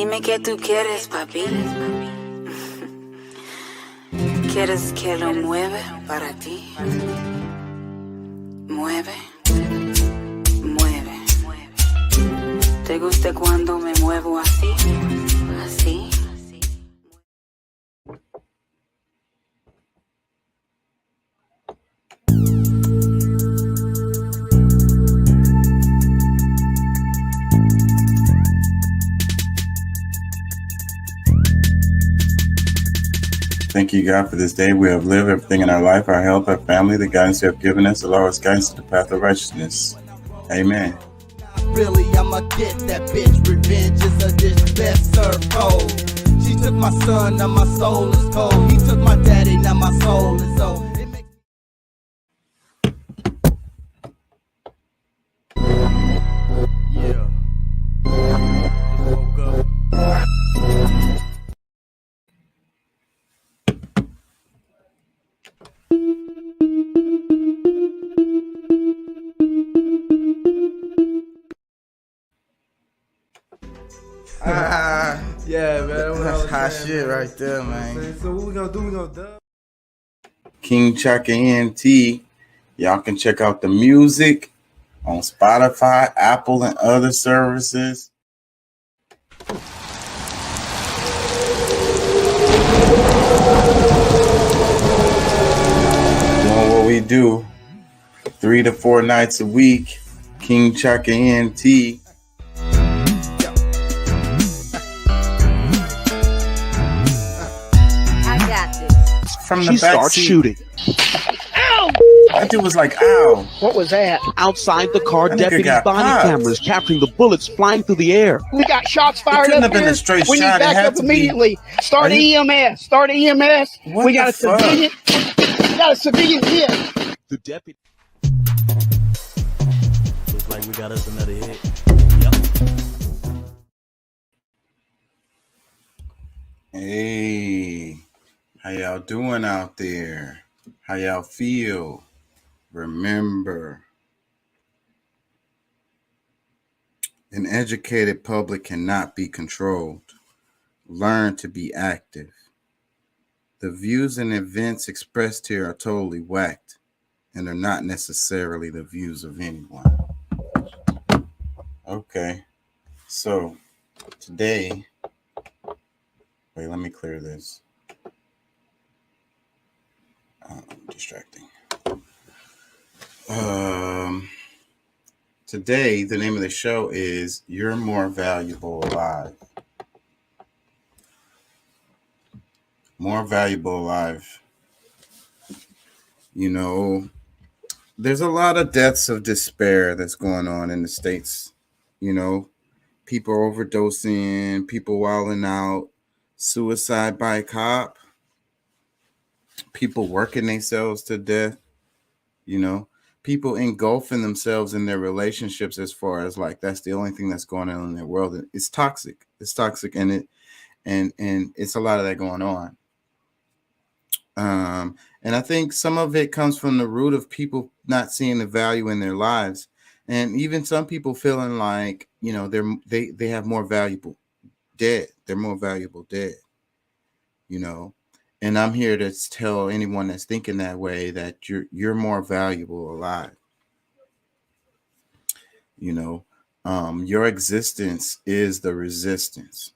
Dime qué tú quieres, papi. ¿Quieres que lo mueva para ti? Mueve, mueve. ¿Te gusta cuando me muevo así? Así. Thank you, God, for this day we have lived, everything in our life, our health, our family, the guidance you have given us, allow us guidance to the path of righteousness. Amen. Really, I'ma get that bitch. Revenge is a dish best served cold. She took my son, now my soul is cold. He took my daddy, now my soul is old. Yeah. Woke up. Yeah, man. That's hot shit right there, man. So what we gonna do? We gonna dub? King Chaka ENT. Y'all can check out the music on Spotify, Apple, and other services. Doing what we do 3 to 4 nights a week. King Chaka ENT. From the She starts seat. shooting. That dude was like, ow. What was that? Outside the car, That nigga deputies' got body popped. cameras capturing the bullets flying through the air. We got shots fired couldn't up have been here. a straight We need shot. It had backup to be- immediately. Start Are you- EMS. Start EMS. What We got the a civilian. We got a civilian hit. The deputy. Looks like we got us another hit. Hey, how y'all doing out there? How y'all feel? Remember, an educated public cannot be controlled. Learn to be active. The views and events expressed here are totally whacked and are not necessarily the views of anyone. Okay, so today, wait, let me clear this. Distracting. Today, the name of the show is You're More Valuable Alive. More Valuable Alive. You know, there's a lot of deaths of despair that's going on in the States. You know, people overdosing, people wilding out, suicide by a cop, people working themselves to death, you know, people engulfing themselves in their relationships as far as like that's the only thing that's going on in their world. It's toxic. It's toxic, and it's a lot of that going on. And I think some of it comes from the root of people not seeing the value in their lives, and even some people feeling like, you know, they have more valuable dead. They're more valuable dead, you know. And I'm here to tell anyone that's thinking that way that you're more valuable alive. You know, your existence is the resistance.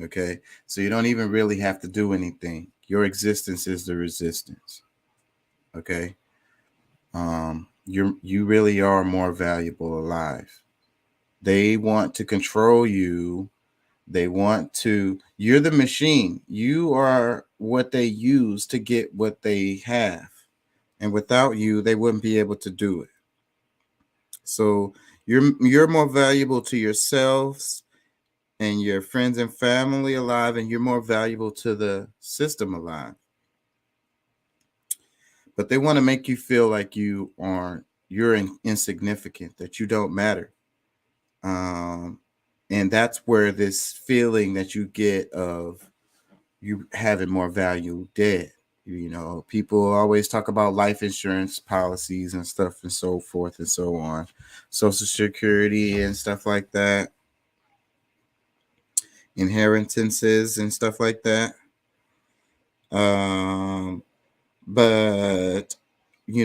Okay, so you don't even really have to do anything. Your existence is the resistance. Okay, you really are more valuable alive. They want to control you. You're the machine. You are what they use to get what they have. And without you, they wouldn't be able to do it. So you're more valuable to yourselves and your friends and family alive, and you're more valuable to the system alive. But they want to make you feel like you're insignificant, that you don't matter. And that's where this feeling that you get of you having more value dead. You know, people always talk about life insurance policies and stuff and so forth and so on, Social Security and stuff like that. inheritances and stuff like that. But we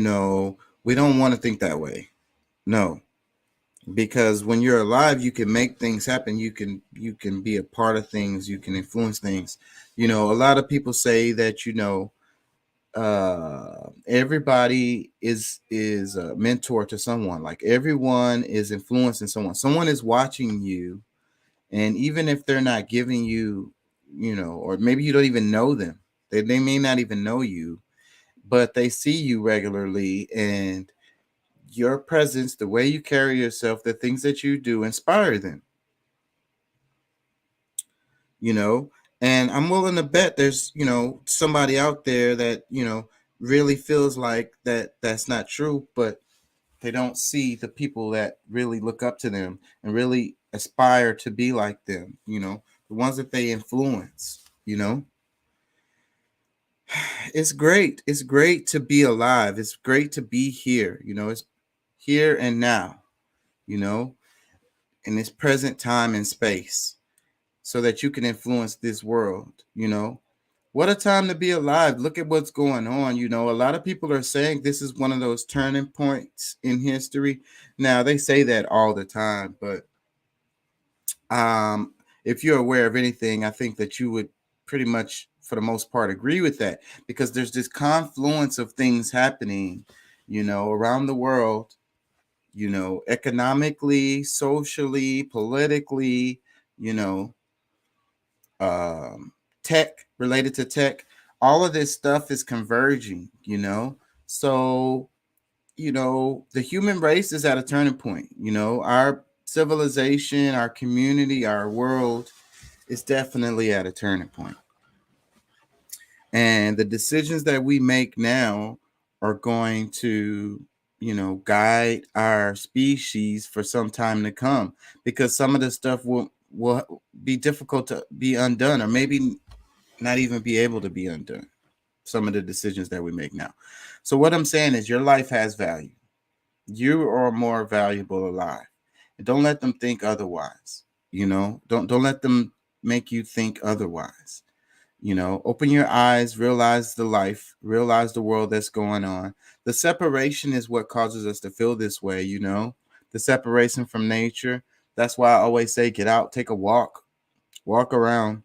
don't want to think that way. No, because when you're alive, you can make things happen. You can be a part of things. You can influence things. A lot of people say that everybody is a mentor to someone. Like everyone is influencing someone. Someone is watching you, and even if they're not giving you, or maybe you don't even know them, they may not even know you, but they see you regularly, and your presence, the way you carry yourself, the things that you do inspire them. And I'm willing to bet there's somebody out there that really feels like that's not true, but they don't see the people that really look up to them and really aspire to be like them, the ones that they influence. It's great to be alive. It's great to be here. It's here and now, in this present time and space, so that you can influence this world. What a time to be alive. Look at what's going on. A lot of people are saying this is one of those turning points in history. Now, they say that all the time, but if you're aware of anything, I think that you would pretty much, for the most part, agree with that, because there's this confluence of things happening, around the world, economically, socially, politically, tech, related to tech. All of this stuff is converging, so the human race is at a turning point. Our civilization, our community, our world is definitely at a turning point, and the decisions that we make now are going to guide our species for some time to come, because some of the stuff will be difficult to be undone, or maybe not even be able to be undone, some of the decisions that we make now. So what I'm saying is, your life has value. You are more valuable alive, and don't let them think otherwise. Don't let them make you think otherwise. Open your eyes, realize the life, realize the world that's going on. The separation is what causes us to feel this way, the separation from nature. That's why I always say, get out, take a walk around,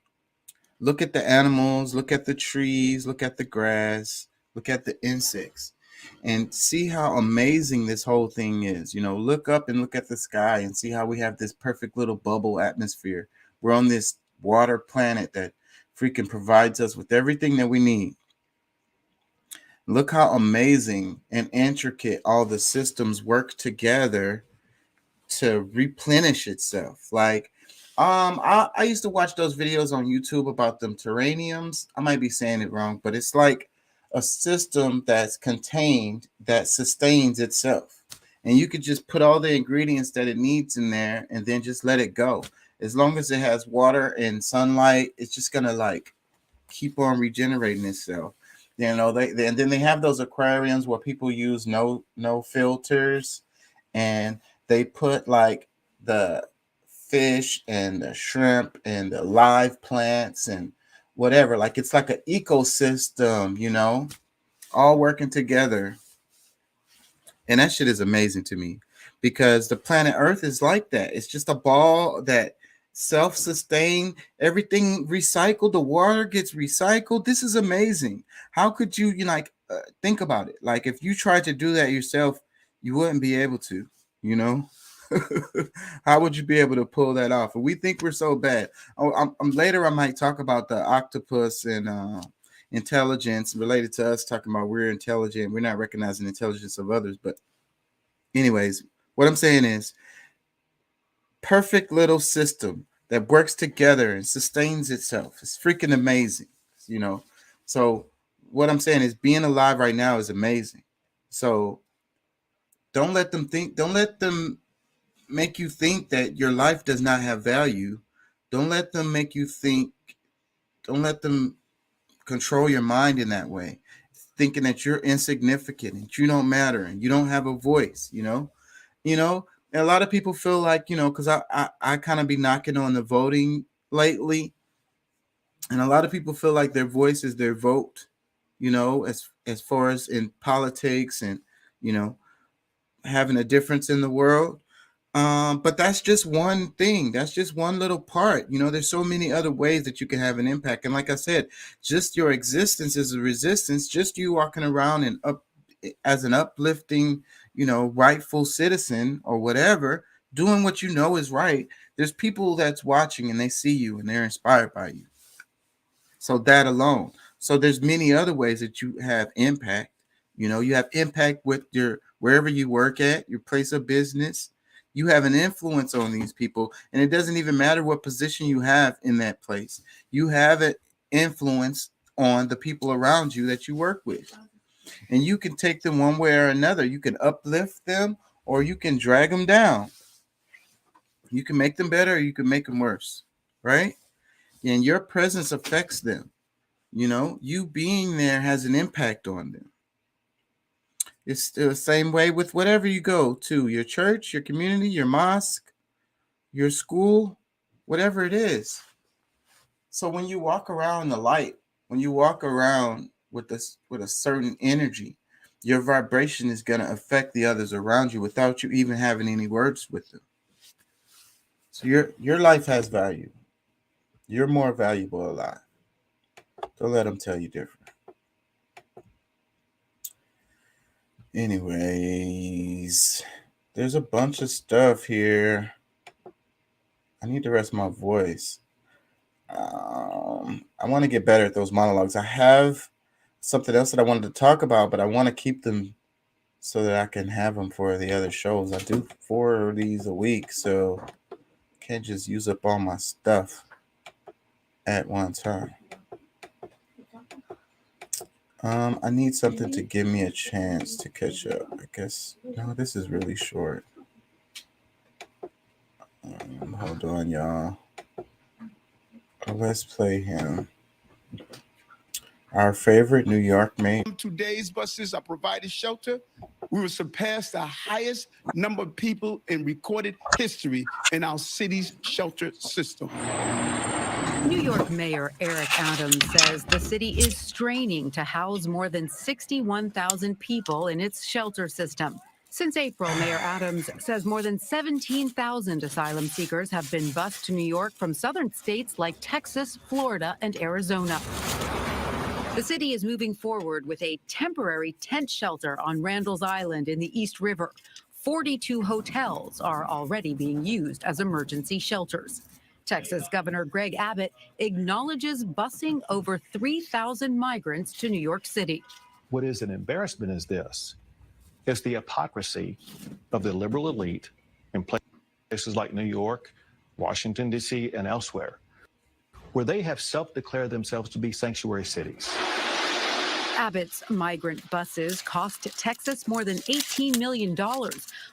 look at the animals, look at the trees, look at the grass, look at the insects, and see how amazing this whole thing is. Look up and look at the sky and see how we have this perfect little bubble atmosphere. We're on this water planet that freaking provides us with everything that we need. Look how amazing and intricate all the systems work together to replenish itself. Like, I used to watch those videos on YouTube about them terraniums. I might be saying it wrong, but it's like a system that's contained, that sustains itself. And you could just put all the ingredients that it needs in there and then just let it go. As long as it has water and sunlight, it's just gonna like keep on regenerating itself. And then they have those aquariums where people use no filters, and they put like the fish and the shrimp and the live plants and whatever. Like, it's like an ecosystem, all working together. And that shit is amazing to me, because the planet Earth is like that. It's just a ball that self-sustained, everything recycled, the water gets recycled. This is amazing. How could you think about it? Like, if you tried to do that yourself, you wouldn't be able to, How would you be able to pull that off? And we think we're so bad. Later I might talk about the octopus and intelligence related to us, talking about we're intelligent, we're not recognizing the intelligence of others. But anyways, what I'm saying is, perfect little system that works together and sustains itself. It's freaking amazing, So what I'm saying is, being alive right now is amazing. So don't let them make you think that your life does not have value. Don't let them control your mind in that way, thinking that you're insignificant and you don't matter and you don't have a voice, And a lot of people feel like, because I kind of be knocking on the voting lately, and a lot of people feel like their voice is their vote, you know, as far as in politics and, you know, having a difference in the world. But that's just one thing. That's just one little part. You know, there's so many other ways that you can have an impact. And like I said, just your existence is a resistance. Just you walking around and up as an uplifting, you know, rightful citizen or whatever, doing what you know is right. There's people that's watching and they see you and they're inspired by you. So that alone. So there's many other ways that you have impact. You know, you have impact with your wherever you work at, your place of business. You have an influence on these people, and it doesn't even matter what position you have in that place. You have an influence on the people around you that you work with, and you can take them one way or another. You can uplift them, or you can drag them down. You can make them better, or you can make them worse, right? And your presence affects them. You know, you being there has an impact on them. It's the same way with whatever you go to, your church, your community, your mosque, your school, whatever it is. So when you walk around in the light, when you walk around with a certain energy, your vibration is going to affect the others around you without you even having any words with them. So your life has value. You're more valuable alive. Don't let them tell you different. Anyways, there's a bunch of stuff here. I need to rest my voice. I want to get better at those monologues. I have something else that I wanted to talk about, but I want to keep them so that I can have them for the other shows. I do 4 of these a week, so I can't just use up all my stuff at one time. I need something to give me a chance to catch up. I guess, no, this is really short. Hold on, y'all. Let's play him. Our favorite New York mayor. Today's buses are provided shelter. We will surpass the highest number of people in recorded history in our city's shelter system. New York Mayor Eric Adams says the city is straining to house more than 61,000 people in its shelter system. Since April, Mayor Adams says more than 17,000 asylum seekers have been bused to New York from southern states like Texas, Florida, and Arizona. The city is moving forward with a temporary tent shelter on Randall's Island in the East River. 42 hotels are already being used as emergency shelters. Texas Governor Greg Abbott acknowledges busing over 3,000 migrants to New York City. What is an embarrassment is this. It's the hypocrisy of the liberal elite in places like New York, Washington, D.C., and elsewhere, where they have self-declared themselves to be sanctuary cities. Abbott's migrant buses cost Texas more than $18 million,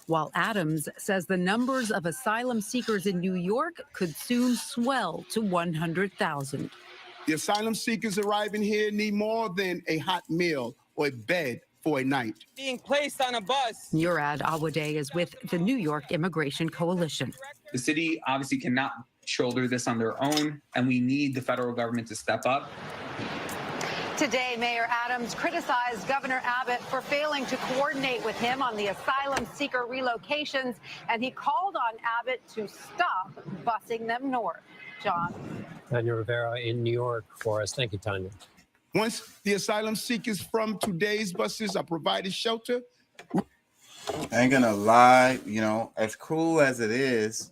while Adams says the numbers of asylum seekers in New York could soon swell to 100,000. The asylum seekers arriving here need more than a hot meal or a bed for a night. Being placed on a bus. Murad Awadeh is with the New York Immigration Coalition. The city obviously cannot shoulder this on their own, and we need the federal government to step up. Today, Mayor Adams criticized Governor Abbott for failing to coordinate with him on the asylum seeker relocations, and he called on Abbott to stop busing them north. John. Tanya Rivera in New York for us. Thank you, Tanya. Once the asylum seekers from today's buses are provided shelter. I ain't gonna lie, you know, as cool as it is,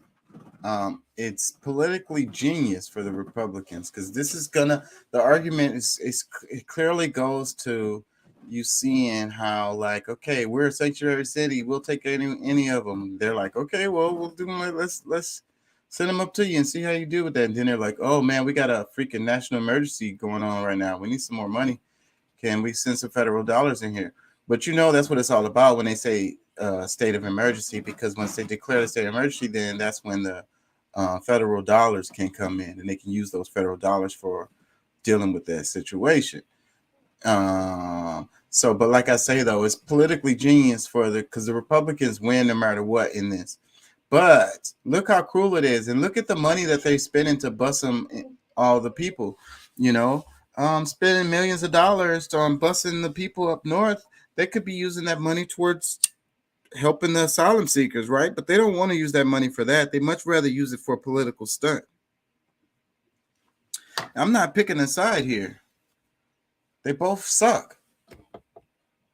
it's politically genius for the Republicans, because this is the argument is it clearly goes to you seeing how, like, okay, we're a sanctuary city, we'll take any of them. They're like, okay, well, we'll do them. Let's send them up to you and see how you do with that. And then they're like, oh man, we got a freaking national emergency going on right now. We need some more money. Can we send some federal dollars in here? But you know, that's what it's all about when they say state of emergency, because once they declare the state of emergency, then that's when the federal dollars can come in, and they can use those federal dollars for dealing with that situation. But like I say, though, it's politically genius because the Republicans win no matter what in this. But look how cruel it is, and look at the money that they're spending to bus them, all the people, spending millions of dollars on busing the people up north. They could be using that money towards helping the asylum seekers, right? But they don't want to use that money for that. They much rather use it for a political stunt. I'm not picking a side here. They both suck.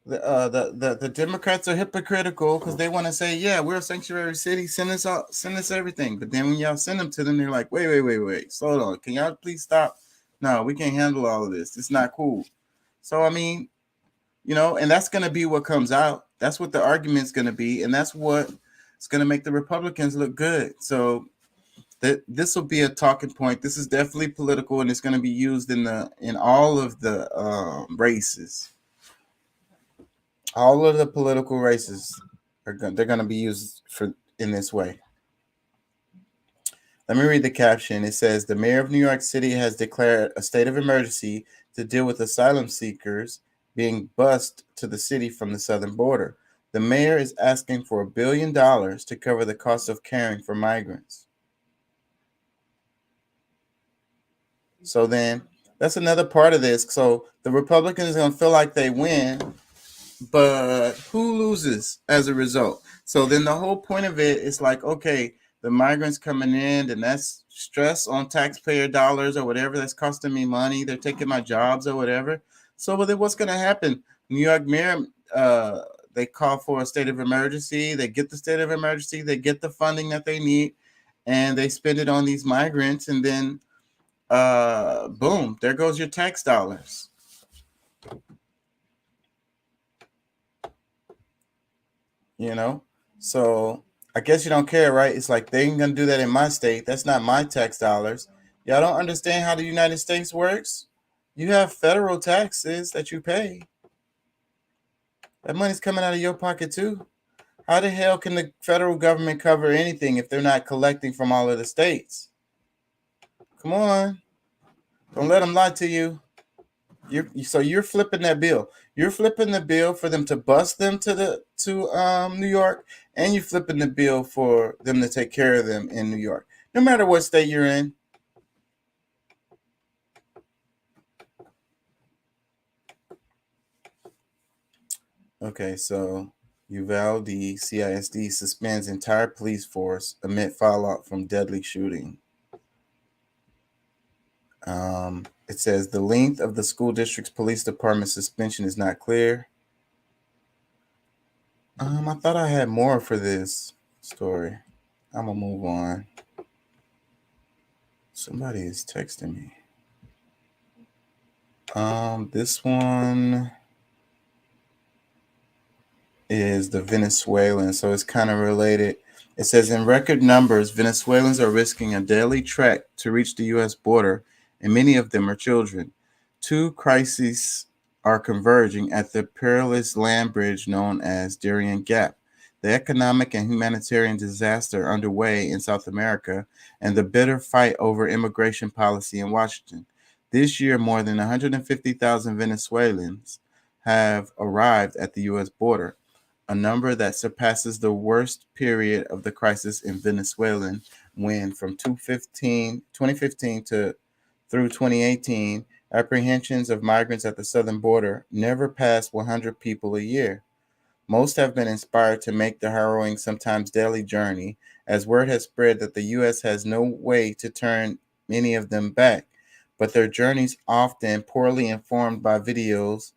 The Democrats are hypocritical because they want to say, yeah, we're a sanctuary city. Send us everything. But then when y'all send them to them, they're like, wait, slow down. Can y'all please stop? No, we can't handle all of this. It's not cool. So, I mean, and that's going to be what comes out. That's what the argument's going to be. And that's what it's going to make the Republicans look good. So this will be a talking point. This is definitely political, and it's going to be used in all of the races. All of the political races they're going to be used in this way. Let me read the caption. It says, the mayor of New York City has declared a state of emergency to deal with asylum seekers being bused to the city from the southern border. The mayor is asking for $1 billion to cover the cost of caring for migrants. So then that's another part of this. So the Republicans are going to feel like they win, but who loses as a result? So then the whole point of it is like, okay, the migrants coming in, and that's stress on taxpayer dollars or whatever. That's costing me money. They're taking my jobs or whatever. So then what's going to happen? New York mayor, they call for a state of emergency. They get the state of emergency. They get the funding that they need, and they spend it on these migrants. And then, boom, there goes your tax dollars. So I guess you don't care, right? It's like they ain't going to do that in my state. That's not my tax dollars. Y'all don't understand how the United States works? You have federal taxes that you pay. That money's coming out of your pocket too. How the hell can the federal government cover anything if they're not collecting from all of the states? Come on. Don't let them lie to you. You're flipping that bill. You're flipping the bill for them to bus them to New York, and you're flipping the bill for them to take care of them in New York. No matter what state you're in. Okay, so Uvalde CISD suspends entire police force amid fallout from deadly shooting. It says the length of the school district's police department suspension is not clear. I thought I had more for this story. I'm gonna move on. Somebody is texting me. This one is the Venezuelan, so it's kind of related. It says in record numbers, Venezuelans are risking a daily trek to reach the U.S. border, and many of them are children. Two crises are converging at the perilous land bridge known as Darien Gap: the economic and humanitarian disaster underway in South America, and the bitter fight over immigration policy in Washington. This year, more than 150,000 Venezuelans have arrived at the U.S. border, a number that surpasses the worst period of the crisis in Venezuelan when from 2015 through 2018, apprehensions of migrants at the southern border never passed 100 people a year. Most have been inspired to make the harrowing, sometimes daily journey, as word has spread that the U.S. has no way to turn many of them back, but their journeys, often poorly informed by videos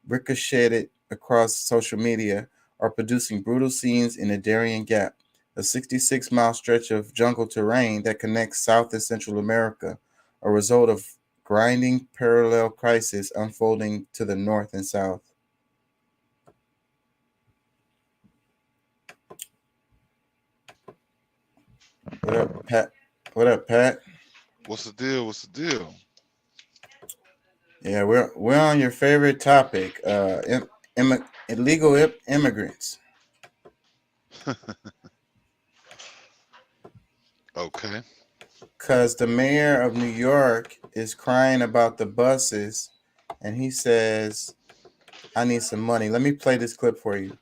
ricocheted across social media, are producing brutal scenes in the Darien Gap, a 66-mile stretch of jungle terrain that connects South and Central America, a result of grinding parallel crises unfolding to the north and south. What up, Pat? What up, Pat? What's the deal? What's the deal? Yeah, we're on your favorite topic, illegal immigrants. Okay. Because the mayor of New York is crying about the buses, and he says, I need some money. Let me play this clip for you.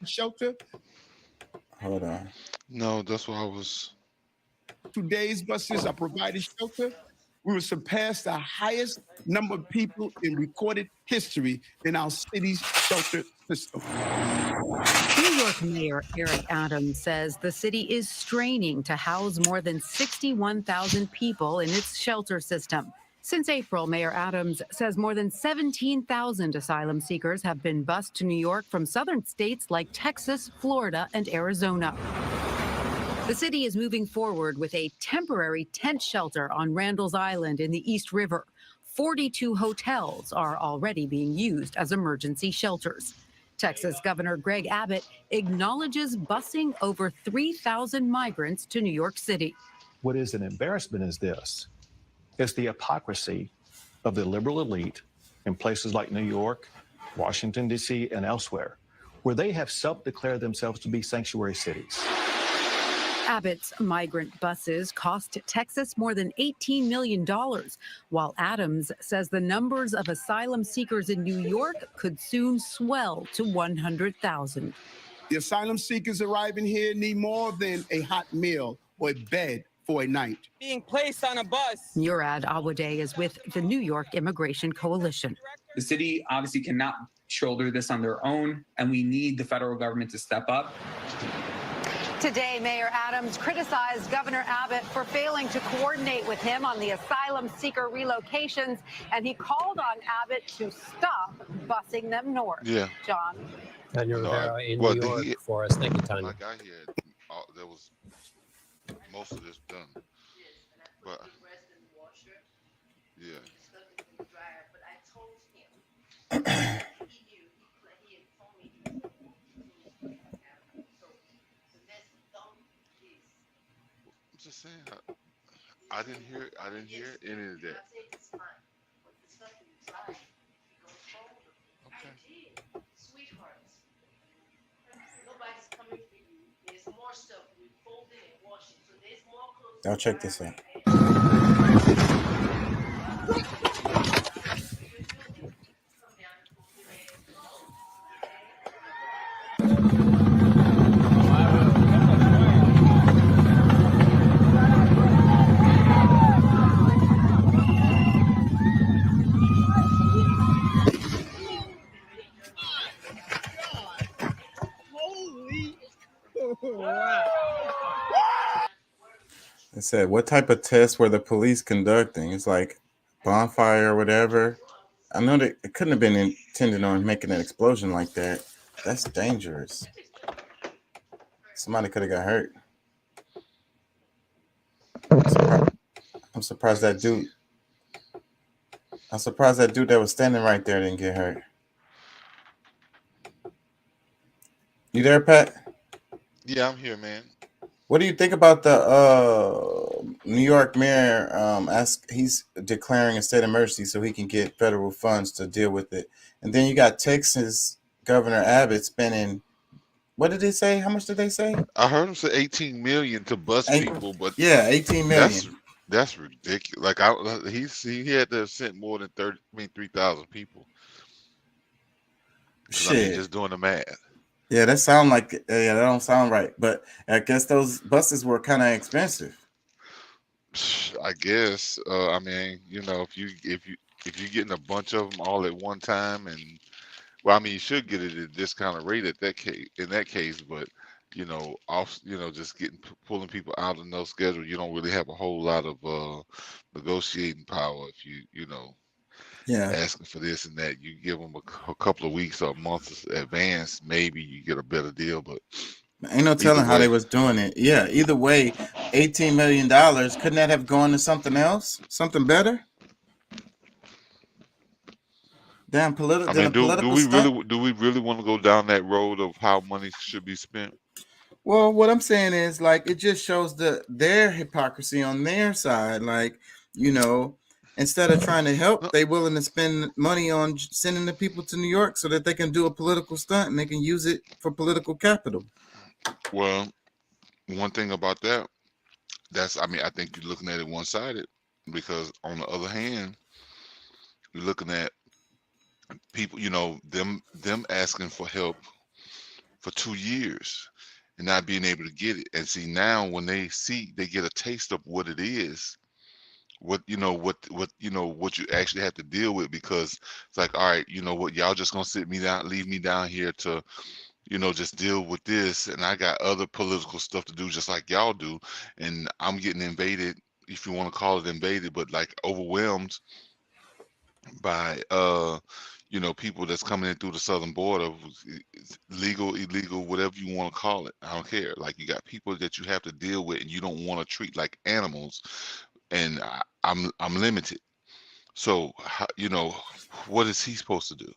shelter. Hold on. No, that's what I was. Today's buses are providing shelter. We will surpass the highest number of people in recorded history in our city's shelter system. New York Mayor Eric Adams says the city is straining to house more than 61,000 people in its shelter system. Since April, Mayor Adams says more than 17,000 asylum seekers have been bused to New York from southern states like Texas, Florida, and Arizona. The city is moving forward with a temporary tent shelter on Randall's Island in the East River. 42 hotels are already being used as emergency shelters. Texas Governor Greg Abbott acknowledges busing over 3,000 migrants to New York City. What is an embarrassment is this. It's the hypocrisy of the liberal elite in places like New York, Washington, D.C., and elsewhere, where they have self-declared themselves to be sanctuary cities. Abbott's migrant buses cost Texas more than $18 million, while Adams says the numbers of asylum seekers in New York could soon swell to 100,000. The asylum seekers arriving here need more than a hot meal or a bed for a night. Being placed on a bus. Murad Awadeh is with the New York Immigration Coalition. The city obviously cannot shoulder this on their own, and we need the federal government to step up. Today, Mayor Adams criticized Governor Abbott for failing to coordinate with him on the asylum seeker relocations, and he called on Abbott to stop busing them north. Yeah. John. Tanya Rivera in New York for us. Thank you, Tanya. Like I hear, there was most of this done, but yeah. I'm just saying, I didn't hear any of that. Okay. Nobody's coming for you. There's more stuff we folded and washed. So there's more clothes. Now check this out. It said, what type of tests were the police conducting? It's like bonfire or whatever. I know that it couldn't have been intended on making an explosion like that. That's dangerous. Somebody could have got hurt. I'm surprised that dude that was standing right there didn't get hurt. You there, Pat? Yeah, I'm here, man. What do you think about the New York mayor? He's declaring a state of emergency so he can get federal funds to deal with it. And then you got Texas Governor Abbott spending, what did they say? How much did they say? I heard him say 18 million to bus people, but yeah, 18 million. That's ridiculous. Like he had to have sent more than 3,000 people. Shit. I mean, just doing the math. Yeah, that don't sound right. But I guess those buses were kind of expensive. I guess. I mean, if you're getting a bunch of them all at one time, and well, I mean, you should get it at this kind of rate in that case. But just pulling people out of no schedule, you don't really have a whole lot of negotiating power if asking for this and that. You give them a couple of weeks or a month advance, maybe you get a better deal. But ain't no telling how they was doing it. Yeah, either way, $18 million, couldn't that have gone to something else, something better? Damn, political. I mean, do we really want to go down that road of how money should be spent? Well, what I'm saying is, like, it just shows their hypocrisy on their side. Like, instead of trying to help, they willing to spend money on sending the people to New York so that they can do a political stunt and they can use it for political capital. Well, one thing about that, I think you're looking at it one-sided, because on the other hand, you're looking at people, them asking for help for 2 years and not being able to get it. And see, now when they get a taste of what it is, what you actually have to deal with, because it's like, all right, you know what, y'all just gonna leave me down here to, just deal with this, and I got other political stuff to do just like y'all do, and I'm getting invaded, if you want to call it invaded, but like overwhelmed by people that's coming in through the southern border, legal, illegal, whatever you want to call it. I don't care. Like, you got people that you have to deal with, and you don't want to treat like animals, and I'm limited. So what is he supposed to do?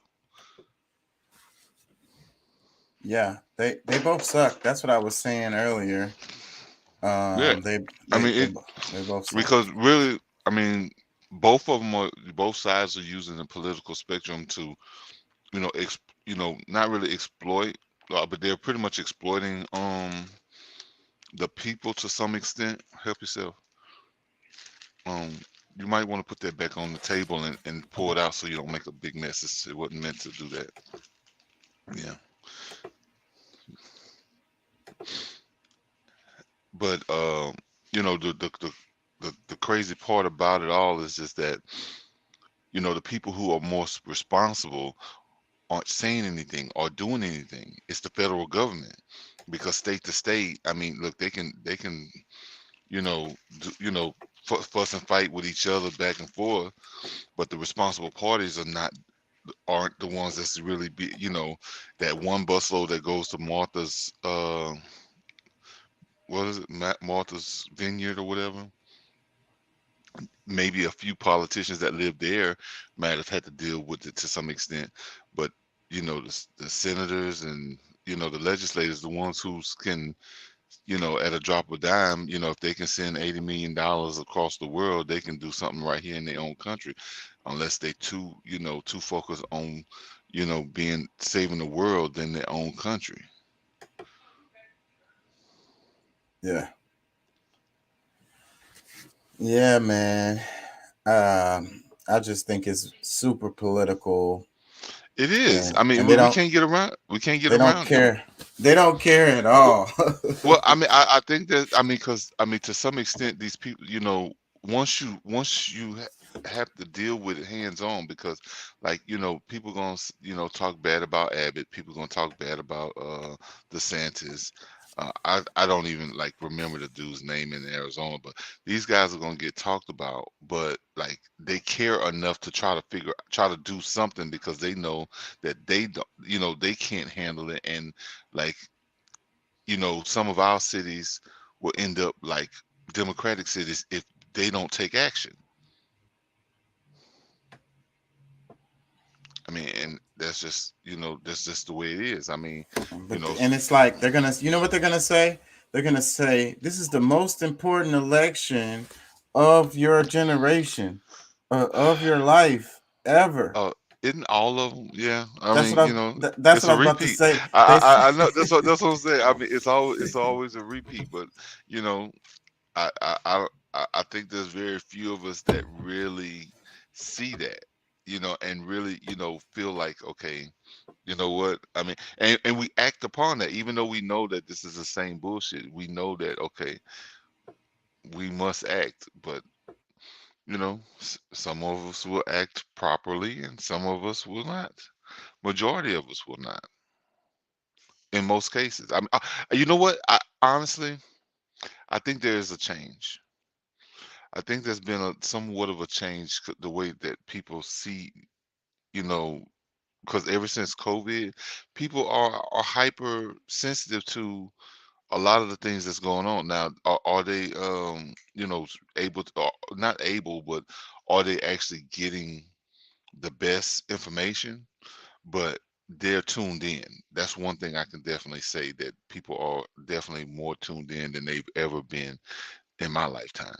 Yeah, they both suck. That's what I was saying earlier. Yeah, They both suck. because really, I mean, both sides are using the political spectrum to, not really exploit, but they're pretty much exploiting the people to some extent. Help yourself. You might want to put that back on the table and pour it out so you don't make a big mess. It wasn't meant to do that. Yeah. But the crazy part about it all is just that, the people who are most responsible aren't saying anything or doing anything. It's the federal government, because state to state, I mean, look, they can fuss and fight with each other back and forth, but the responsible parties aren't the ones that's really that one busload that goes to Martha's what is it, Martha's Vineyard or whatever. Maybe a few politicians that live there might have had to deal with it to some extent, but the senators and the legislators, the ones who can, at a drop of a dime, if they can send $80 million across the world, they can do something right here in their own country, unless they too focused on saving the world than their own country. Yeah, man. I just think it's super political. It is. I mean, we can't get around. They don't care. They don't care at all. Well, I mean, I think that, because to some extent, these people, once you have to deal with it hands on, because like, people gonna talk bad about Abbott, people gonna talk bad about DeSantis. I don't even remember the dude's name in Arizona, but these guys are gonna get talked about. But like, they care enough to try to do something, because they know that they don't, they can't handle it, and like, some of our cities will end up like Democratic cities if they don't take action. I mean, and that's just the way it is. I mean, and it's like they're gonna, what they're gonna say? They're gonna say, this is the most important election of your generation, of your life ever. Isn't all of them? Yeah, That's mean, what that's what I was about to say. I know that's what I'm saying. I mean, it's always a repeat, but I think there's very few of us that really see that, and really, feel like, okay, you know what? I mean, and we act upon that, even though we know that this is the same bullshit. We know that, okay, we must act, but some of us will act properly and some of us will not. Majority of us will not. In most cases, I mean, you know what? Honestly, I think there is a change. I think there's been somewhat of a change, the way that people see, because ever since COVID, people are hyper sensitive to a lot of the things that's going on now. Are they able to, or not able, but are they actually getting the best information? But they're tuned in. That's one thing I can definitely say, that people are definitely more tuned in than they've ever been in my lifetime.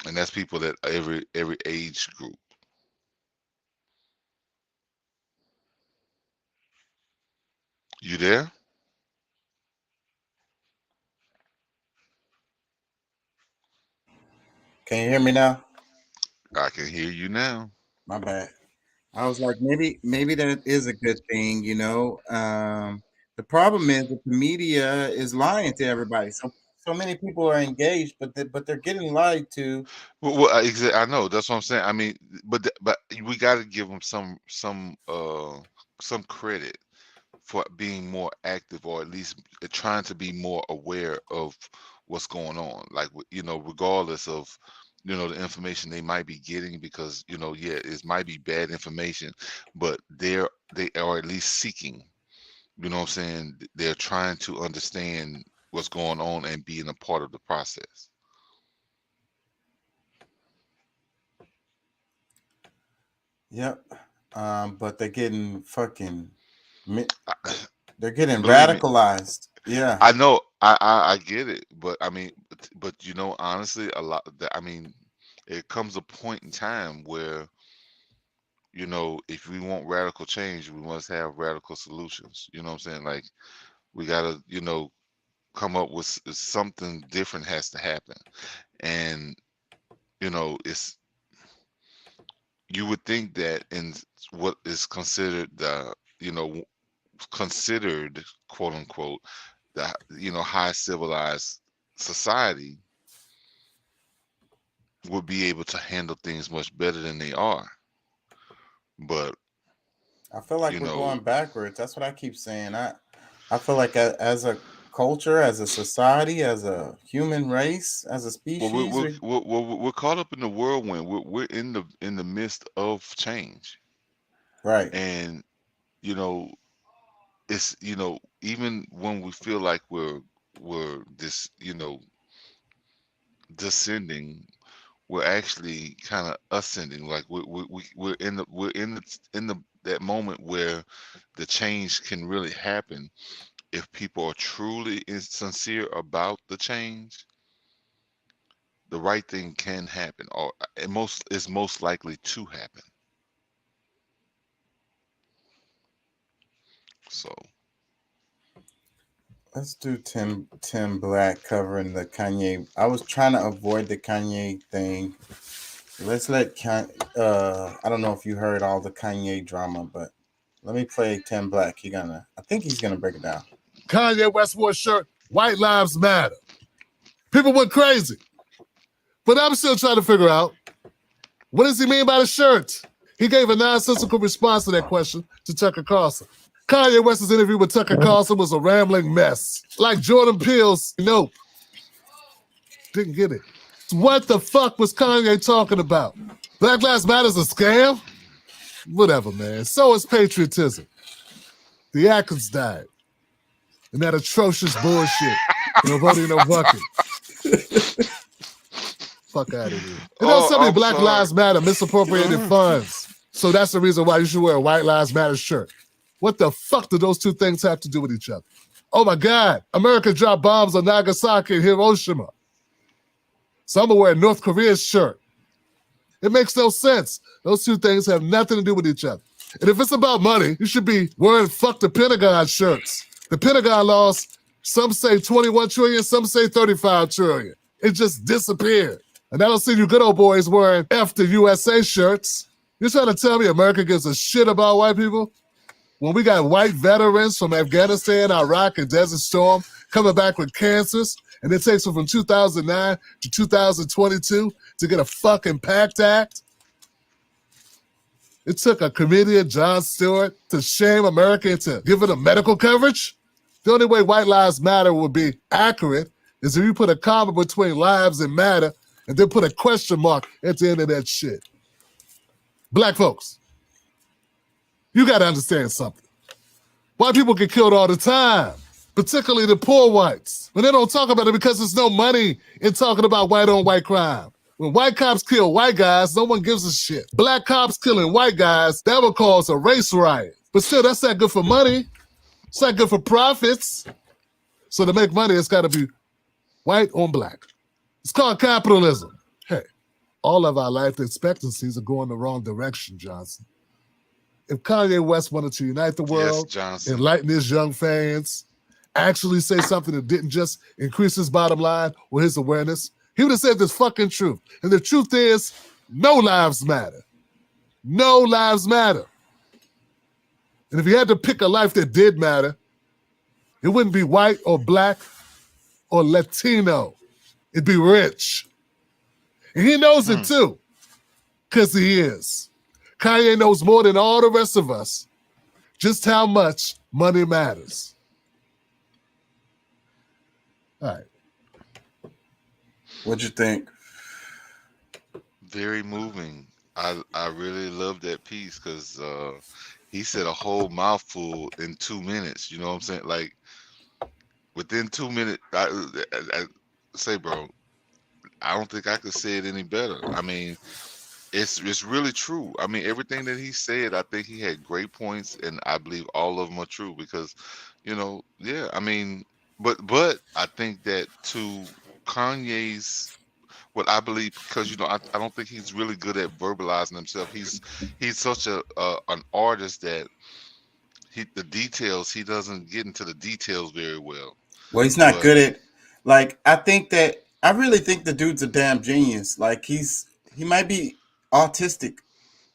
And that's people that every age group. You there? Can you hear me now? I can hear you now. My bad. I was like, maybe that is a good thing, you know. The problem is that the media is lying to everybody. So many people are engaged, but they're getting lied to. Well, I know that's what I'm saying. I mean, but we got to give them some credit for being more active, or at least trying to be more aware of what's going on. Like, you know, regardless of, you know, the information they might be getting, because, you know, yeah, it might be bad information, but they are at least seeking. You know what I'm saying? They're trying to understand what's going on and being a part of the process. Yep. But they're getting fucking. They're getting Believe me, radicalized. Yeah. I know. I get it, but I mean, but you know, honestly, a lot. I mean, it comes a point in time where, you know, if we want radical change, we must have radical solutions. You know what I'm saying? Like, we gotta, you know, come up with something different has to happen, and you know, you would think that in what is considered the, you know, considered quote unquote the, you know, high civilized society would be able to handle things much better than they are. But I feel like we're going backwards. That's what I keep saying. I feel like as a culture, as a society, as a human race, as a species, we're caught up in the whirlwind. We're in the midst of change, right? And you know, it's, you know, even when we feel like we're this, you know, descending, we're actually kind of ascending. Like we're in the that moment where the change can really happen if people are truly sincere about the change. The right thing can happen, or is most likely to happen. So let's do Tim Black covering the Kanye. I was trying to avoid the Kanye thing. Let's let I don't know if you heard all the Kanye drama, but let me play Tim Black. I think he's gonna break it down. Kanye West wore a shirt, White Lives Matter. People went crazy. But I'm still trying to figure out, what does he mean by the shirt? He gave a nonsensical response to that question to Tucker Carlson. Kanye West's interview with Tucker Carlson was a rambling mess. Like Jordan Peele's Nope. Didn't get it. What the fuck was Kanye talking about? Black Lives Matter's a scam? Whatever, man. So is patriotism. The Atkins died. And that atrocious bullshit. No voting, no bucket. Fuck out of here. You know, some Black Lives Matter misappropriated funds. So that's the reason why you should wear a White Lives Matter shirt. What the fuck do those two things have to do with each other? Oh my God, America dropped bombs on Nagasaki and Hiroshima. So I'm gonna wear North Korea's shirt. It makes no sense. Those two things have nothing to do with each other. And if it's about money, you should be wearing fuck the Pentagon shirts. The Pentagon lost, some say 21 trillion, some say 35 trillion. It just disappeared. And I don't see you good old boys wearing F the USA shirts. You're trying to tell me America gives a shit about white people? When we got white veterans from Afghanistan, Iraq, and Desert Storm coming back with cancers, and it takes them from 2009 to 2022 to get a fucking PACT Act? It took a comedian, Jon Stewart, to shame America into giving them medical coverage? The only way White Lives Matter would be accurate is if you put a comma between lives and matter and then put a question mark at the end of that shit. Black folks, you got to understand something. White people get killed all the time, particularly the poor whites. But they don't talk about it because there's no money in talking about white-on-white crime. When white cops kill white guys, no one gives a shit. Black cops killing white guys, that would cause a race riot. But still, that's not good for money. It's not good for profits. So to make money, it's got to be white on black. It's called capitalism. Hey, all of our life expectancies are going the wrong direction, Johnson. If Kanye West wanted to unite the world, yes, enlighten his young fans, actually say something that didn't just increase his bottom line or his awareness, he would have said this fucking truth. And the truth is, No lives matter. No lives matter. And if you had to pick a life that did matter, it wouldn't be white or black or Latino. It'd be rich. And he knows it too, because he is. Kanye knows more than all the rest of us just how much money matters. All right. What'd you think? Very moving. I really love that piece because he said a whole mouthful in 2 minutes. You know what I'm saying? Like within 2 minutes, I say, bro, I don't think I could say it any better. I mean, it's really true. I mean, everything that he said, I think he had great points, and I believe all of them are true because, yeah. I mean, but I think that to Kanye's, what I believe, because I don't think he's really good at verbalizing himself. He's such an artist that the details, he doesn't get into the details very well. Well, he's not good at, like, I really think the dude's a damn genius. Like he might be autistic,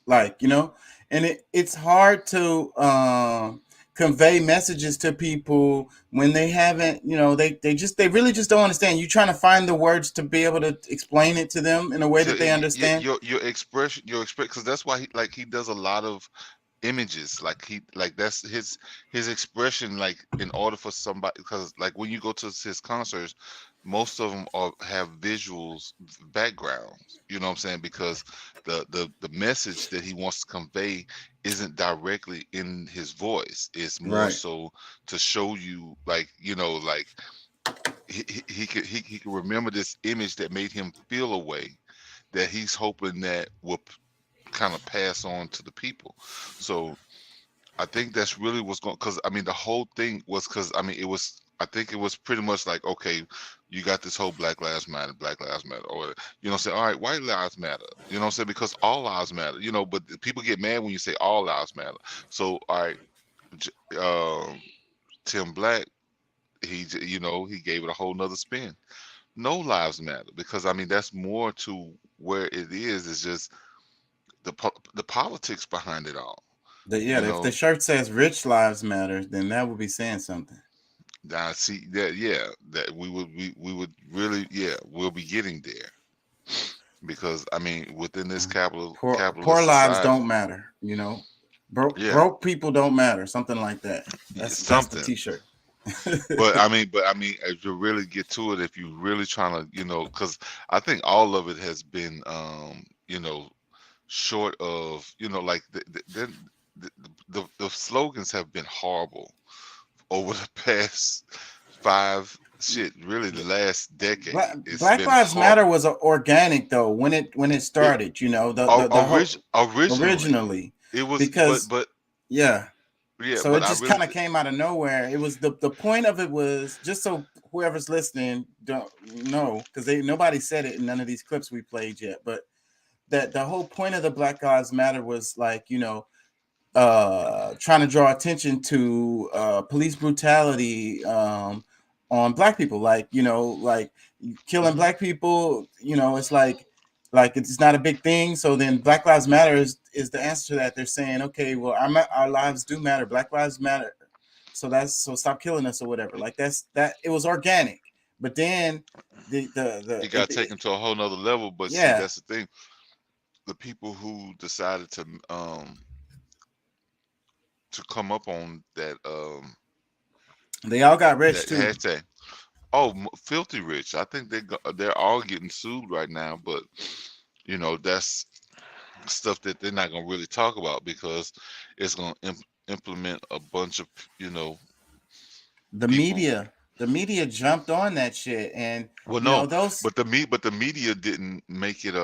like, and it's hard to convey messages to people when they haven't, they really just don't understand. You're trying to find the words to be able to explain it to them in a way that they understand. Your expression, because that's why he does a lot of images, like that's his expression, like in order for somebody, because like when you go to his concerts, most of them have visuals backgrounds, you know what I'm saying, because the message that he wants to convey isn't directly in his voice. It's more so to show you, like, like he could remember this image that made him feel a way that he's hoping that will kind of pass on to the people. So I think that's really what's going, because I mean the whole thing was, because I mean I think it was pretty much like, okay, you got this whole Black Lives Matter, or say, all right, white lives matter, say, because all lives matter, but people get mad when you say all lives matter. So all right, Tim Black, he gave it a whole nother spin. No lives matter, because I mean that's more to where it is. It's just the politics behind it all. If the shirt says "Rich Lives Matter," then that would be saying something. I see that. Yeah, that we would really, we'll be getting there, because I mean within this capitalist poor lives don't matter. Broke people don't matter. Something like that. That's the T-shirt. but I mean, as you really get to it, if you really trying to, because I think all of it has been, short of, like the slogans have been horrible over the past really the last decade. Black Lives Matter was organic though when it started. Originally it was, because yeah. So it just kind of came out of nowhere. It was the point of it was, just so whoever's listening don't know, because nobody said it in none of these clips we played yet, but that the whole point of the Black Lives Matter was like, trying to draw attention to police brutality on Black people, like killing Black people. It's like it's not a big thing. So then Black Lives Matter is the answer to that. They're saying, okay, well, our lives do matter. Black lives matter. So stop killing us or whatever. Like that. It was organic, but then it got taken to a whole nother level. But see, that's the thing. The people who decided to come up on that, they all got rich too. Hashtag. Oh, filthy rich. I think they're all getting sued right now, but that's stuff that they're not gonna really talk about, because it's gonna implement a bunch of the people. The media jumped on that shit, and but the media didn't make it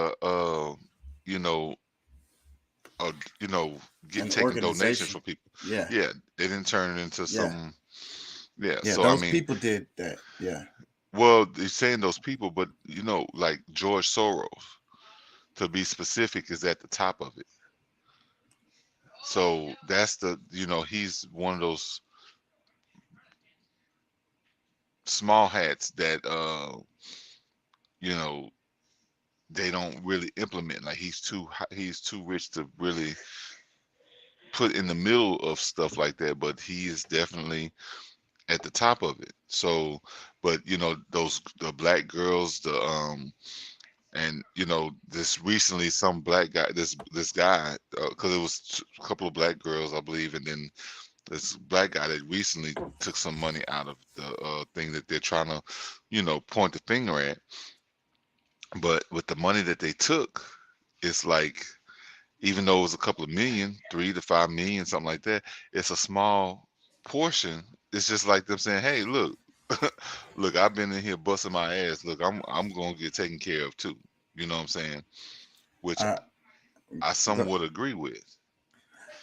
taking donations from people. Yeah, they didn't turn it into some. Yeah, so those people did that. Yeah. Well, they're saying those people, but like George Soros, to be specific, is at the top of it. So that's he's one of those small hats that they don't really implement. Like he's too rich to really put in the middle of stuff like that, but he is definitely at the top of it. So, but you know, the black girls, and you know, this recently some black guy, this guy, because it was a couple of black girls, I believe, and then this black guy that recently took some money out of the thing that they're trying to, you know, point the finger at. But with the money that they took, it's like, even though it was a couple of million, 3 to 5 million, something like that, it's a small portion. It's just like them saying, "Hey, look, look, I've been in here busting my ass. Look, I'm gonna get taken care of too." You know what I'm saying? Which I somewhat agree with.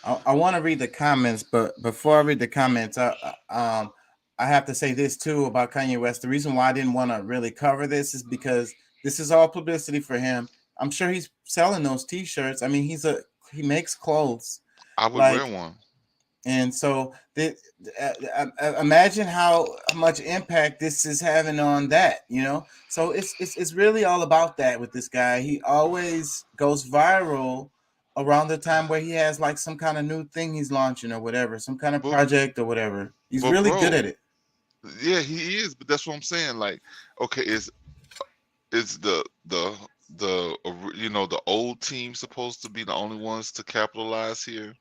I want to read the comments, but before I read the comments, I have to say this too about Kanye West. The reason why I didn't want to really cover this is because this is all publicity for him. I'm sure he's selling those T-shirts. I mean, he makes clothes. I would wear one. And so, imagine how much impact this is having on that. You know, so it's really all about that with this guy. He always goes viral around the time where he has like some kind of new thing he's launching or whatever, some kind of project or whatever. He's really good at it. Yeah, he is. But that's what I'm saying. Like, okay, is the you know, the old team supposed to be the only ones to capitalize here?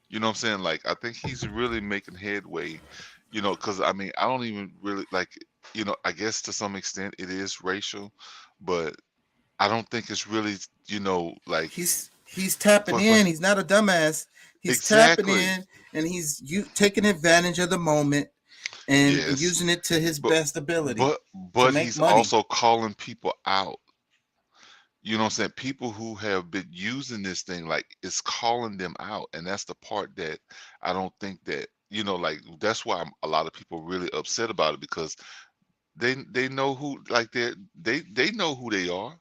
You know what I'm saying? Like, I think he's really making headway, you know, because I mean, I don't even really like, you know, I guess to some extent it is racial, but I don't think it's really, you know, like he's tapping in. He's not a dumbass. He's tapping in, and he's taking advantage of the moment and using it to his best ability. But he's also calling people out. You know what I'm saying? People who have been using this thing, like, it's calling them out. And that's the part that I don't think that, you know, like, that's why a lot of people really upset about it, because they know who, like, they know who they are.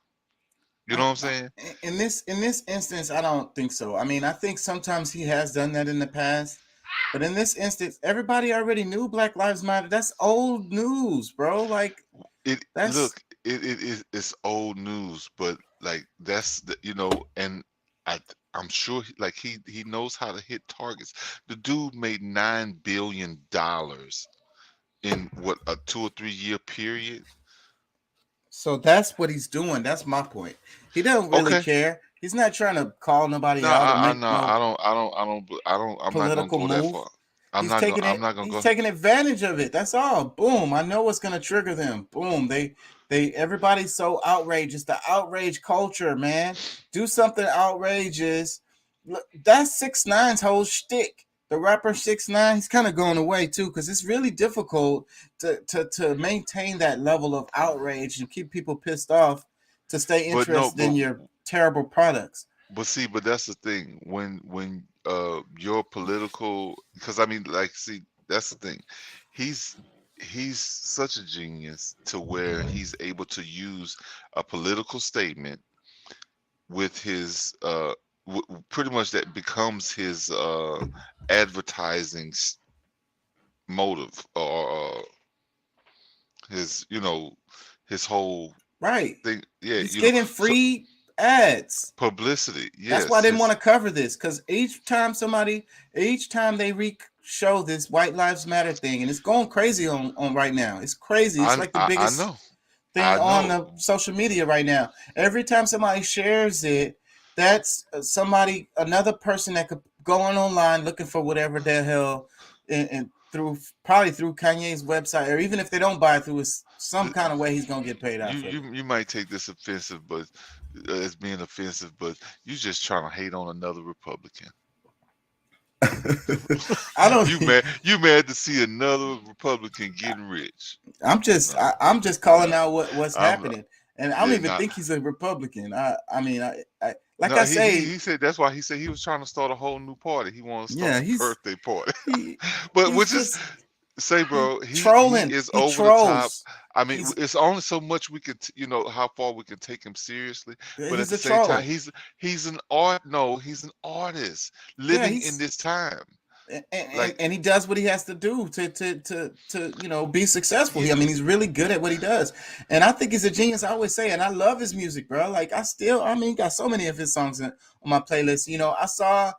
You know what I'm saying? In this instance, I don't think so. I mean, I think sometimes he has done that in the past, but in this instance, everybody already knew Black Lives Matter. That's old news, bro. Like, it's old news, but like, that's the, you know, and I'm sure like he knows how to hit targets. The dude made $9 billion in what, a 2 or 3 year period. So that's what he's doing. That's my point. He doesn't really care. He's not trying to call nobody out. I'm not gonna go that far. I'm not gonna go. He's taking advantage of it. That's all. Boom. I know what's gonna trigger them. Boom. Everybody's so outrageous. The outrage culture, man. Do something outrageous. Look, that's 6ix9ine's whole shtick. The rapper 6ix9ine, he's kind of going away too, because it's really difficult to maintain that level of outrage and keep people pissed off to stay interested in your terrible products. But see, but that's the thing. When your political, because I mean, like, see, that's the thing. He's such a genius to where he's able to use a political statement with his pretty much that becomes his advertising motive, or his, you know, his whole thing. Yeah, he's getting free ads, publicity. Yes, that's why I didn't want to cover this, because each time they show this White Lives Matter thing, and it's going crazy on right now. It's crazy. It's like the biggest thing on the social media right now. Every time somebody shares it, that's another person that could go online looking for whatever the hell, and probably through Kanye's website, or even if they don't buy it through some kind of way, he's gonna get paid out. You might take this offensive, but as being offensive, but you just trying to hate on another Republican. I don't. You mad to see another Republican getting rich? I'm just calling out what's happening, and I don't even think he's a Republican. He said that's why he said he was trying to start a whole new party. He wants to start a birthday party. But which is say, bro, he is over the top. I mean, it's only so much we could, you know, how far we can take him seriously. But at the same time, he's an artist living in this time. and he does what he has to do to be successful. I mean, he's really good at what he does, and I think he's a genius. I always say, and I love his music, bro. Like he got so many of his songs on my playlist. I saw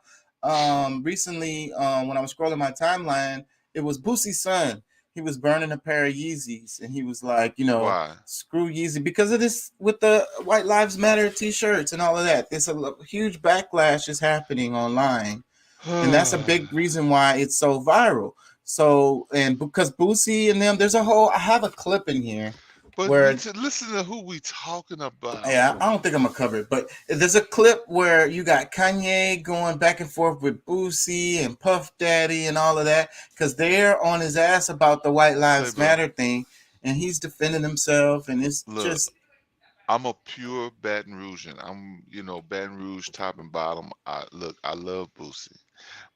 recently when I was scrolling my timeline, it was Boosie's son. He was burning a pair of Yeezys, and he was like, Why? Screw Yeezy, because of this with the White Lives Matter t-shirts and all of that. There's a huge backlash is happening online, and that's a big reason why it's so viral. So, and because Boosie and them, I have a clip in here. But where listen to who we talking about. Yeah, I don't think I'm gonna cover it, but there's a clip where you got Kanye going back and forth with Boosie and Puff Daddy and all of that, because they're on his ass about the White Lives Matter thing, and he's defending himself, and it's just. I'm a pure Baton Rougean. I'm, Baton Rouge top and bottom. I love Boosie.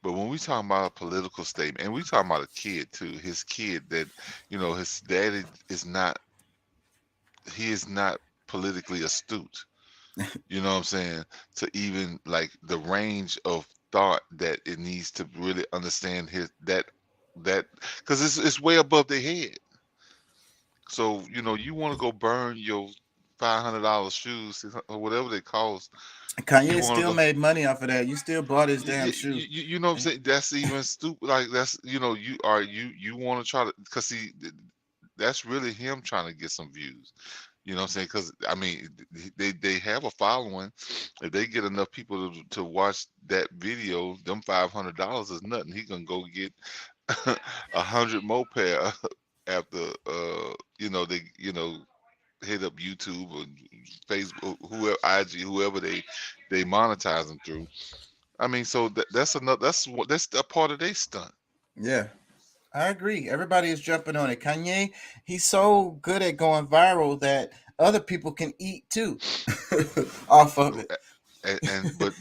But when we talking about a political statement, and we talking about a kid too, his kid that, his daddy is not. He is not politically astute, you know what I'm saying, to even like the range of thought that it needs to really understand that because it's way above their head. So you want to go burn your $500 shoes or whatever they cost. Kanye still made money off of that. You still bought his damn shoes. You know what I'm saying? That's even stupid. Like that's you want to try to, because that's really him trying to get some views. You know what I'm saying? Because I mean, they have a following. If they get enough people to watch that video, them $500 is nothing. He gonna go get 100 more pair after they hit up YouTube or Facebook, whoever, IG, whoever they monetize them through. I mean, so that's a part of their stunt. Yeah. I agree. Everybody is jumping on it. Kanye, he's so good at going viral that other people can eat too off of it. But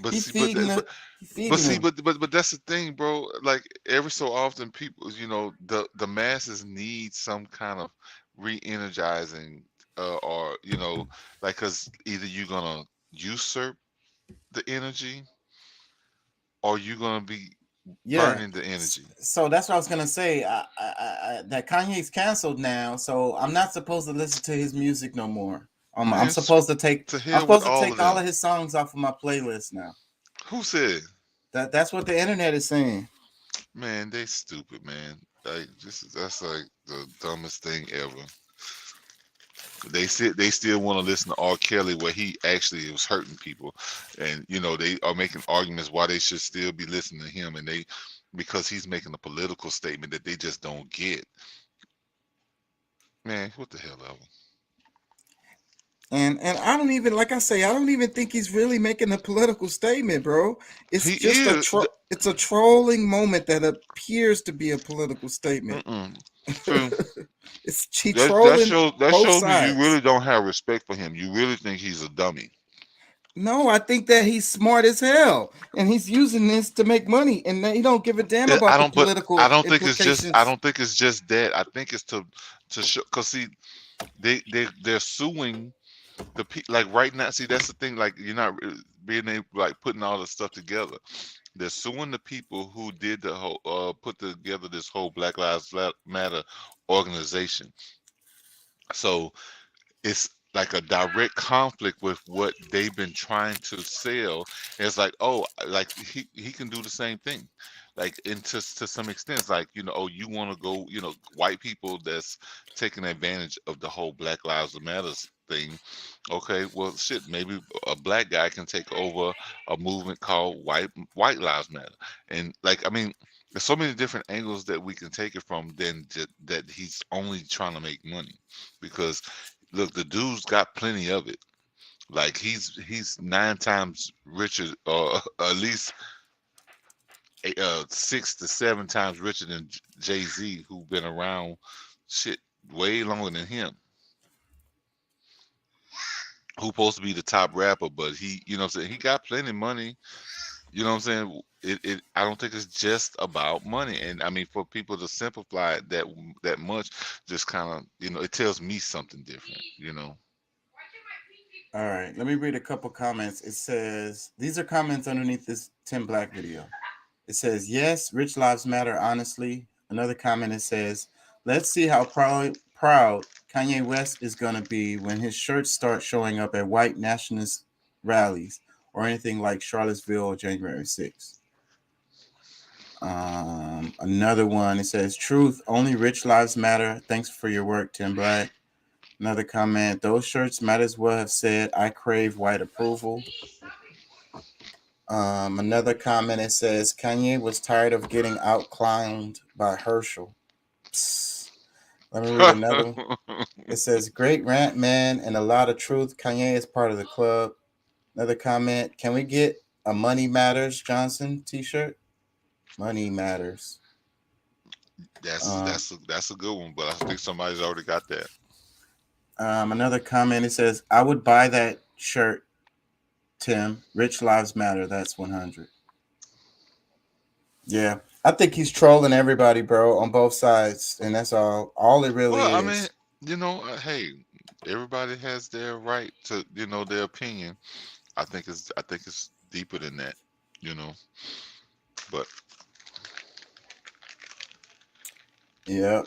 that's the thing, bro. Like every so often, people, the masses need some kind of re-energizing, or because either you're gonna usurp the energy, or you're gonna be burning the energy. So that's what I was gonna say. That Kanye's canceled now, so I'm not supposed to listen to his music no more. I'm supposed to take all of his songs off of my playlist now. Who said that? That's what the internet is saying. Man, they stupid, man. Like that's like the dumbest thing ever. They still want to listen to R. Kelly, where he actually was hurting people, and they are making arguments why they should still be listening to him, and because he's making a political statement that they just don't get. Man, what the hell ever. And I don't even, like I say, I don't even think he's really making a political statement, bro. It's it's a trolling moment that appears to be a political statement. True. Trolling. That shows me you really don't have respect for him. You really think he's a dummy. No, I think that he's smart as hell, and he's using this to make money, and he don't give a damn about the political. I don't think it's just that. I think it's to show, because see, they're suing the people. Like right now, see, that's the thing. Like you're not being able, like putting all this stuff together. They're suing the people who did the whole put together this whole Black Lives Matter organization. So it's like a direct conflict with what they've been trying to sell. And it's like, oh, like he can do the same thing. Like, and to some extent, it's like, you want to go, white people that's taking advantage of the whole Black Lives Matter thing. Okay, well, shit, maybe a black guy can take over a movement called White Lives Matter. And like, I mean, there's so many different angles that we can take it from than that he's only trying to make money. Because look, the dude's got plenty of it. Like he's 9 times richer, or at least 6 to 7 times richer than Jay-Z, who been around shit way longer than him. Who's supposed to be the top rapper, but he, what I'm saying, he got plenty of money. You know what I'm saying? I don't think it's just about money. And I mean, for people to simplify it that much, just kind of, it tells me something different, All right, let me read a couple comments. It says, these are comments underneath this Tim Black video. It says, yes, rich lives matter, honestly. Another comment, it says, let's see how proud Kanye West is going to be when his shirts start showing up at white nationalist rallies or anything like Charlottesville or January 6th. Another one, it says, truth, only rich lives matter. Thanks for your work, Tim Black. Another comment, those shirts might as well have said, I crave white approval. Another comment, it says, Kanye was tired of getting outclowned by Herschel. Psst. Let me read another one. It says, great rant, man, and a lot of truth. Kanye is part of the club. Another comment, can we get a Money Matters Johnson t-shirt? Money Matters. That's a good one, but I think somebody's already got that. Another comment, it says, I would buy that shirt, Tim. Rich lives matter. That's 100. Yeah, I think he's trolling everybody, bro, on both sides, and that's all it really is. I mean, hey, everybody has their right to, their opinion. I think it's deeper than that, but yeah,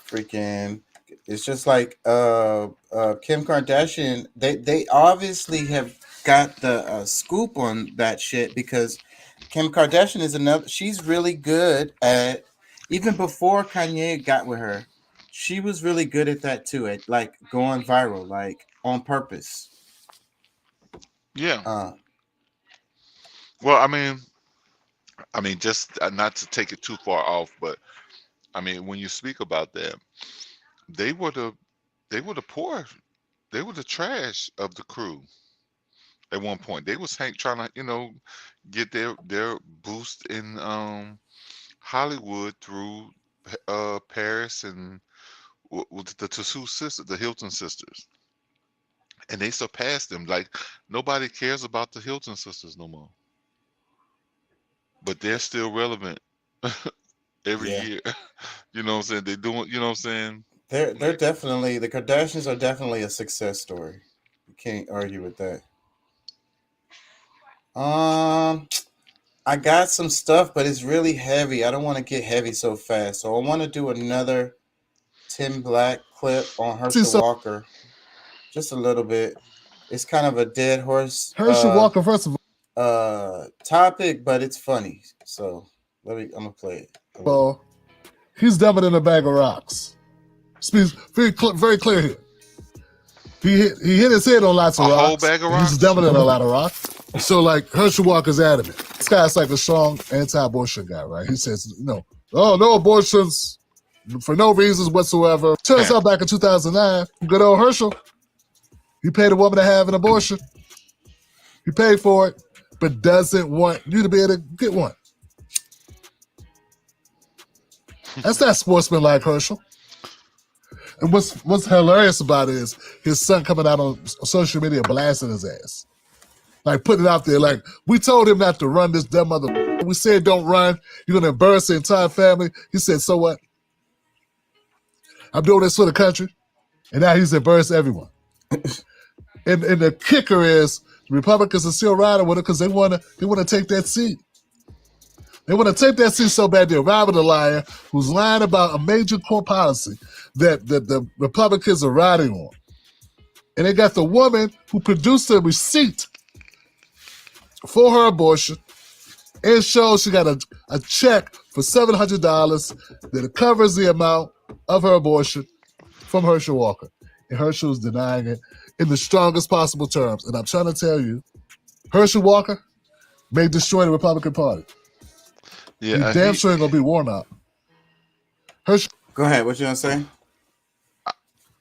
freaking. It's just like Kim Kardashian. They obviously have got the scoop on that shit because Kim Kardashian is another. She's really good at, even before Kanye got with her, she was really good at that too. At like going viral, like on purpose. Yeah. Well, I mean, just not to take it too far off, but I mean, when you speak about that, they were the poor, they were the trash of the crew. At one point, they was trying to, get their boost in Hollywood through Paris and with the Tussauds sisters, the Hilton sisters, and they surpassed them. Like nobody cares about the Hilton sisters no more, but they're still relevant every year. You know what I'm saying? They doing. You know what I'm saying? They're definitely, the Kardashians are definitely a success story. You can't argue with that. I got some stuff, but it's really heavy. I don't want to get heavy so fast. So I want to do another Tim Black clip on Herschel Walker. Just a little bit. It's kind of a dead horse. Herschel Walker, first of all, topic, but it's funny. So I'm gonna play it. Well, he's dumber than a bag of rocks. Speaks very clear here. He hit his head on lots of rocks. Whole bag of rocks. He's dumber than a lot of rocks. So like Herschel Walker's adamant. This guy's like a strong anti-abortion guy, right? He says, no abortions for no reasons whatsoever. Turns out back in 2009, good old Herschel, he paid a woman to have an abortion. He paid for it, but doesn't want you to be able to get one. That's not sportsman-like Herschel. And what's hilarious about it is his son coming out on social media blasting his ass. Like putting it out there like, we told him not to run this dumb mother. We said don't run. You're going to embarrass the entire family. He said, so what? I'm doing this for the country. And now he's embarrassed everyone. and the kicker is the Republicans are still riding with it because they want to take that seat. They want to take that seat so bad they're robbing a liar who's lying about a major core policy that the Republicans are riding on. And they got the woman who produced the receipt for her abortion and shows she got a check for $700 that covers the amount of her abortion from Herschel Walker. And Herschel is denying it in the strongest possible terms. And I'm trying to tell you, Herschel Walker may destroy the Republican Party. Yeah, He's damn sure ain't gonna be Warnock. Herschel. Go ahead. What you gonna say?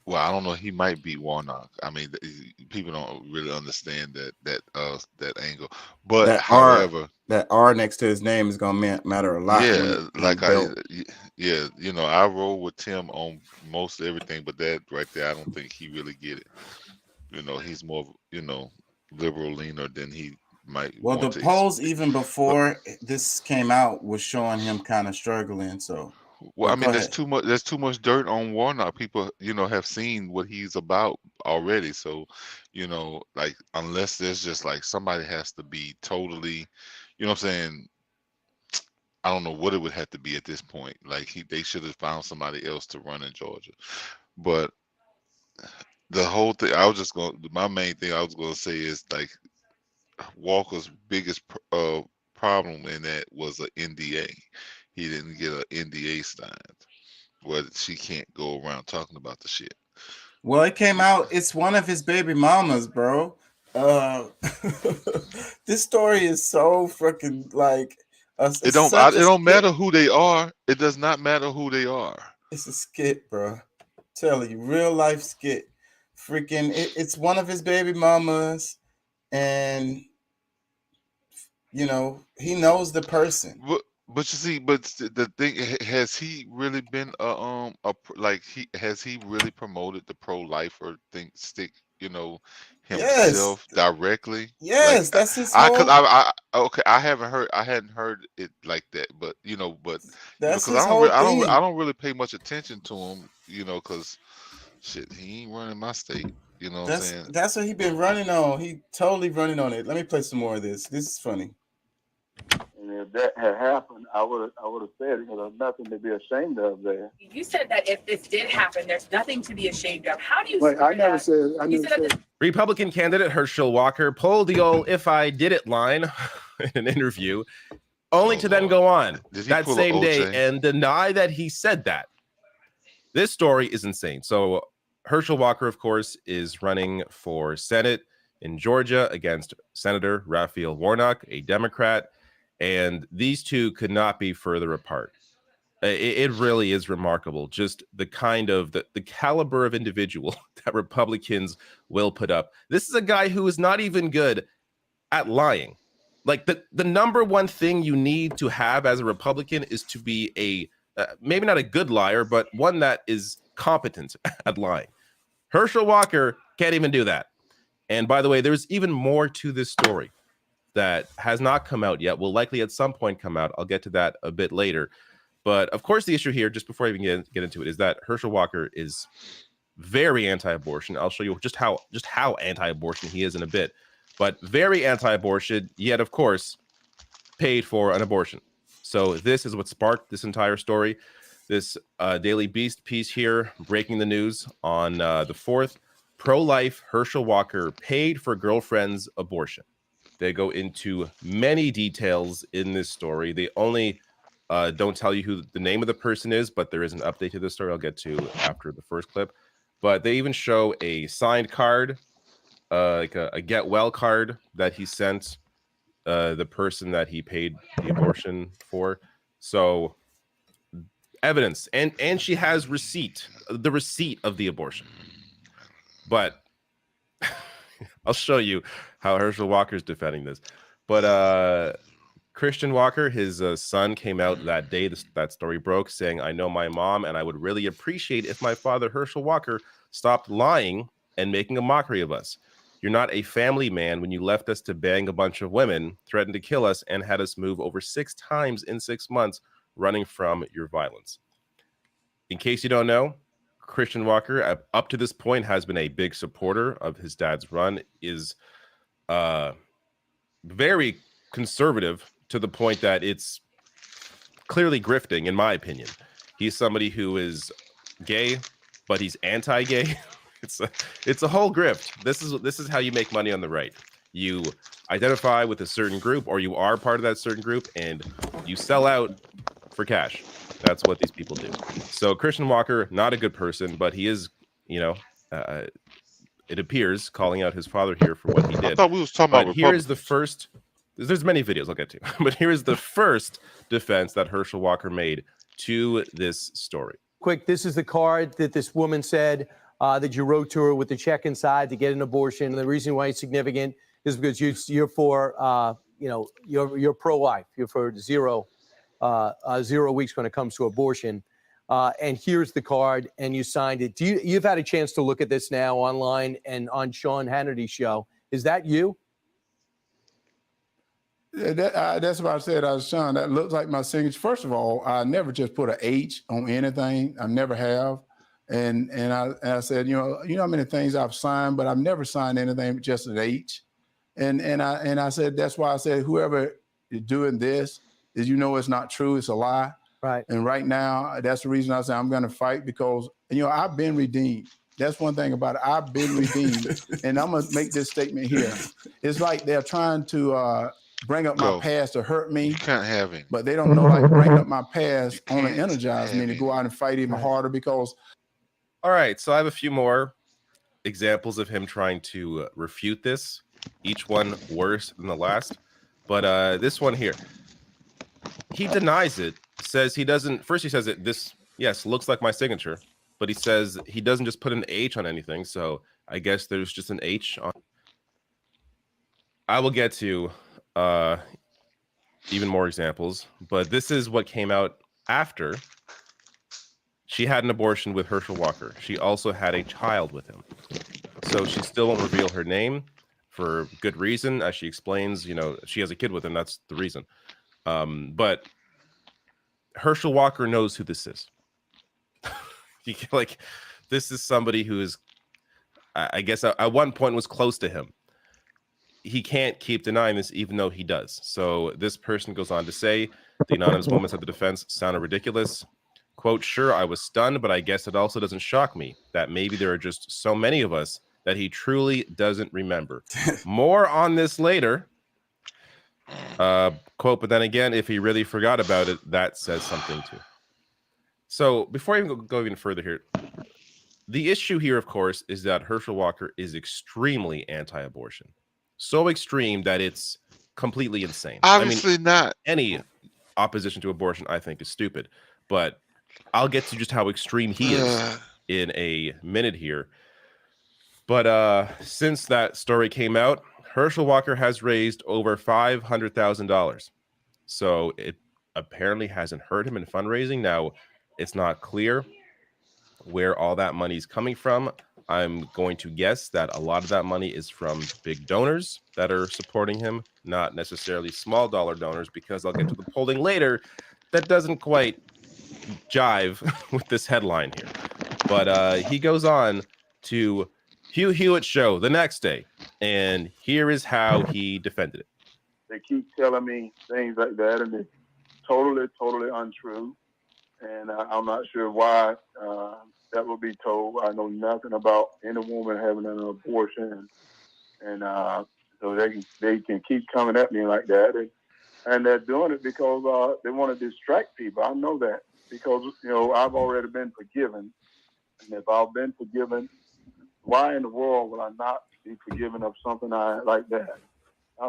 Well, I don't know. He might beat Warnock. I mean, people don't really understand that angle. But that however, that R next to his name is gonna matter a lot. Yeah, I roll with Tim on most everything, but that right there, I don't think he really get it. He's more, liberal leaner than he might. Well, the polls even before this came out was showing him kind of struggling. So. Well, I mean, there's too much dirt on Warnock. People, have seen what he's about already. So, like unless there's just like somebody has to be totally, what I'm saying, I don't know what it would have to be at this point. Like they should have found somebody else to run in Georgia. But the whole thing, my main thing I was gonna say is like Walker's biggest problem in that was an NDA. He didn't get an NDA signed, where she can't go around talking about the shit. Well, it came out. It's one of his baby mamas, bro. This story is so freaking like. It don't matter who they are. It does not matter who they are. It's a skit, bro. Telling you, real life skit. Freaking, it's one of his baby mamas, and you know he knows the person. But you see, the thing, has he really been has he really promoted the pro-lifer stick? You know, himself directly. Yes, that's his whole. I hadn't heard it like that, but that's because his whole thing. I don't really pay much attention to him, because shit, he ain't running my state. You know what I'm saying? That's what he been running on. He totally running on it. Let me play some more of this. This is funny. And if that had happened, I would have said, there's nothing to be ashamed of there. You said that if this did happen, there's nothing to be ashamed of. How do you? Wait, I never said. Republican candidate Herschel Walker pulled the old "if I did it" line in an interview, only to then go on that same day and deny that he said that. This story is insane. So Herschel Walker, of course, is running for Senate in Georgia against Senator Raphael Warnock, a Democrat. And these two could not be further apart. It really is remarkable, just the kind of the caliber of individual that Republicans will put up. This is a guy who is not even good at lying. Like the number one thing you need to have as a Republican is to be a maybe not a good liar, but one that is competent at lying. Herschel Walker can't even do that. And by the way, there's even more to this story that has not come out yet, will likely at some point come out. I'll get to that a bit later. But of course, the issue here, just before I even get into it, is that Herschel Walker is very anti-abortion. I'll show you just how anti-abortion he is in a bit. But very anti-abortion, yet of course, paid for an abortion. So this is what sparked this entire story. This Daily Beast piece here, breaking the news on the 4th. Pro-life Herschel Walker paid for girlfriend's abortion. They go into many details in this story. They only don't tell you who the name of the person is, but there is an update to this story I'll get to after the first clip. But they even show a signed card, like a get well card that he sent the person that he paid the abortion for. So evidence, and she has the receipt of the abortion. But I'll show you how Herschel Walker's defending this. But Christian Walker, his son, came out that day that story broke, saying, "I know my mom, and I would really appreciate if my father, Herschel Walker, stopped lying and making a mockery of us. You're not a family man when you left us to bang a bunch of women, threatened to kill us, and had us move over 6 times in 6 months running from your violence." In case you don't know, Christian Walker, up to this point, has been a big supporter of his dad's run, is very conservative to the point that it's clearly grifting, in my opinion. He's somebody who is gay, but he's anti-gay. It's a whole grift. This is how you make money on the right. You identify with a certain group, or you are part of that certain group, and you sell out for cash. That's what these people do. So Christian Walker, not a good person, but he is, it appears, calling out his father here for what he did. I thought we was talking about here is the first. There's many videos I'll get to, but here is the first defense that Herschel Walker made to this story. Quick, this is the card that this woman said that you wrote to her with the check inside to get an abortion. And the reason why it's significant is because you're for, you're pro-life. You're for 0 weeks when it comes to abortion. And here's the card, and you signed it. You've had a chance to look at this now online and on Sean Hannity's show. Is that you? That's what I said. I was Sean. That looks like my signature. First of all, I never just put an H on anything. I never have. And I said, you know how many things I've signed, but I've never signed anything with just an H. And I said, that's why I said, whoever is doing this, is it's not true. It's a lie. Right. And right now, that's the reason I say I'm going to fight because, I've been redeemed. That's one thing about it. I've been redeemed. And I'm going to make this statement here. It's like they're trying to bring up my past to hurt me. You can't have him. But they don't know, like, bring up my past only energize me to go out and fight even harder because. All right. So I have a few more examples of him trying to refute this, each one worse than the last. But this one here, he denies it, says he doesn't. First, he says that this, yes, looks like my signature, but he says he doesn't just put an H on anything. So I guess there's just an H on. I will get to even more examples, but this is what came out after she had an abortion with Herschel Walker. She also had a child with him. So she still won't reveal her name for good reason. As she explains, she has a kid with him. That's the reason. But Herschel Walker knows who this is. This is somebody who is, I guess, at one point was close to him. He can't keep denying this, even though he does. So this person goes on to say, the anonymous moments of the defense sounded ridiculous. Quote, sure, I was stunned, but I guess it also doesn't shock me that maybe there are just so many of us that he truly doesn't remember. More on this later. Quote, but then again, if he really forgot about it, that says something too. So before I even go even further here, the issue here, of course, is that Herschel Walker is extremely anti-abortion. So extreme that it's completely insane. Obviously not. Any opposition to abortion, I think, is stupid. But I'll get to just how extreme he is in a minute here. But since that story came out, Herschel Walker has raised over $500,000. So it apparently hasn't hurt him in fundraising. Now, it's not clear where all that money is coming from. I'm going to guess that a lot of that money is from big donors that are supporting him, not necessarily small dollar donors, because I'll get to the polling later. That doesn't quite jive with this headline here. But he goes on to Hugh Hewitt show the next day, and here is how he defended it. They keep telling me things like that, and it's totally untrue. And I'm not sure why that will be told. I know nothing about any woman having an abortion, and so they can keep coming at me like that, and they're doing it because they want to distract people. I know that because I've already been forgiven, and if I've been forgiven, why in the world would I not be forgiven of something like that?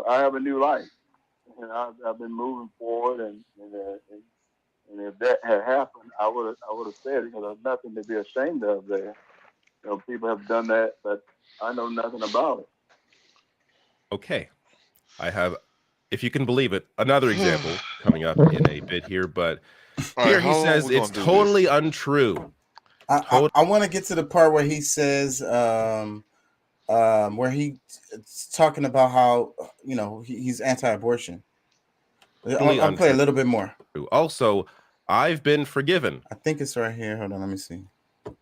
I have a new life, and I've been moving forward, and if that had happened, I would have said it because there's nothing to be ashamed of there. People have done that, but I know nothing about it. Okay. I have, if you can believe it, another example coming up in a bit here, but here he says it's totally untrue. I want to get to the part where he says, where he's talking about how, he's anti-abortion. I'll play a little bit more. Also, I've been forgiven. I think it's right here. Hold on, let me see.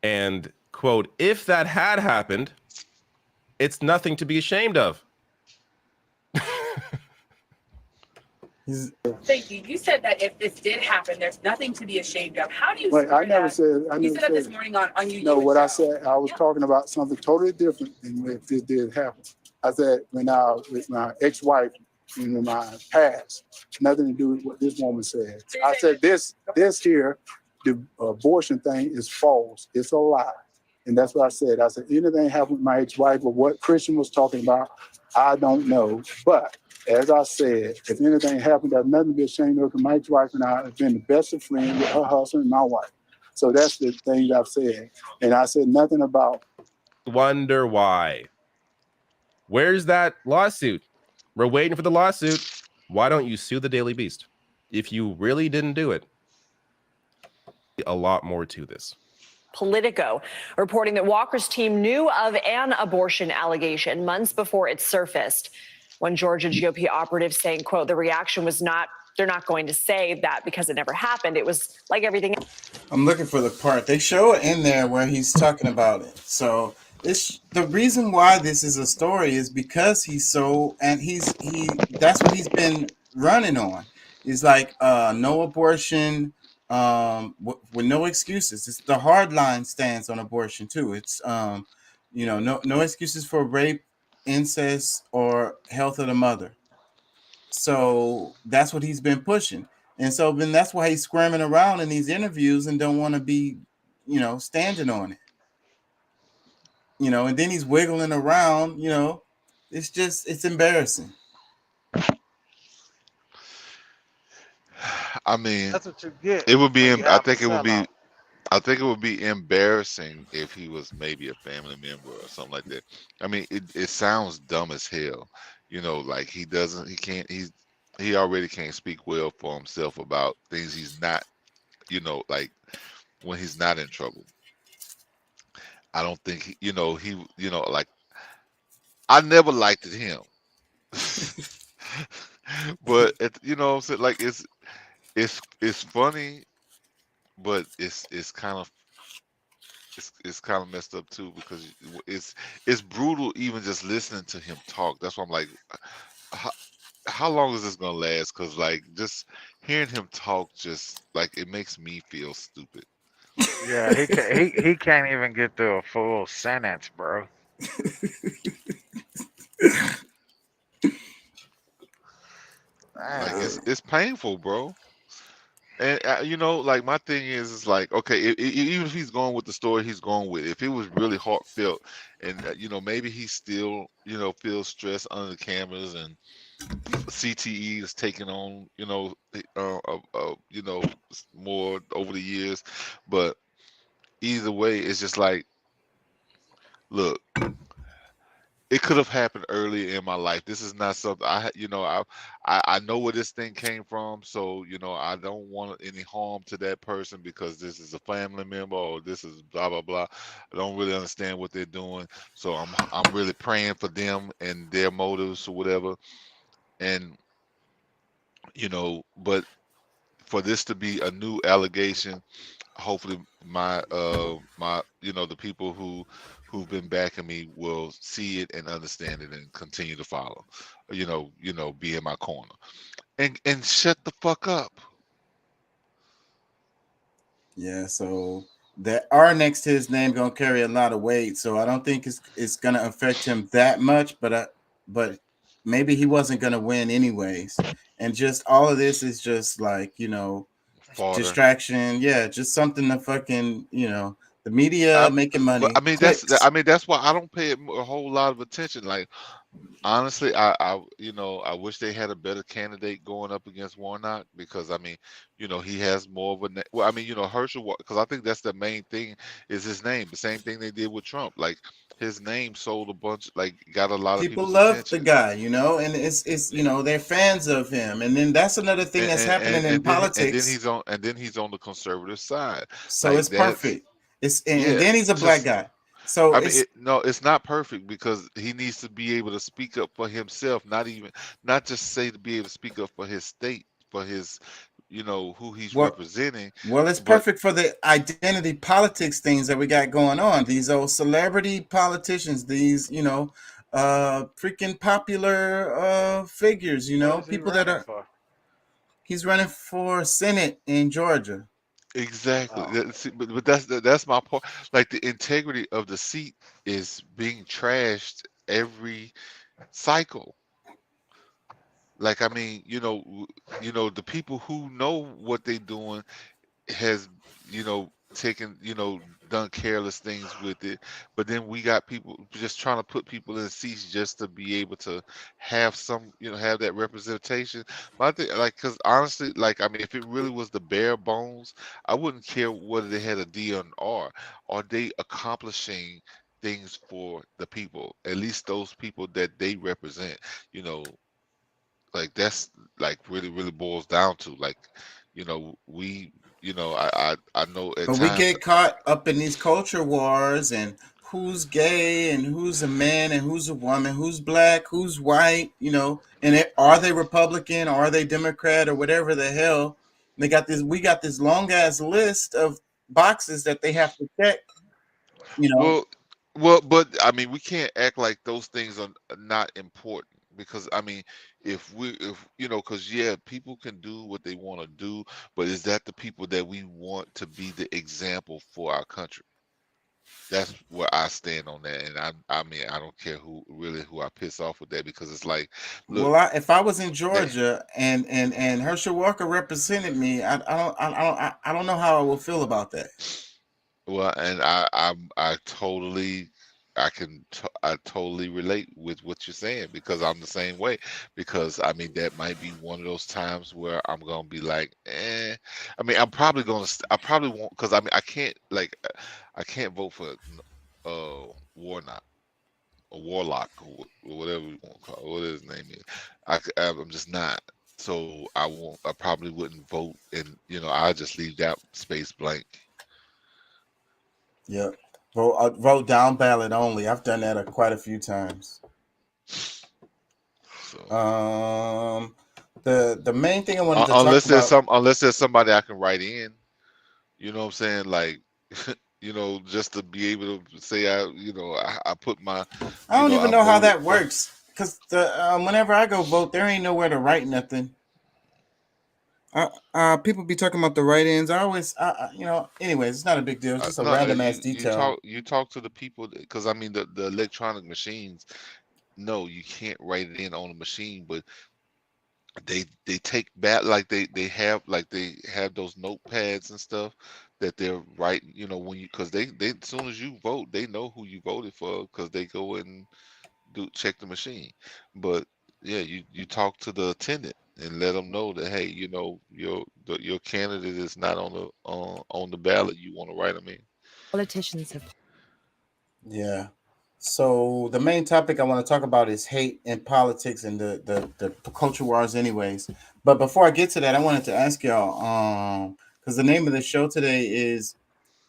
And quote, if that had happened, it's nothing to be ashamed of. Thank you. You said that if this did happen, there's nothing to be ashamed of. How do you? Wait, I never said. You said that this morning on you. No, what I said, I was talking about something totally different than if this did happen. I said when I was with my ex-wife in my past, nothing to do with what this woman said. I said this here, the abortion thing is false. It's a lie, and that's what I said. I said anything happened with my ex-wife or what Christian was talking about, I don't know, but. As I said, if anything happened, there's nothing to be ashamed of. My ex-wife and I have been the best of friends with her husband and my wife. So that's the thing I've said. And I said nothing about. Wonder why. Where's that lawsuit? We're waiting for the lawsuit. Why don't you sue the Daily Beast? If you really didn't do it. A lot more to this. Politico reporting that Walker's team knew of an abortion allegation months before it surfaced. One Georgia GOP operative saying, quote, the reaction was not, they're not going to say that because it never happened. It was like everything. I'm looking for the part. They show it in there where he's talking about it. So it's the reason why this is a story is because he's so, and that's what he's been running on. It's like no abortion, with no excuses. It's the hard line stance on abortion too. It's no excuses for rape, incest, or health of the mother. So that's what he's been pushing, and so then that's why he's squirming around in these interviews and don't want to be, standing on it. And then he's wiggling around. It's embarrassing. I mean, That's what you get. it would be. when you I have think a it would be. sellout. I think it would be embarrassing if he was maybe a family member or something like that. I mean, it sounds dumb as hell. Like he can't. He already can't speak well for himself about things he's not. Like when he's not in trouble. I don't think like I never liked him. But what I'm saying, like it's funny, but it's kind of messed up too, because it's brutal even just listening to him talk. That's why I'm like, how long is this gonna last? Because like just hearing him talk, just like it makes me feel stupid. Yeah, he can't even get through a full sentence, bro. Like it's painful, bro. And like my thing is like, okay, even if he's going with the story he's going with, if it was really heartfelt, and maybe he still feels stressed under the cameras, and CTE is taking on more over the years, but either way, it's just like, look, it could have happened earlier in my life. This is not something I know where this thing came from, so I don't want any harm to that person because this is a family member or this is blah blah blah. I don't really understand what they're doing, so I'm really praying for them and their motives or whatever. And but for this to be a new allegation, hopefully the people who've been backing me will see it and understand it and continue to follow, be in my corner and shut the fuck up. Yeah, so that R next to his name gonna carry a lot of weight, so I don't think it's gonna affect him that much, but maybe he wasn't gonna win anyways, and just all of this is just like Fodder. Distraction. Yeah, just something to fucking the media making money. But that's why I don't pay it a whole lot of attention. Like honestly, I wish they had a better candidate going up against Warnock, because he has more of a Herschel, because I think that's the main thing is his name. The same thing they did with Trump. Like his name sold a bunch, like got a lot of people people's love attention. the guy, and it's they're fans of him, and then that's another thing that's happening in politics. And then he's on the conservative side. So like it's perfect. And then he's a black guy. So it's not perfect, because he needs to be able to speak up for himself, not just say to be able to speak up for his state, for his who he's representing. Well, it's perfect for the identity politics things that we got going on. These old celebrity politicians, these freaking popular figures, people that are for? He's running for Senate in Georgia. Exactly. But that's my point. Like the integrity of the seat is being trashed every cycle. Like the people who know what they're doing has taken done careless things with it, but then we got people just trying to put people in seats just to be able to have some have that representation. But I think, like, because honestly, like, if it really was the bare bones, I wouldn't care whether they had a D or an R. Are they accomplishing things for the people, at least those people that they represent? Like that's like really boils down to, like, we I know at but times, we get caught up in these culture wars and who's gay and who's a man and who's a woman, who's black, who's white, and are they Republican or are they Democrat or whatever the hell. We got this long ass list of boxes that they have to check. Well, but we can't act like those things are not important, because if you know, because yeah, people can do what they want to do, but is that the people that we want to be the example for our country? That's where I stand on that, and I mean, I don't care who I piss off with that, because it's like, look, Well, if I was in Georgia and Herschel Walker represented me, I don't know how I would feel about that. well, and I totally I totally relate with what you're saying, because I'm the same way. Because I mean, that might be one of those times where I'm gonna be like, I mean, I probably won't, because I mean, I can't vote for Warnock or Warlock or whatever you want to call it, whatever his name is. I'm just not. So I won't. I probably wouldn't vote, and you know, I just leave that space blank. Yep. Vote down ballot only. I've done that quite a few times. So, the main thing I wanted to unless talk about, unless there's somebody I can write in, you know what I'm saying, like, you know, just to be able to say I put my. I don't even know how that works, because whenever I go vote, there ain't nowhere to write nothing. People be talking about the write-ins. I always, anyways, it's not a big deal. It's just a random ass detail. You talk to the people, because I mean, the electronic machines. No, you can't write it in on a machine, but they take back, like they have those notepads and stuff that they're writing. You know, when you, because they as soon as you vote, they know who you voted for, because they go and check the machine. But yeah, you talk to the attendant and let them know that, hey, you know, your candidate is not on the ballot. You want to write them in. Politicians have. Yeah. So the main topic I want to talk about is hate and politics and the culture wars, anyways. But before I get to that, I wanted to ask y'all, because the name of the show today is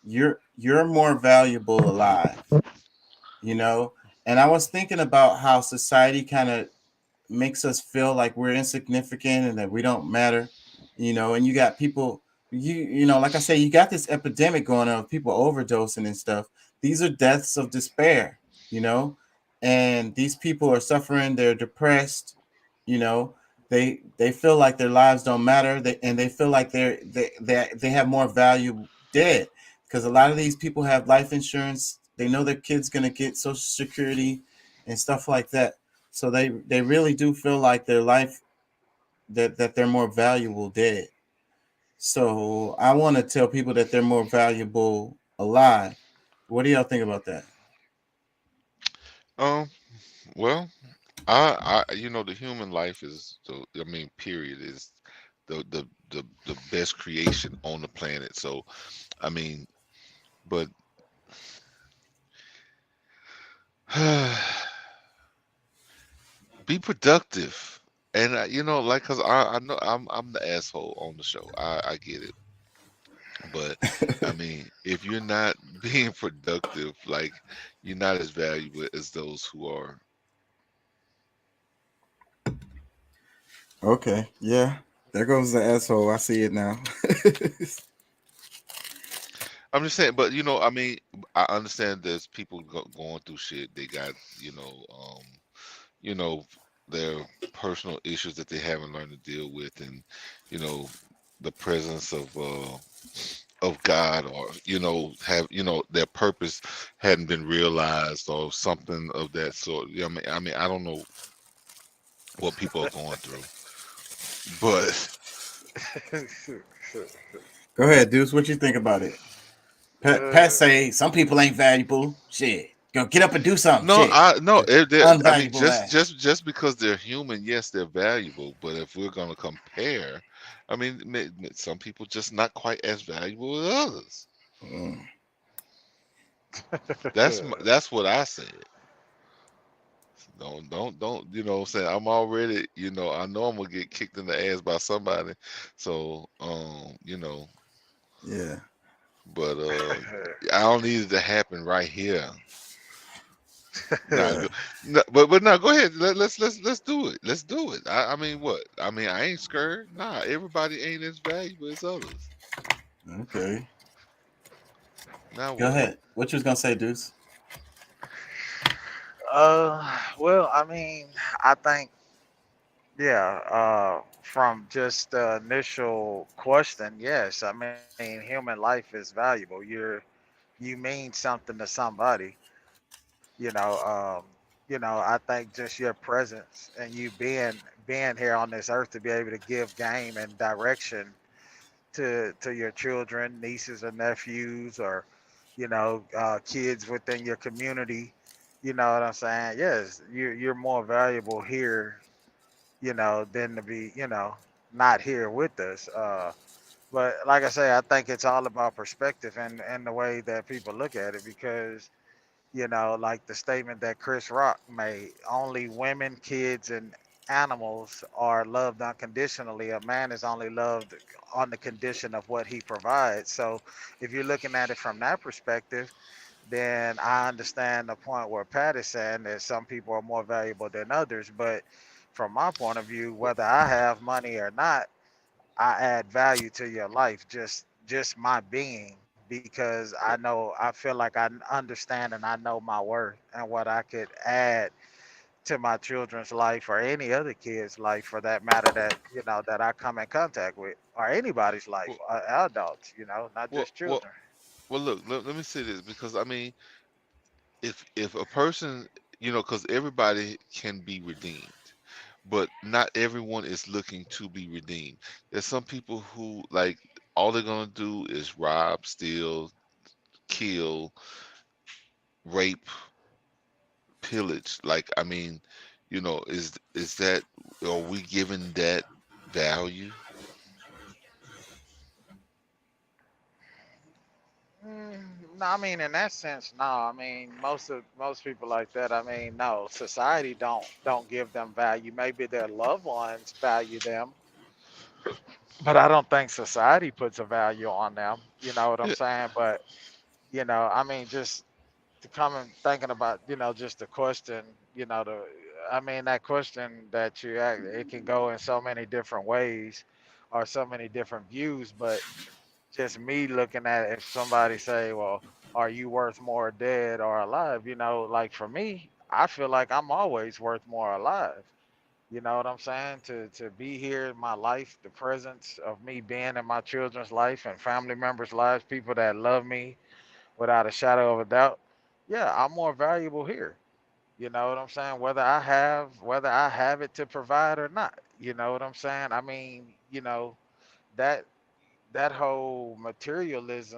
"You're More Valuable Alive." You know, and I was thinking about how society kind of makes us feel like we're insignificant and that we don't matter. You know, and you got people, you know, like I say, you got this epidemic going on of people overdosing and stuff. These are deaths of despair. You know, and these people are suffering. They're depressed. You know, they feel like their lives don't matter. They feel like they have more value dead, because a lot of these people have life insurance. They know their kid's gonna get Social Security and stuff like that. So they really do feel like their life, that they're more valuable dead. So I want to tell people that they're more valuable alive. What do y'all think about that? Well, I you know, the human life is period, is the best creation on the planet. So I mean, but be productive. And you know, like, because I know I'm the asshole on the show. I get it. But I mean, if you're not being productive, like, you're not as valuable as those who are. Okay, yeah, there goes the asshole. I see it now. I'm just saying, but you know, I mean, I understand there's people going through shit. They got, you know, their personal issues that they haven't learned to deal with, and you know, the presence of God, or their purpose hadn't been realized, or something of that sort. I mean, I don't know what people are going through, but go ahead, Deuce. What you think about it? Pat say some people ain't valuable. Shit, go get up and do something. No, Shit. I mean, Unvaluable just because they're human, yes, they're valuable. But if we're gonna compare, I mean, some people just not quite as valuable as others. That's what I said. Don't, you know what I'm saying? I'm already, you know, I know I'm gonna get kicked in the ass by somebody. So, you know. Yeah. But I don't need it to happen right here. But no, go ahead. Let's do it. Let's do it. I mean, what? I mean, I ain't scared. Nah, everybody ain't as valuable as others. Okay. Now go ahead. What you was gonna say, Deuce? Well, I mean, I think Yeah, from just the initial question, yes. I mean, human life is valuable. You mean something to somebody. You know, I think just your presence and you being here on this earth to be able to give game and direction to your children, nieces and nephews, or kids within your community. You know what I'm saying? Yes, you're more valuable here, than to be, not here with us. But like I say, I think it's all about perspective and the way that people look at it because, like the statement that Chris Rock made, only women, kids, and animals are loved unconditionally. A man is only loved on the condition of what he provides. So if you're looking at it from that perspective, then I understand the point where Pat is saying that some people are more valuable than others. But from my point of view, whether I have money or not, I add value to your life, just my being, because I feel like I understand and I know my worth and what I could add to my children's life or any other kid's life for that matter that that I come in contact with, or anybody's life, adults, not Well, just well, children. well. Look, let me say this because I mean, if a person, because everybody can be redeemed, but not everyone is looking to be redeemed. There's some people who like all they're gonna do is rob, steal, kill, rape, pillage. Like, I mean, is that, are we giving that value? No, I mean in that sense, no. I mean most people like that. I mean, no, society don't give them value. Maybe their loved ones value them, but I don't think society puts a value on them. You know what I'm Yeah, saying? But I mean, just to come and thinking about, just the question, I mean, that question that you ask, it can go in so many different ways, or so many different views. But just me looking at it, if somebody say, well, are you worth more dead or alive? Like for me, I feel like I'm always worth more alive. You know what I'm saying? To be here in my life, the presence of me being in my children's life and family members' lives, people that love me without a shadow of a doubt. Yeah, I'm more valuable here. You know what I'm saying? Whether I have it to provide or not. You know what I'm saying? I mean, that that whole materialized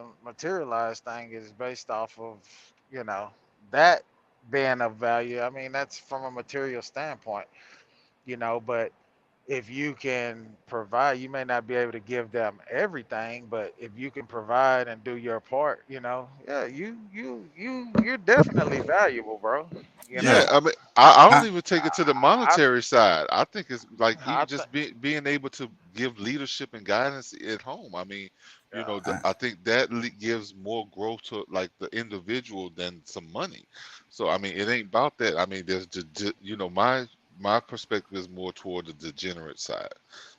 thing is based off of, you know, that being of value. I mean, that's from a material standpoint, but if you can provide, you may not be able to give them everything, but if you can provide and do your part, yeah, you're definitely valuable, bro. You Yeah. yeah. know, I mean, I don't I, even take it to the I monetary side. I think it's like I, even I think, just being able to give leadership and guidance at home. I mean, yeah. I think that gives more growth to like the individual than some money. So I mean, it ain't about that. I mean, there's my perspective is more toward the degenerate side.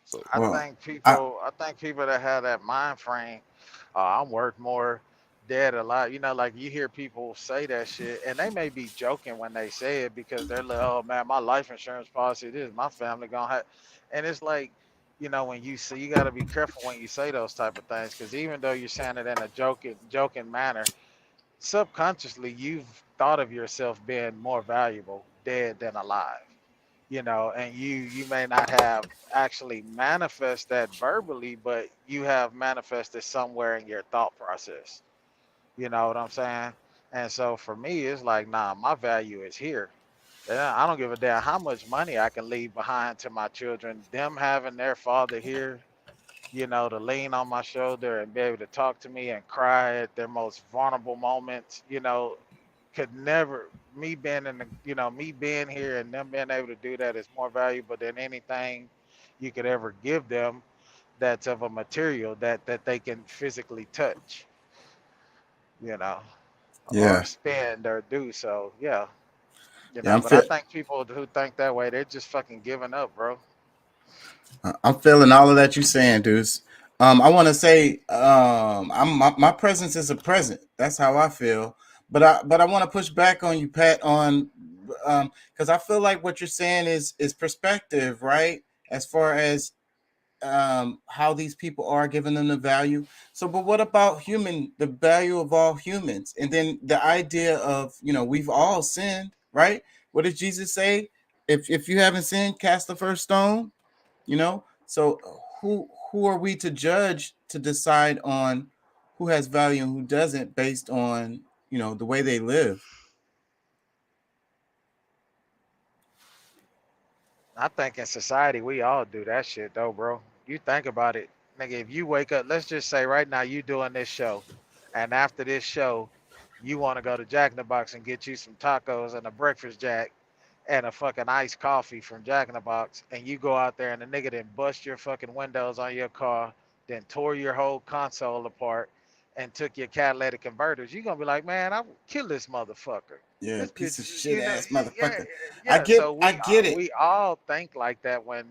So I well, think I, people that have that mind frame, I'm worth more dead or alive. Like you hear people say that shit, and they may be joking when they say it because they're like, "Oh man, my life insurance policy, this my family gonna have," and it's like, when you say, you got to be careful when you say those type of things because even though you're saying it in a joking manner, subconsciously you've thought of yourself being more valuable dead than alive. And you may not have actually manifest that verbally, but you have manifested somewhere in your thought process. You know what I'm saying? And so for me, it's like, nah, my value is here. And I don't give a damn how much money I can leave behind to my children. Them having their father here, to lean on my shoulder and be able to talk to me and cry at their most vulnerable moments, could never, me being here and them being able to do that is more valuable than anything you could ever give them that's of a material that they can physically touch, you know, or yeah, spend or do. So yeah, yeah. but I think people who think that way, they're just fucking giving up, bro. I'm feeling all of that you're saying, Deuce. I want to say, my presence is a present. That's how I feel. But I want to push back on you, Pat, on because I feel like what you're saying is perspective, right? as far as how these people are giving them the value. So, but what about the value of all humans? And then the idea of, we've all sinned, right? What did Jesus say? If you haven't sinned, cast the first stone, So who are we to judge, to decide on who has value and who doesn't based on, the way they live? I think in society we all do that shit though, bro. You think about it, nigga. If you wake up, let's just say right now you doing this show, and after this show, you want to go to Jack in the Box and get you some tacos and a breakfast jack and a fucking iced coffee from Jack in the Box, and you go out there and the nigga then bust your fucking windows on your car, then tore your whole console apart, and took your catalytic converters, you're gonna be like, man, I will kill this motherfucker. Yeah, This piece of bitch, shit ass motherfucker. yeah. I get it. We all think like that when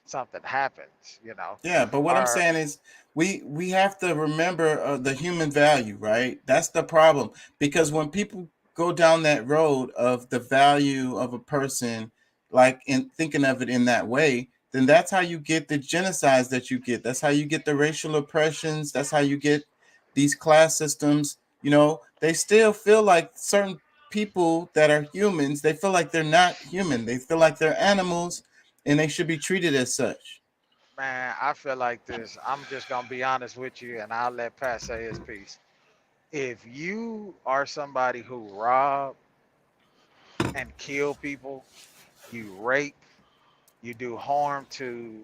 something happens, Yeah, but what I'm saying is we have to remember the human value, right? That's the problem. Because when people go down that road of the value of a person, like in thinking of it in that way, then that's how you get the genocides that you get. That's how you get the racial oppressions. That's how you get these class systems. They still feel like certain people that are humans, they feel like they're not human. They feel like they're animals and they should be treated as such. Man, I feel like this. I'm just gonna be honest with you, and I'll let Pat say his piece. If you are somebody who rob and kill people, you rape, you do harm to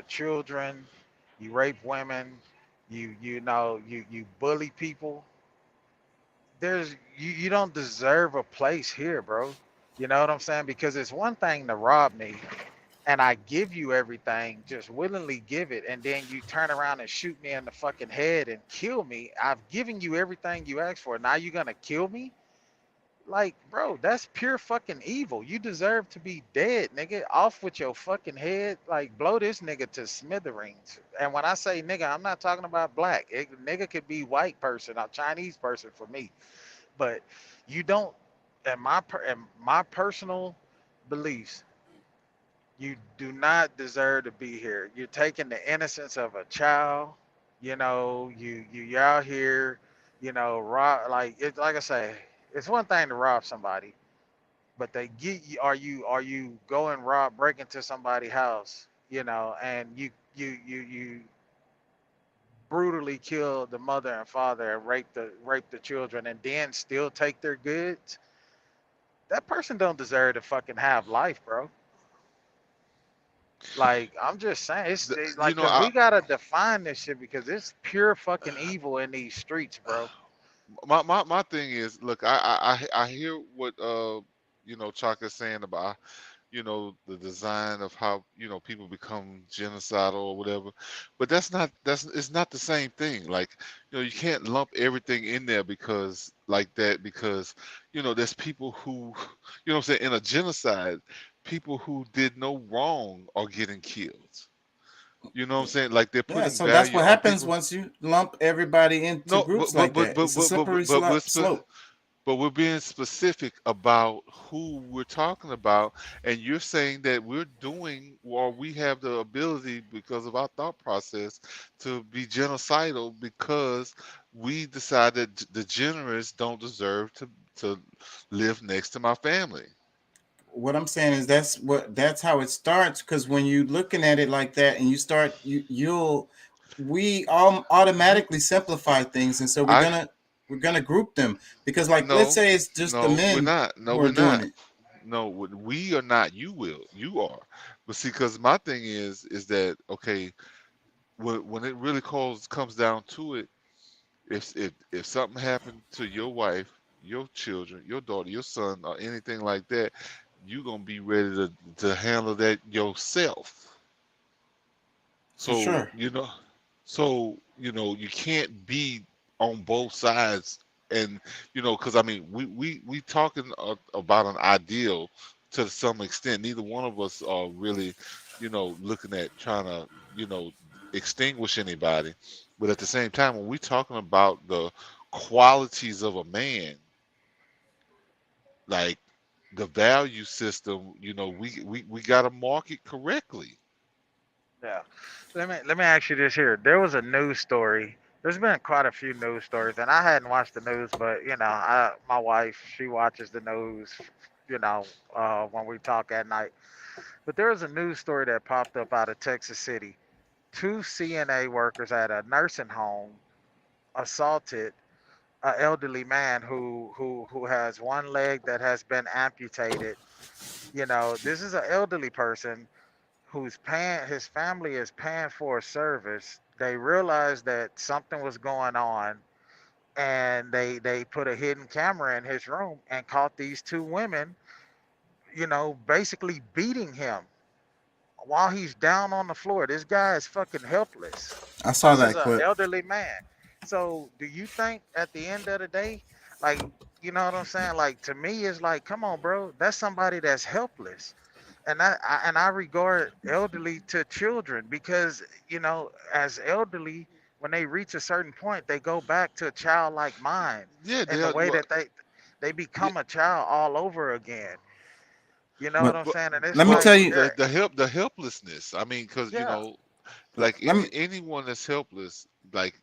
children, you rape women, you bully people, you don't deserve a place here, bro. You know what I'm saying? Because it's one thing to rob me and I give you everything, just willingly give it, and then you turn around and shoot me in the fucking head and kill me. I've given you everything you asked for. Now you're gonna kill me? Like, bro, that's pure fucking evil. You deserve to be dead, nigga. Off with your fucking head. Like, blow this nigga to smithereens. And when I say nigga, I'm not talking about black. Nigga could be white person or Chinese person for me. But you don't, in my personal beliefs, you do not deserve to be here. You're taking the innocence of a child. You're out here, rob, like I say, it's one thing to rob somebody, but they get you. Are you going break into somebody's house, and you brutally kill the mother and father and rape the children and then still take their goods? That person don't deserve to fucking have life, bro. Like, I'm just saying, it's like, 'cause we gotta define this shit because it's pure fucking evil in these streets, bro. My thing is, look, I hear what Chaka's saying about the design of how people become genocidal or whatever, but it's not the same thing. Like, you can't lump everything in there because there's people who what I'm saying, in a genocide, people who did no wrong are getting killed. You know what I'm saying? Like, they're putting so value that's what on happens people. once you lump everybody into groups like that. It's a slippery slope. But we're being specific about who we're talking about, and you're saying that we're doing, or we have the ability because of our thought process to be genocidal because we decided the generous don't deserve to live next to my family. What I'm saying is that's how it starts, because when you're looking at it like that and you start we all automatically simplify things, and so we're gonna group them because, like, let's say it's just the men we're not. No, who we're are doing not. it. No, we are not. You are. But see, because my thing is that, okay, when it really comes down to it, if something happened to your wife, your children, your daughter, your son, or anything like that, you're gonna be ready to handle that yourself. So sure. You can't be on both sides, and because I mean, we talking about an ideal to some extent. Neither one of us are really looking at trying to extinguish anybody, but at the same time, when we're talking about the qualities of a man, like the value system, we got to mark it correctly. Yeah. Let me ask you this here. There was a news story. There's been quite a few news stories, and I hadn't watched the news, but my wife, she watches the news, when we talk at night. But there was a news story that popped up out of Texas City. Two CNA workers at a nursing home assaulted an elderly man who has one leg that has been amputated. This is an elderly person who's paying, his family is paying for a service. They realized that something was going on, and they put a hidden camera in his room and caught these two women, basically beating him while he's down on the floor. This guy is fucking helpless. I saw This is that an clip. elderly man. So do you think at the end of the day, like, you know what I'm saying? Like, to me, it's like, come on, bro, that's somebody that's helpless. And I regard elderly to children because, as elderly, when they reach a certain point, they go back to a childlike mind. Yeah, In the way that they become a child all over again. You know what I'm But saying? And it's let me like, tell you, the helplessness. I mean, because yeah. like let me anyone that's helpless, like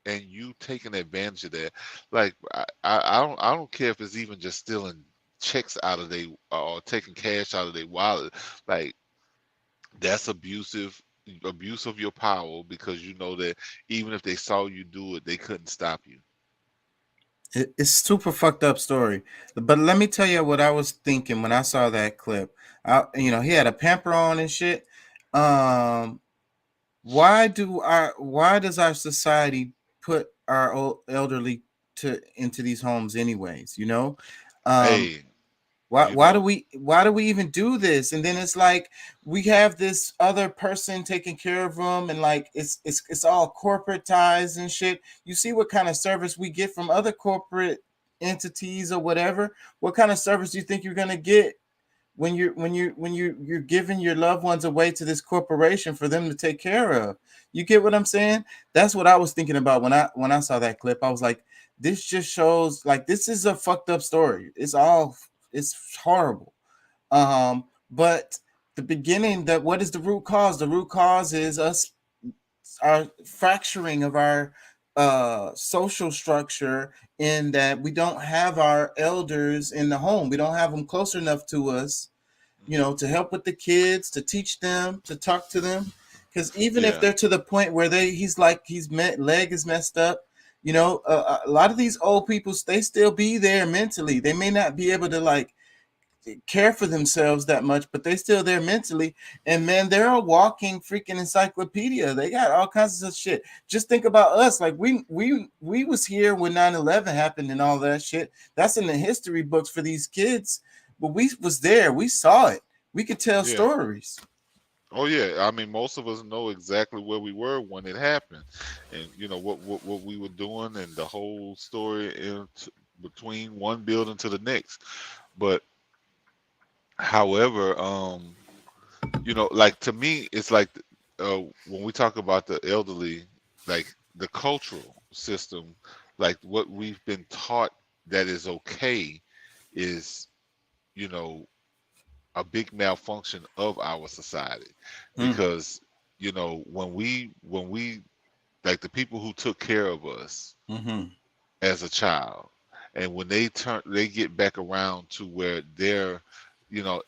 and you taking advantage of that, like I don't care if it's even just stealing checks out of they or taking cash out of their wallet, like that's abuse of your power, because you know that even if they saw you do it, they couldn't stop you. it's super fucked up story. But let me tell you what I was thinking when I saw that clip. He had a pamper on and shit. Why does our society put our elderly into these homes anyways? Hey, Why do we even do this? And then it's like we have this other person taking care of them, and like it's all corporate ties and shit. You see what kind of service we get from other corporate entities or whatever. What kind of service do you think you're gonna get when you're giving your loved ones away to this corporation for them to take care of? You get what I'm saying? That's what I was thinking about when I saw that clip. I was like, this just shows like this is a fucked up story. It's horrible. But the beginning, that what is the root cause? The root cause is our fracturing of our social structure, in that we don't have our elders in the home. We don't have them close enough to us, to help with the kids, to teach them, to talk to them. Because even if they're to the point where leg is messed up, a lot of these old people, they still be there mentally. They may not be able to like care for themselves that much, but they still there mentally. And man, they're a walking freaking encyclopedia. They got all kinds of shit. Just think about us. Like we was here when 9/11 happened and all that shit. That's in the history books for these kids. But we was there. We saw it. We could tell stories. Oh yeah, I mean, most of us know exactly where we were when it happened, and what we were doing, and the whole story between one building to the next. But however, like to me, it's like when we talk about the elderly, like the cultural system, like what we've been taught that is okay is, a big malfunction of our society, because when we like the people who took care of us as a child, and when they get back around to where they're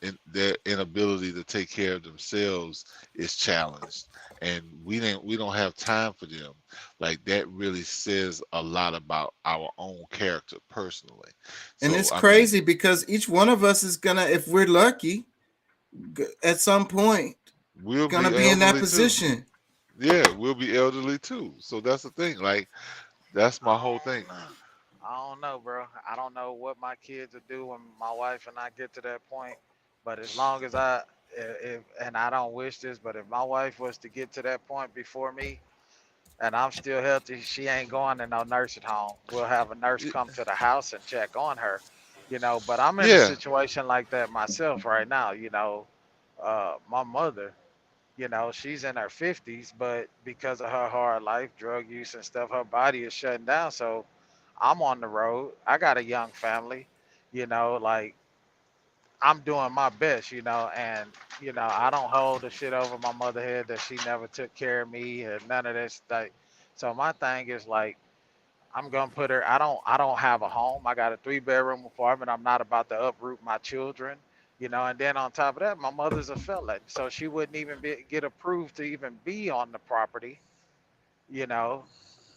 in their inability to take care of themselves is challenged, and we don't have time for them, like that really says a lot about our own character personally. And it's crazy because each one of us is gonna, if we're lucky, at some point we're gonna be in that position. Yeah, we'll be elderly too. So that's the thing. Like that's my whole thing. I don't know, bro. I don't know what my kids will do when my wife and I get to that point. But as long as and I don't wish this, but if my wife was to get to that point before me, and I'm still healthy, she ain't going to no nursing home. We'll have a nurse come to the house and check on her, But I'm in a situation like that myself right now, my mother, she's in her 50s, but because of her hard life, drug use and stuff, her body is shutting down. So I'm on the road. I got a young family, like I'm doing my best, and I don't hold the shit over my mother head that she never took care of me and none of this. Like, so my thing is like, I'm gonna put her. I don't have a home. I got a 3-bedroom apartment. I'm not about to uproot my children, And then on top of that, my mother's a felon, so she wouldn't even get approved to even be on the property, you know.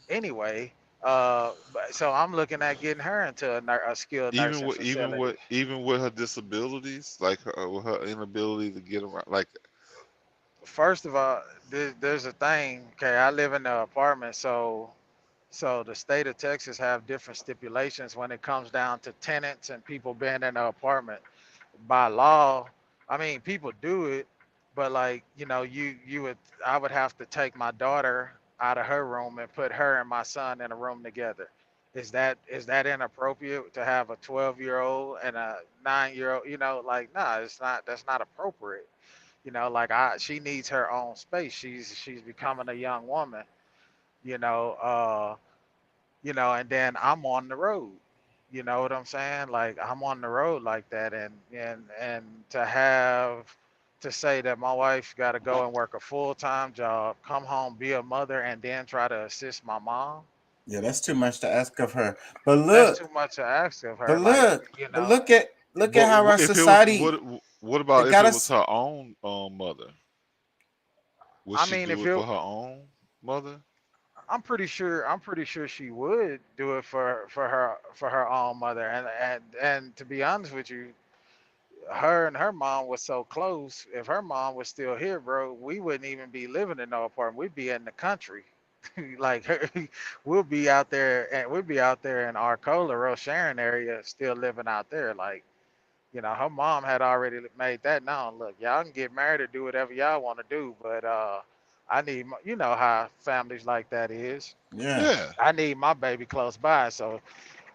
Anyway, so I'm looking at getting her into a skilled nursing facility. Even with her disabilities, like with her inability to get around, like. First of all, there's a thing. Okay, I live in an apartment, so the state of Texas have different stipulations when it comes down to tenants and people being in an apartment. By law, I mean people do it, but like I would have to take my daughter out of her room and put her and my son in a room together. Is that inappropriate to have a 12-year-old and a 9-year-old? Like nah, it's not. That's not appropriate. Like she needs her own space. She's becoming a young woman. You know, uh, and then I'm on the road. You know what I'm saying? Like I'm on the road like that, and to say that my wife got to go and work a full-time job, come home, be a mother, and then try to assist my mom. Yeah, that's too much to ask of her. But That's look, too much to ask of her. but Like, look, but look at how our If it was, society. what about it if got it us. was her own mother? Would I she mean, do if it for her own mother? I'm pretty sure she would do it for her own mother, and to be honest with you, her and her mom was so close. If her mom was still here, bro, we wouldn't even be living in no apartment. We'd be in the country. Like we'll be out there in Arcola, Rose Sharon area, still living out there. Like, her mom had already made that known. Look, y'all can get married or do whatever y'all want to do, but I need you know how families like that is. Yeah. Yeah. I need my baby close by, so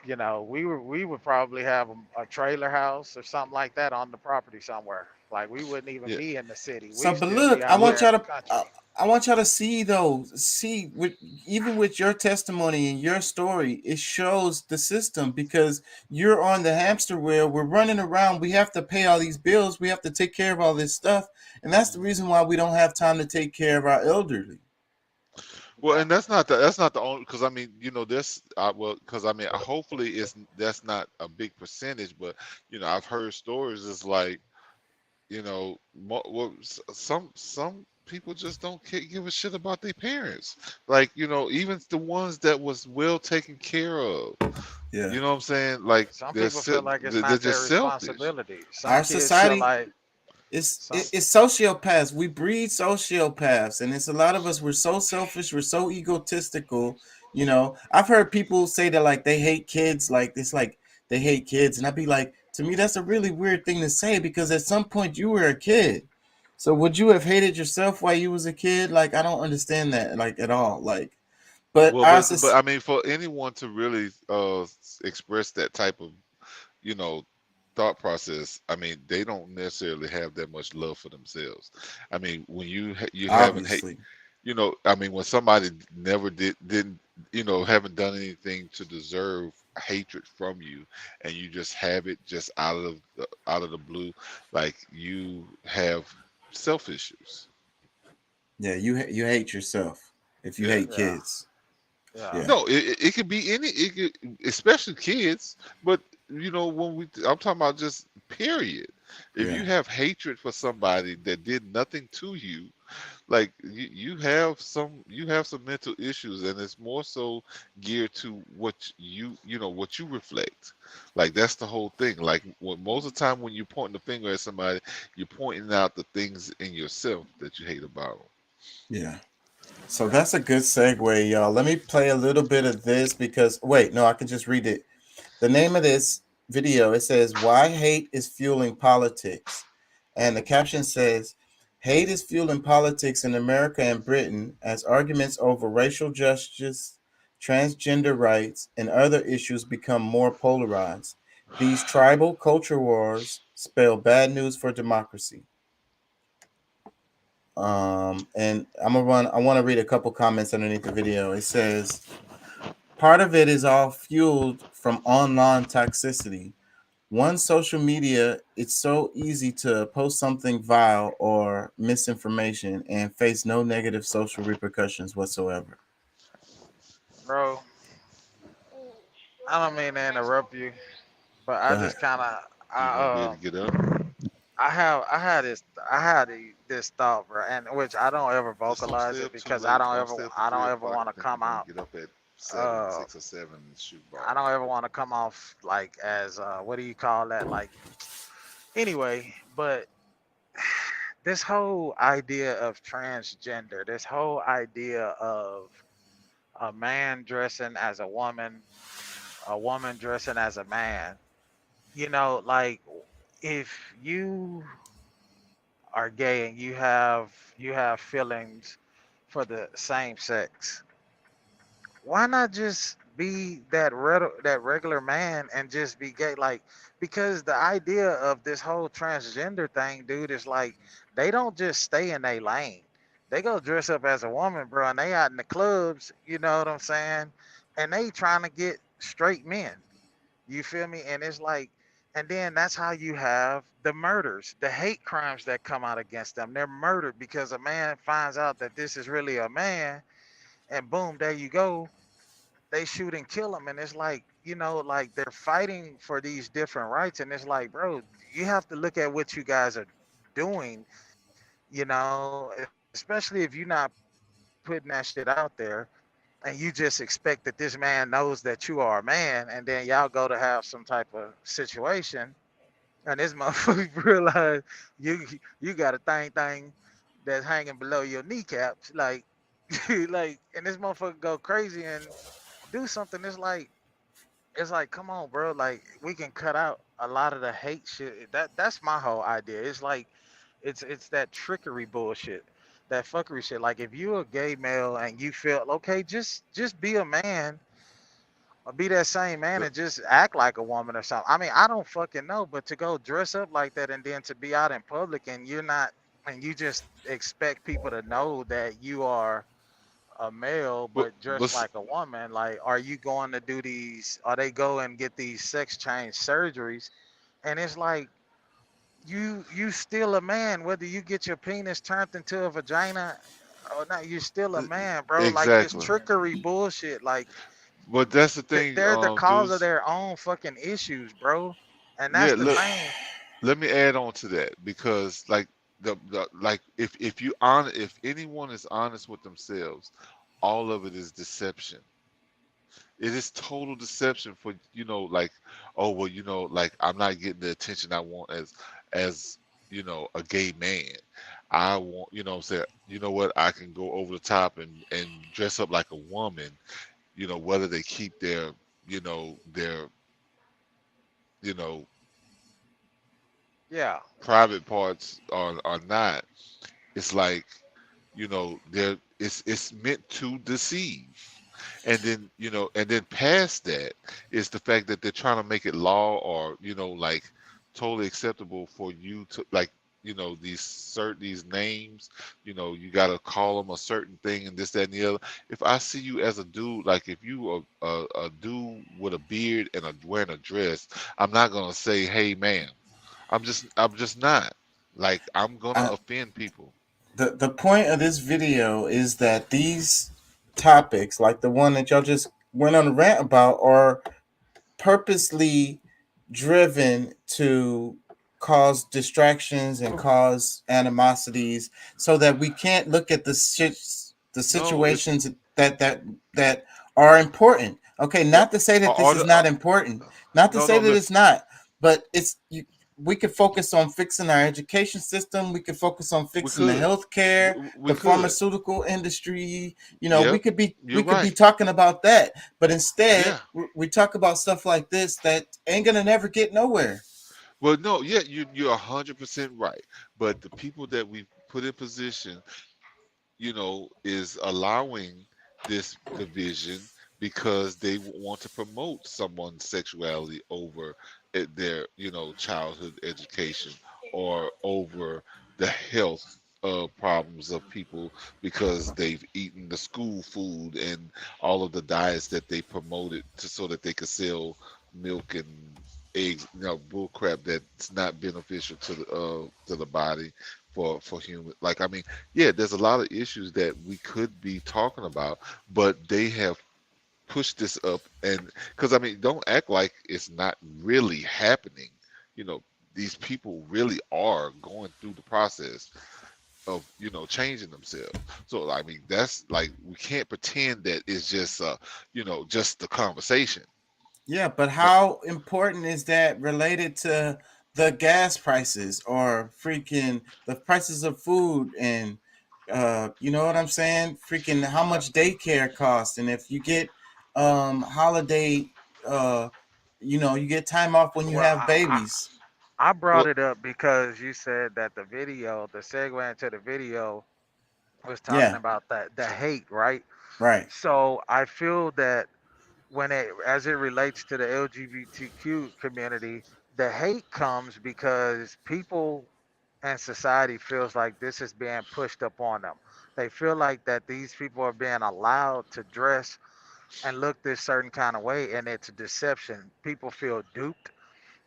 we would probably have a trailer house or something like that on the property somewhere. Like we wouldn't even Yeah. be in the city. So, We'd but still look, be I out want there y'all in the to. country. I want y'all to see even with your testimony and your story, it shows the system because you're on the hamster wheel. We're running around. We have to pay all these bills. We have to take care of all this stuff, and that's the reason why we don't have time to take care of our elderly. Well, and that's not the only, because I mean, this because I mean, hopefully that's not a big percentage, but I've heard stories. It's like, some people just don't give a shit about their parents. Like, even the ones that was well taken care of. Yeah. You know what I'm saying? Like Some they're people feel like it's they're not their just selfish. responsibility. Some Our kids feel society like it's sociopaths. We breed sociopaths, and it's a lot of us. We're so selfish. We're so egotistical. I've heard people say that like they hate kids. Like it's like they hate kids, and I'd be like, to me, that's a really weird thing to say because at some point you were a kid. So would you have hated yourself while you was a kid? Like I don't understand that like at all. Like, but Well, our but I mean, for anyone to really express that type of thought process, I mean, they don't necessarily have that much love for themselves. I mean, when you haven't obviously. I mean, when somebody never didn't haven't done anything to deserve hatred from you, and you just have it just out of the blue, like you have self issues. Yeah, you hate yourself if you hate kids. Yeah. No, it could be especially kids, but when I'm talking about just period. If you have hatred for somebody that did nothing to you, like you have some mental issues, and it's more so geared to what what you reflect. Like that's the whole thing. Like most of the time when you're pointing the finger at somebody, you're pointing out the things in yourself that you hate about them. Yeah. So that's a good segue, y'all. Let me play a little bit of this because wait, no, I can just read it. The name of this video, it says why hate is fueling politics. And the caption says hate is fueling politics in America and Britain as arguments over racial justice, transgender rights, and other issues become more polarized. These tribal culture wars spell bad news for democracy. And I want to read a couple comments underneath the video. It says part of it is all fueled from online toxicity. one social media, it's so easy to post something vile or misinformation and face no negative social repercussions whatsoever. Bro, I don't mean to interrupt you, but Go I ahead. just kind of You won't be able to get up. I had this thought, bro, and which I don't ever Just don't vocalize stay it up too because late. Don't stay up to I 3 don't ever o'clock want and to think you're come gonna out. get up at 7, Uh, 6 or 7 and shoot ball. I don't ever want to come off like as what do you call that? Like anyway, but this whole idea of transgender, this whole idea of a man dressing as a woman dressing as a man, you know, like if you are gay and you have feelings for the same sex, why not just be that regular man and just be gay? Like, because the idea of this whole transgender thing, dude, is like they don't just stay in their lane. They go dress up as a woman, bro, and they out in the clubs. You know what I'm saying? And they trying to get straight men. You feel me? And it's like, and then that's how you have the murders, the hate crimes that come out against them. They're murdered because a man finds out that this is really a man, and boom, there you go. They shoot and kill them. And it's like, you know, like they're fighting for these different rights. And it's like, bro, you have to look at what you guys are doing, you know, especially if you're not putting that shit out there and you just expect that this man knows that you are a man, and then y'all go to have some type of situation, and this motherfucker realize you got a thing that's hanging below your kneecaps, like like, and this motherfucker go crazy and do something. It's like, come on, bro. Like, we can cut out a lot of the hate shit. That's my whole idea. It's like, it's that trickery bullshit, that fuckery shit. Like, if you a gay male and you feel okay, just be a man or be that same man and just act like a woman or something. I mean, I don't fucking know, but to go dress up like that and then to be out in public and you're not, and you just expect people to know that you are a male but dressed like a woman, like, are you going to do these, are they go and get these sex change surgeries? And it's like, you still a man whether you get your penis turned into a vagina or not. You're still a man, bro. Like, this Exactly. trickery bullshit, like, But that's the thing, they're the cause of dudes. their own fucking issues, bro. And Yeah, that's the look, thing. let me add on to that because like the like if anyone is honest with themselves, all of it is deception. It is total deception for, like, oh well, like I'm not getting the attention I want as a gay man. I want, what I'm saying, you know what, I can go over the top and dress up like a woman, whether they keep their their you know Yeah. private parts or not. It's like, there it's meant to deceive. And then, and then past that is the fact that they're trying to make it law or, like totally acceptable for you to, like, these names, you got to call them a certain thing and this, that, and the other. If I see you as a dude, like if you are a dude with a beard and wearing a dress, I'm not gonna say, hey man. I'm just not. Like, I'm gonna offend people. The point of this video is that these topics, like the one that y'all just went on a rant about, are purposely driven to cause distractions and cause animosities, so that we can't look at the situations that are important. Okay, not to say that this is not important, not to say that it's not, but we could focus on fixing our education system. We could focus on fixing the healthcare, the pharmaceutical industry. We could be be talking about that, but instead we talk about stuff like this that ain't gonna never get nowhere. Well, no, yeah, you're 100% right. But the people that we put in position, is allowing this division because they want to promote someone's sexuality over their, childhood education or over the health problems of people because they've eaten the school food and all of the diets that they promoted so that they could sell milk and bull crap that's not beneficial to the body for human. Like, I mean, yeah, there's a lot of issues that we could be talking about, but they have pushed this up, and because I mean, don't act like it's not really happening. These people really are going through the process of changing themselves. So I mean, that's like, we can't pretend that it's just just the conversation. Yeah, but how important is that related to the gas prices or freaking the prices of food? And you know what I'm saying? Freaking how much daycare costs, and if you get holiday, you get time off when you have babies. I brought it up because you said that the segue into the video was talking about the hate, right? Right. So I feel that as it relates to the LGBTQ community, the hate comes because people and society feels like this is being pushed up on them. They feel like that these people are being allowed to dress and look this certain kind of way, and it's a deception. People feel duped.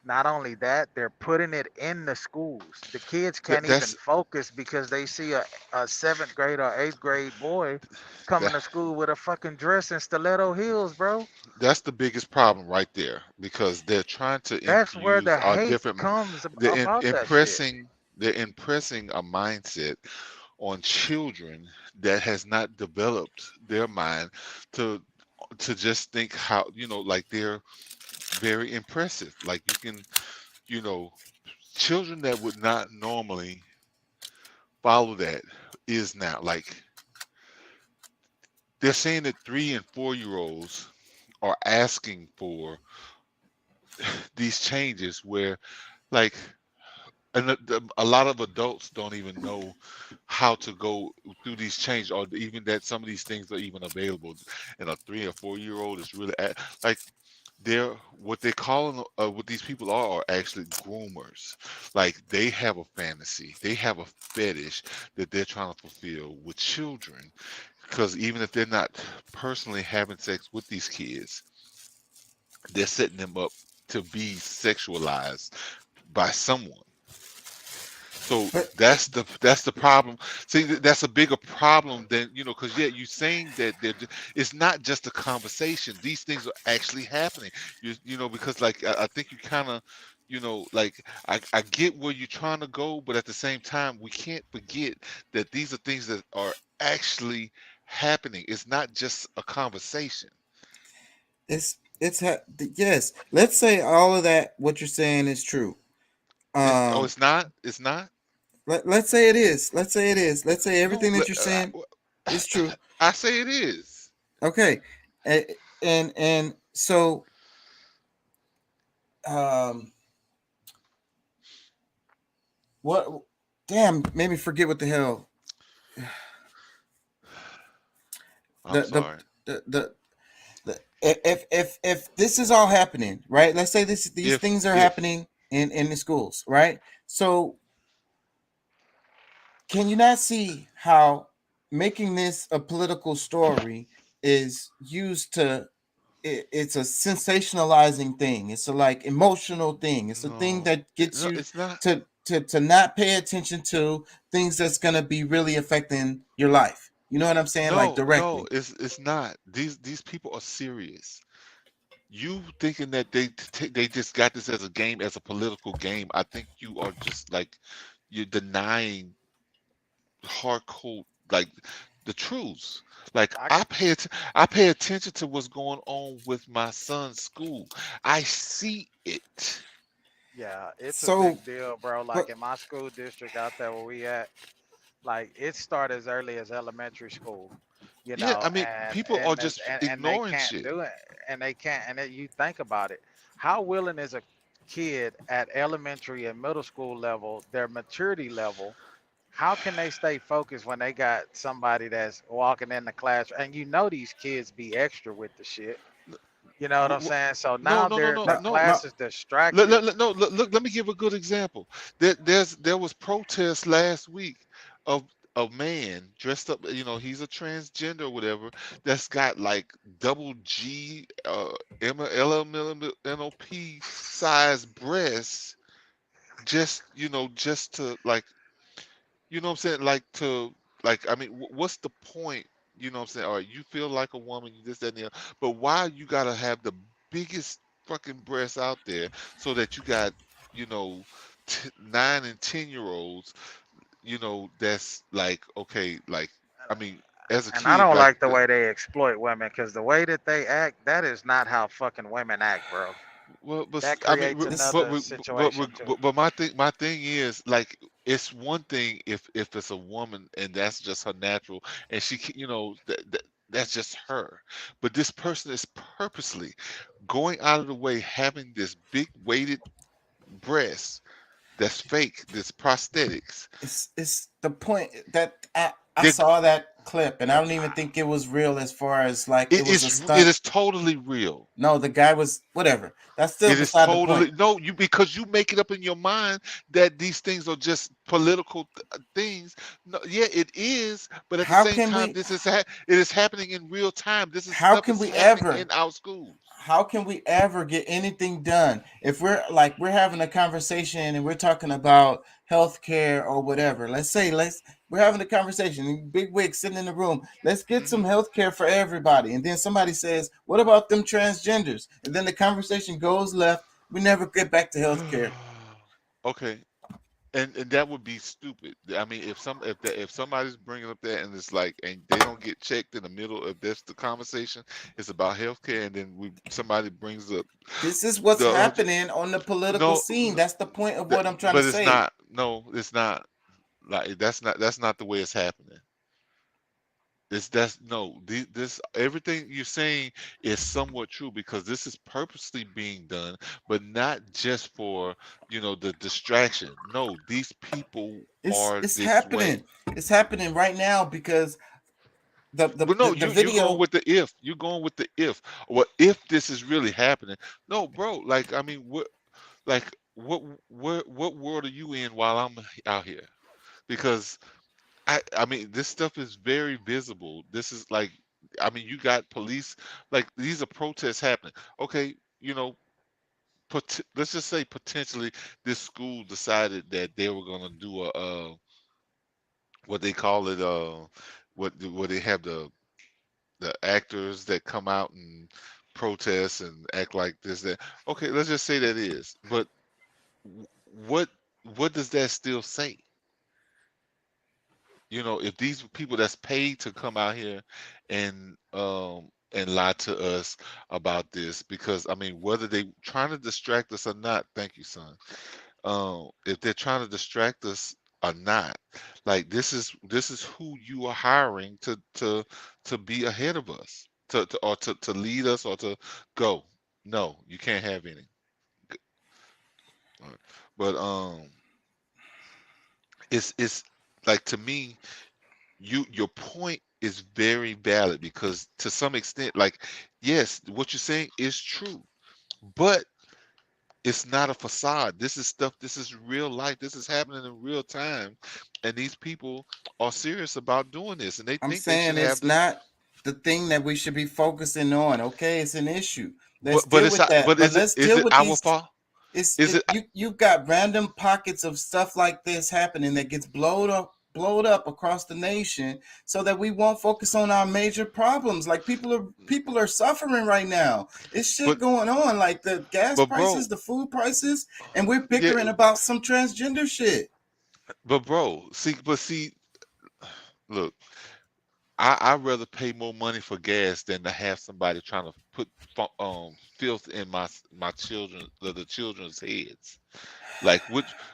Not only that, they're putting it in the schools. The kids can't even focus because they see a 7th grade or 8th grade boy coming to school with a fucking dress and stiletto heels, bro. That's the biggest problem right there, because they're trying to That's where the hate comes about They're impressing a mindset on children that has not developed their mind to just think how, like they're very impressive. Like you can, children that would not normally follow that is now like, they're saying that 3 and 4-year-olds are asking for these changes where, like, and a lot of adults don't even know how to go through these changes, or even that some of these things are even available. And a 3 or 4-year-old is really like, they're what these people are actually groomers. Like, they have a fantasy, they have a fetish that they're trying to fulfill with children, because even if they're not personally having sex with these kids, they're setting them up to be sexualized by someone. So that's the problem. See, that's a bigger problem than, because you're saying that it's not just a conversation. These things are actually happening. Because like I think you kind of, like I get where you're trying to go, but at the same time, we can't forget that these are things that are actually happening. It's not just a conversation. Yes. Let's say all of that. What you're saying is true. It's not. It's not. Let's say it is. Let's say it is. Let's say everything that you're saying is true. I say it is. Okay. And so what made me forget what the hell. I'm sorry. If this is all happening, right? Let's say these things are happening in the schools, right? So can you not see how making this a political story is used it's a sensationalizing thing. It's a like emotional thing. It's a thing that gets you to not pay attention to things that's going to be really affecting your life. You know what I'm saying? Like directly. No, it's not. These people are serious. You thinking that they just got this as a game, as a political game. I think you are just like, you're denying hardcore, like the truths. Like I pay attention to what's going on with my son's school. I see it. Yeah, it's a big deal, bro. Like in my school district out there where we at, like it started as early as elementary school. Yeah, I mean, people are just ignoring shit. Do it, and they can't. And you think about it, how willing is a kid at elementary and middle school level, their maturity level? How can they stay focused when they got somebody that's walking in the class? And these kids be extra with the shit. You know what I'm saying? So now the class is distracted. Look, let me give a good example. There was protests last week of a man dressed up, he's a transgender or whatever, that's got like double G, LMNOP size breasts, just to like, what I'm saying, like I mean, what's the point? You know what I'm saying? All right, you feel like a woman, you this, that, and the other, but why you gotta have the biggest fucking breasts out there so that you got, 9 and 10-year-olds, that's like, okay, like, I mean, as a And kid, I don't like the way they exploit women, because the way that they act, that is not how fucking women act, bro. well, but That I mean, creates another situation too. but my thing is like, it's one thing if it's a woman and that's just her natural, and she that's just her, but this person is purposely going out of the way, having this big weighted breast that's fake, this prosthetics. It's the point that I saw that clip, and I don't even think it was real as far as like it was a stunt. It is totally real. No, the guy was whatever. That's still It is beside the totally point. no, because you make it up in your mind that these things are just political things. No, yeah, it is, but at How the same can time, we- this is it is happening in real time. This is How stuff can is we happening ever- in our schools? How can we ever get anything done if we're having a conversation and we're talking about healthcare or whatever? Let's say we're having a conversation, big wig sitting in the room. Let's get some healthcare for everybody. And then somebody says, "What about them transgenders?" And then the conversation goes left. We never get back to healthcare. Okay. And that would be stupid. I mean, if somebody's bringing up that and it's like, and they don't get checked in the middle of this, the conversation is about healthcare, and then somebody brings up This is what's happening on the political scene. That's the point of what I'm trying to say. But it's not. No, it's not. Like that's not the way it's happening. This everything you're saying is somewhat true, because this is purposely being done, but not just for the distraction. No, these people are It's this happening. way. It's happening right now because the You're video. going with the if. You're going with the if. Well, if this is really happening. No, bro. Like, I mean, what world are you in while I'm out here? Because I mean, this stuff is very visible. This is like, I mean, you got police, like, these are protests happening. Okay, let's just say potentially this school decided that they were gonna do a what they call it, what they have the actors that come out and protest and act like this, that. Okay, let's just say that is. But what does that still say? If these people that's paid to come out here and lie to us about this, because I mean, whether they trying to distract us or not, thank you, son. If they're trying to distract us or not, like, this is who you are hiring to be ahead of us, to lead us, or to go. No, you can't have any. All right. But it's like, to me, your point is very valid, because to some extent, like, yes, what you're saying is true, but it's not a facade. This is real life. This is happening in real time, and these people are serious about doing this, and they I'm think they should saying have it's this. not the thing that we should be focusing on. Okay, it's an issue. Let's But deal it's with that. but is let's it deal with our these. fault? Is it? You've got random pockets of stuff like this happening that gets blowed up across the nation, so that we won't focus on our major problems. Like, people are suffering right now. It's shit going on, like the gas prices, the food prices, and we're bickering about some transgender shit. But bro, see, look, I'd rather pay more money for gas than to have somebody trying to put filth in my children, the children's heads. Like,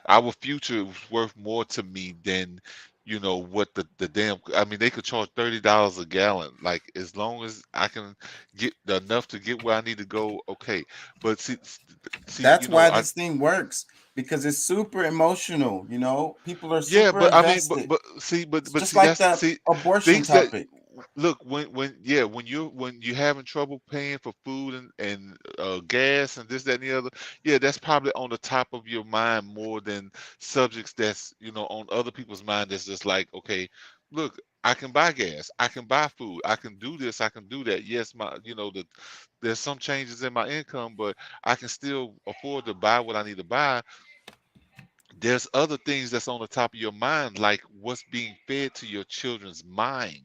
our future is worth more to me than what the damn. I mean, they could charge $30 a gallon. Like, as long as I can get enough to get where I need to go, okay. But see that's why this thing works, because it's super emotional. People are super invested. I mean, but just see, like that's the abortion things topic. Look, when you're having trouble paying for food and gas and this, that, and the other, that's probably on the top of your mind more than subjects that's on other people's mind. That's just like, okay, look, I can buy gas, I can buy food, I can do this, I can do that. Yes, there's some changes in my income, but I can still afford to buy what I need to buy. There's other things that's on the top of your mind, like what's being fed to your children's mind,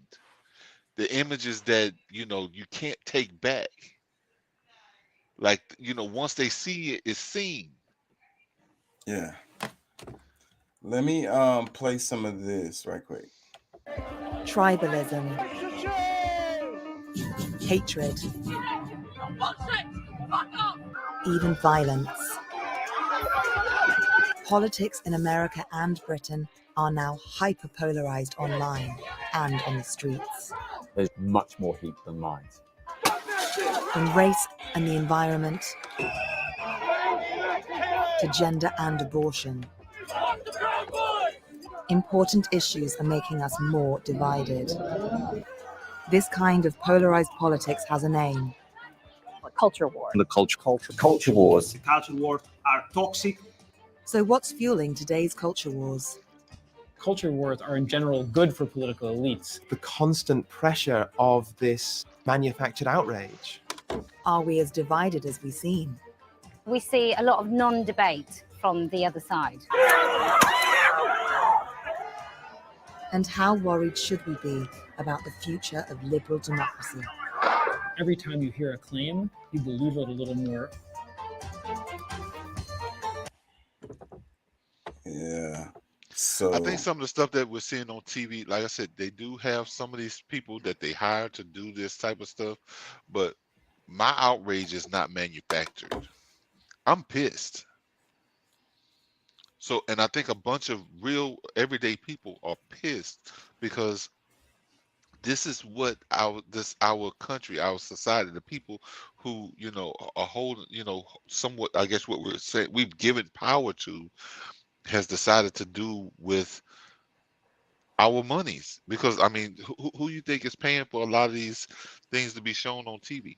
the images that you can't take back. Like, once they see it, it's seen. Yeah. Let me play some of this right quick. Tribalism, hatred, even violence. Politics in America and Britain are now hyper-polarized online and on the streets. There's much more heat than minds. From race and the environment to gender and abortion. Important issues are making us more divided. This kind of polarized politics has a name. Culture war. The culture wars. The culture wars are toxic. So what's fueling today's culture wars? Culture wars are in general good for political elites. The constant pressure of this manufactured outrage. Are we as divided as we seem? We see a lot of non-debate from the other side. And how worried should we be about the future of liberal democracy? Every time you hear a claim, you believe it a little more. Yeah. So I think some of the stuff that we're seeing on TV, like I said, they do have some of these people that they hire to do this type of stuff, but my outrage is not manufactured. I'm pissed. So, and I think a bunch of real everyday people are pissed because this is what our country, our society, the people who, are holding, somewhat, I guess what we're saying, we've given power to, has decided to do with our monies. Because, I mean, who you think is paying for a lot of these things to be shown on TV?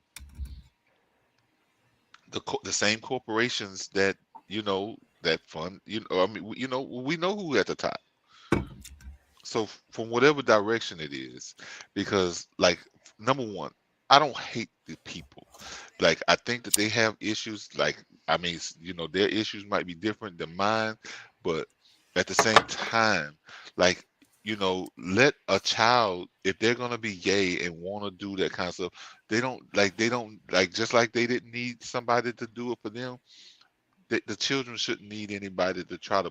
The same corporations that, that fund, I mean, we know who at the top. So from whatever direction it is, because like, number one, I don't hate the people. Like, I think that they have issues. Like, I mean, their issues might be different than mine, but at the same time, like, let a child, if they're going to be gay and want to do that kind of stuff, they don't just like they didn't need somebody to do it for them. The children shouldn't need anybody to try to,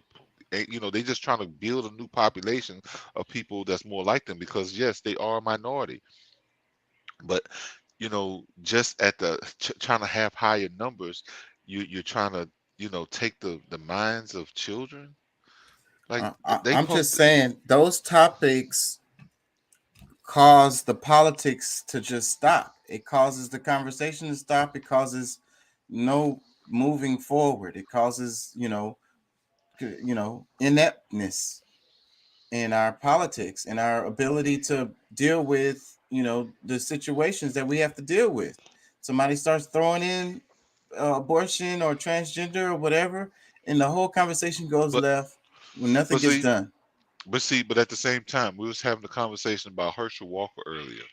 they just trying to build a new population of people that's more like them, because yes, they are a minority, but just at the trying to have higher numbers, you're trying to take the minds of children. Like, I'm just saying those topics cause the politics to just stop. It causes the conversation to stop. It causes no moving forward. It causes ineptness in our politics and our ability to deal with the situations that we have to deal with. Somebody starts throwing in abortion or transgender or whatever, and the whole conversation goes left when nothing gets done. But at the same time, we was having a conversation about Herschel Walker earlier.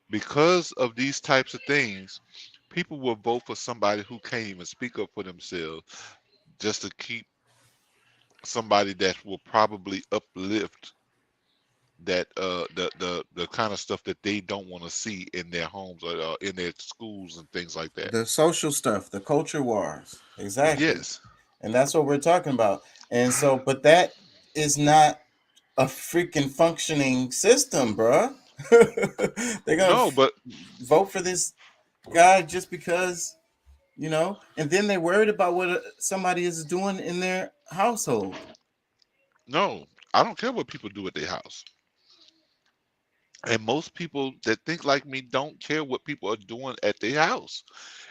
Because of these types of things, people will vote for somebody who can't even speak up for themselves, just to keep somebody that will probably uplift that the kind of stuff that they don't want to see in their homes or in their schools and things like that. The social stuff, the culture wars. Exactly. Yes. And that's what we're talking about. And so, but that is not a freaking functioning system, bruh. They're gonna vote for this guy just because, and then they're worried about what somebody is doing in their household. No, I don't care what people do at their house. And most people that think like me don't care what people are doing at their house.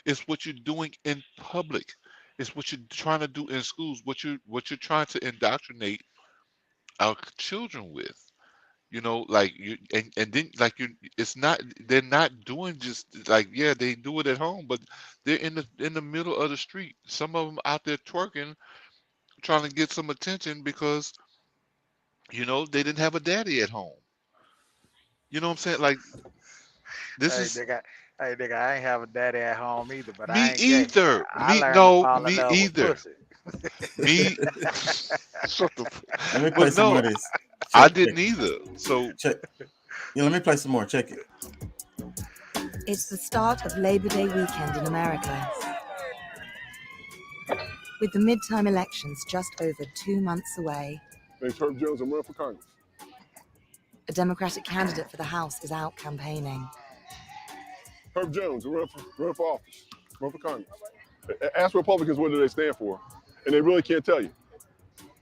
It's what you're doing in public. It's what you're trying to do in schools. What you're trying to indoctrinate our children with. It's not. They're not doing just like, yeah, they do it at home, but they're in the middle of the street. Some of them out there twerking, trying to get some attention because they didn't have a daddy at home. You know what I'm saying? Like this Hey, is nigga. Hey, nigga, I ain't have a daddy at home either, but I me ain't gay. either. I Me learned to no, fall in me love with either. pussy. Me shut the Let me play but some no, more of this. I Check, didn't check, either. So check. Yeah, let me play some more. Check it. It's the start of Labor Day weekend in America. With the midterm elections just over 2 months away, Thanks, Herb Jones. I'm running for Congress. a Democratic candidate for the House is out campaigning. Herb Jones, running for office, run for Congress. Ask Republicans what do they stand for, and they really can't tell you.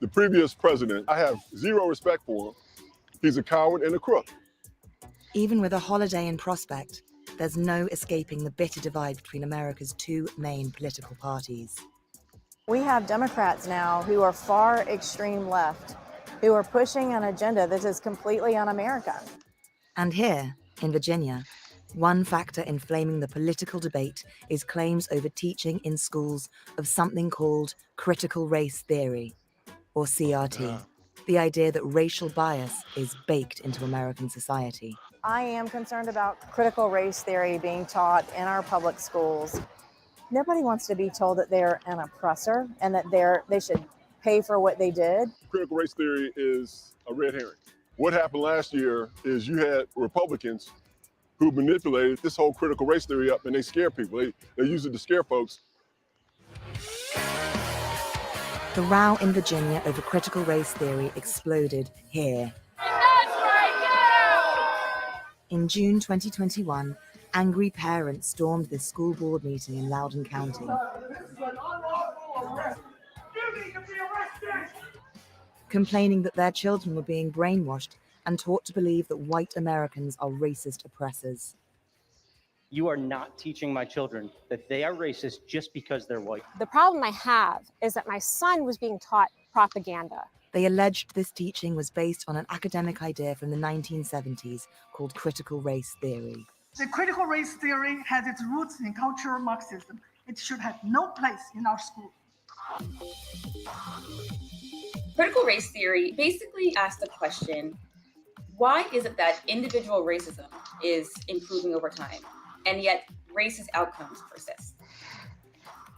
The previous president, I have zero respect for him. He's a coward and a crook. Even with a holiday in prospect, there's no escaping the bitter divide between America's two main political parties. We have Democrats now who are far extreme left, who are pushing an agenda that is completely un-American. And here, in Virginia, one factor inflaming the political debate is claims over teaching in schools of something called critical race theory, or CRT. The idea that racial bias is baked into American society. I am concerned about critical race theory being taught in our public schools. Nobody wants to be told that they're an oppressor and that they should pay for what they did. Critical race theory is a red herring. What happened last year is you had Republicans who manipulated this whole critical race theory up, and they scare people. They use it to scare folks. The row in Virginia over critical race theory exploded here. In June 2021, angry parents stormed this school board meeting in Loudoun County. Complaining that their children were being brainwashed and taught to believe that white Americans are racist oppressors. You are not teaching my children that they are racist just because they're white. The problem I have is that my son was being taught propaganda. They alleged this teaching was based on an academic idea from the 1970s called critical race theory. The critical race theory has its roots in cultural Marxism. It should have no place in our school. Critical race theory basically asks the question, why is it that individual racism is improving over time, and yet racist outcomes persist?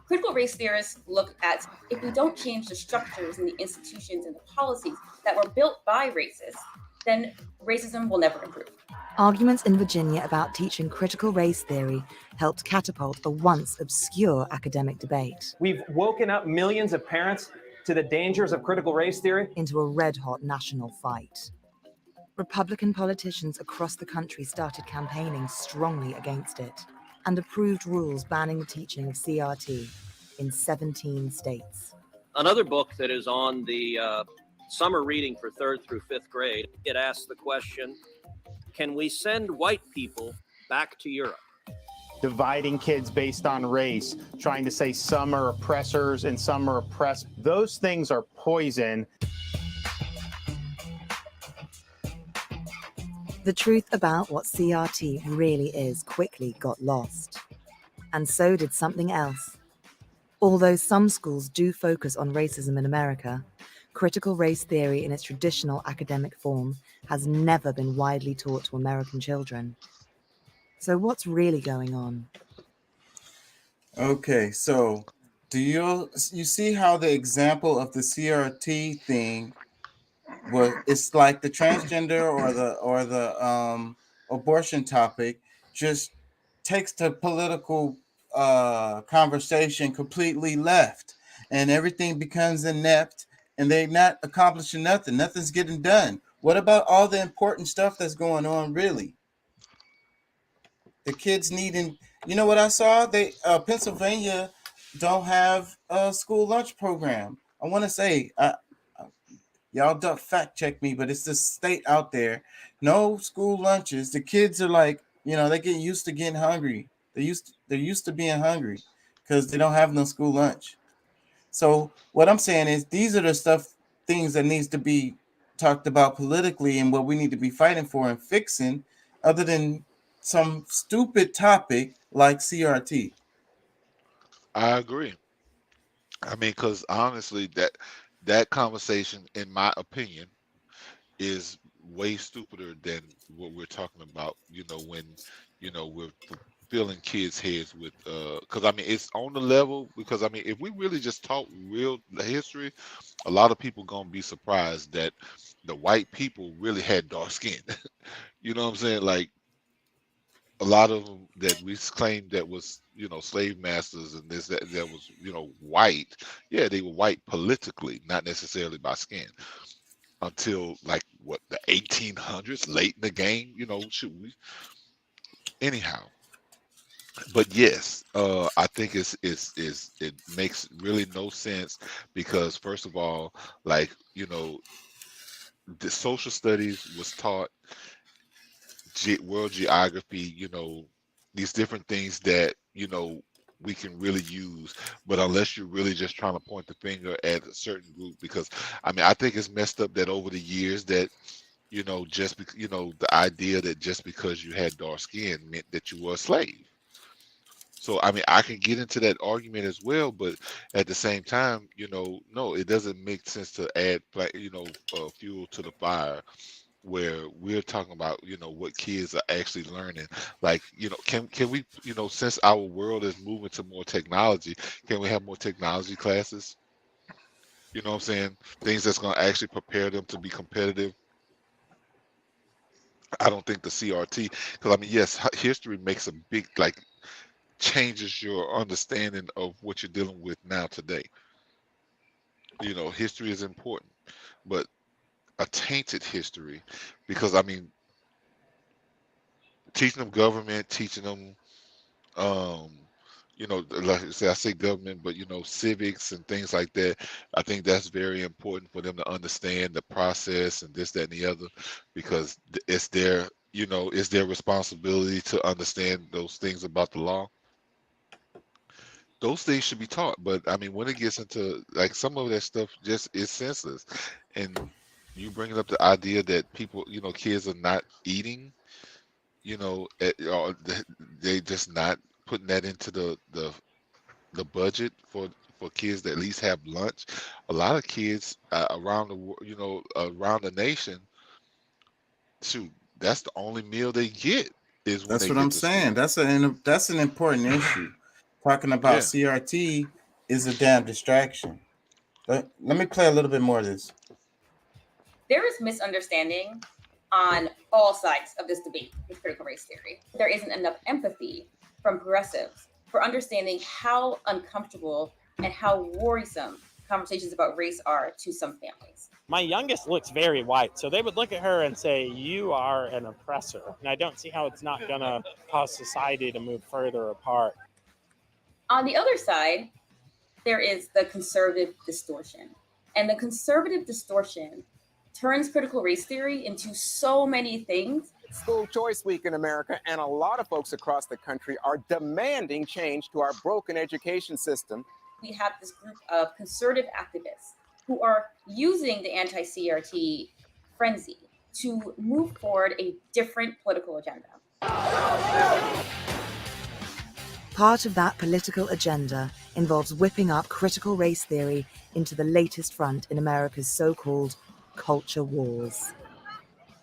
Critical race theorists look at if we don't change the structures and the institutions and the policies that were built by racists, then racism will never improve. Arguments in Virginia about teaching critical race theory helped catapult a once obscure academic debate We've woken up millions of parents to the dangers of critical race theory into a red-hot national fight. Republican politicians across the country started campaigning strongly against it and approved rules banning the teaching of CRT in 17 states. Another book that is on the summer reading for 3rd through 5th grade, it asks the question, can we send white people back to Europe? Dividing kids based on race, trying to say some are oppressors and some are oppressed. Those things are poison. The truth about what CRT really is quickly got lost. And so did something else. Although some schools do focus on racism in America, critical race theory in its traditional academic form has never been widely taught to American children. So what's really going on? Okay, so do you see how the example of the CRT thing was? It's like the transgender or the abortion topic just takes the political conversation completely left, and everything becomes inept, and they're not accomplishing nothing. Nothing's getting done. What about all the important stuff that's going on? Really, the kids needing. You know what I saw? They Pennsylvania don't have a school lunch program. I want to say, y'all don't fact check me, but it's this state out there. No school lunches. The kids are like, they get used to getting hungry. They're used to being hungry because they don't have no school lunch. So what I'm saying is these are the things that needs to be talked about politically and what we need to be fighting for and fixing, other than some stupid topic like CRT. I agree. I mean, because honestly, that conversation, in my opinion, is way stupider than what we're talking about, when, we're filling kids' heads with, because I mean, it's on the level, because I mean, if we really just taught real history, a lot of people gonna be surprised that the white people really had dark skin. You know what I'm saying? Like, a lot of them that we claimed that was, slave masters and this, that was, white. Yeah, they were white politically, not necessarily by skin. Until like what, the 1800s, late in the game, should we? Anyhow, but yes, I think it makes really no sense, because first of all, like, the social studies was taught, world geography, these different things that, we can really use, but unless you're really just trying to point the finger at a certain group, because I mean, I think it's messed up that over the years that, just the idea that just because you had dark skin meant that you were a slave. So I mean, I can get into that argument as well, but at the same time, no, it doesn't make sense to add, fuel to the fire, where we're talking about, what kids are actually learning. Like, can we, since our world is moving to more technology, can we have more technology classes? You know what I'm saying? Things that's going to actually prepare them to be competitive. I don't think the CRT, because I mean, yes, history makes a big, like, changes your understanding of what you're dealing with now today. History is important, but a tainted history, because I mean, teaching them government, teaching them, like I say government, but civics and things like that. I think that's very important for them to understand the process and this, that, and the other, because it's their, it's their responsibility to understand those things about the law. Those things should be taught, but I mean, when it gets into like some of that stuff, just is senseless. And you bringing up the idea that people, kids are not eating, or they just not putting that into the budget for kids to at least have lunch. A lot of kids around the around the nation, shoot, that's the only meal they get is when That's they what get I'm to saying. school. That's an important issue. Talking about Yeah. CRT is a damn distraction. Let me play a little bit more of this. There is misunderstanding on all sides of this debate with critical race theory. There isn't enough empathy from progressives for understanding how uncomfortable and how worrisome conversations about race are to some families. My youngest looks very white, so they would look at her and say, "You are an oppressor." And I don't see how it's not going to cause society to move further apart. On the other side, there is the conservative distortion. And the conservative distortion turns critical race theory into so many things. School Choice Week in America, and a lot of folks across the country are demanding change to our broken education system. We have this group of conservative activists who are using the anti-CRT frenzy to move forward a different political agenda. Part of that political agenda involves whipping up critical race theory into the latest front in America's so-called culture wars,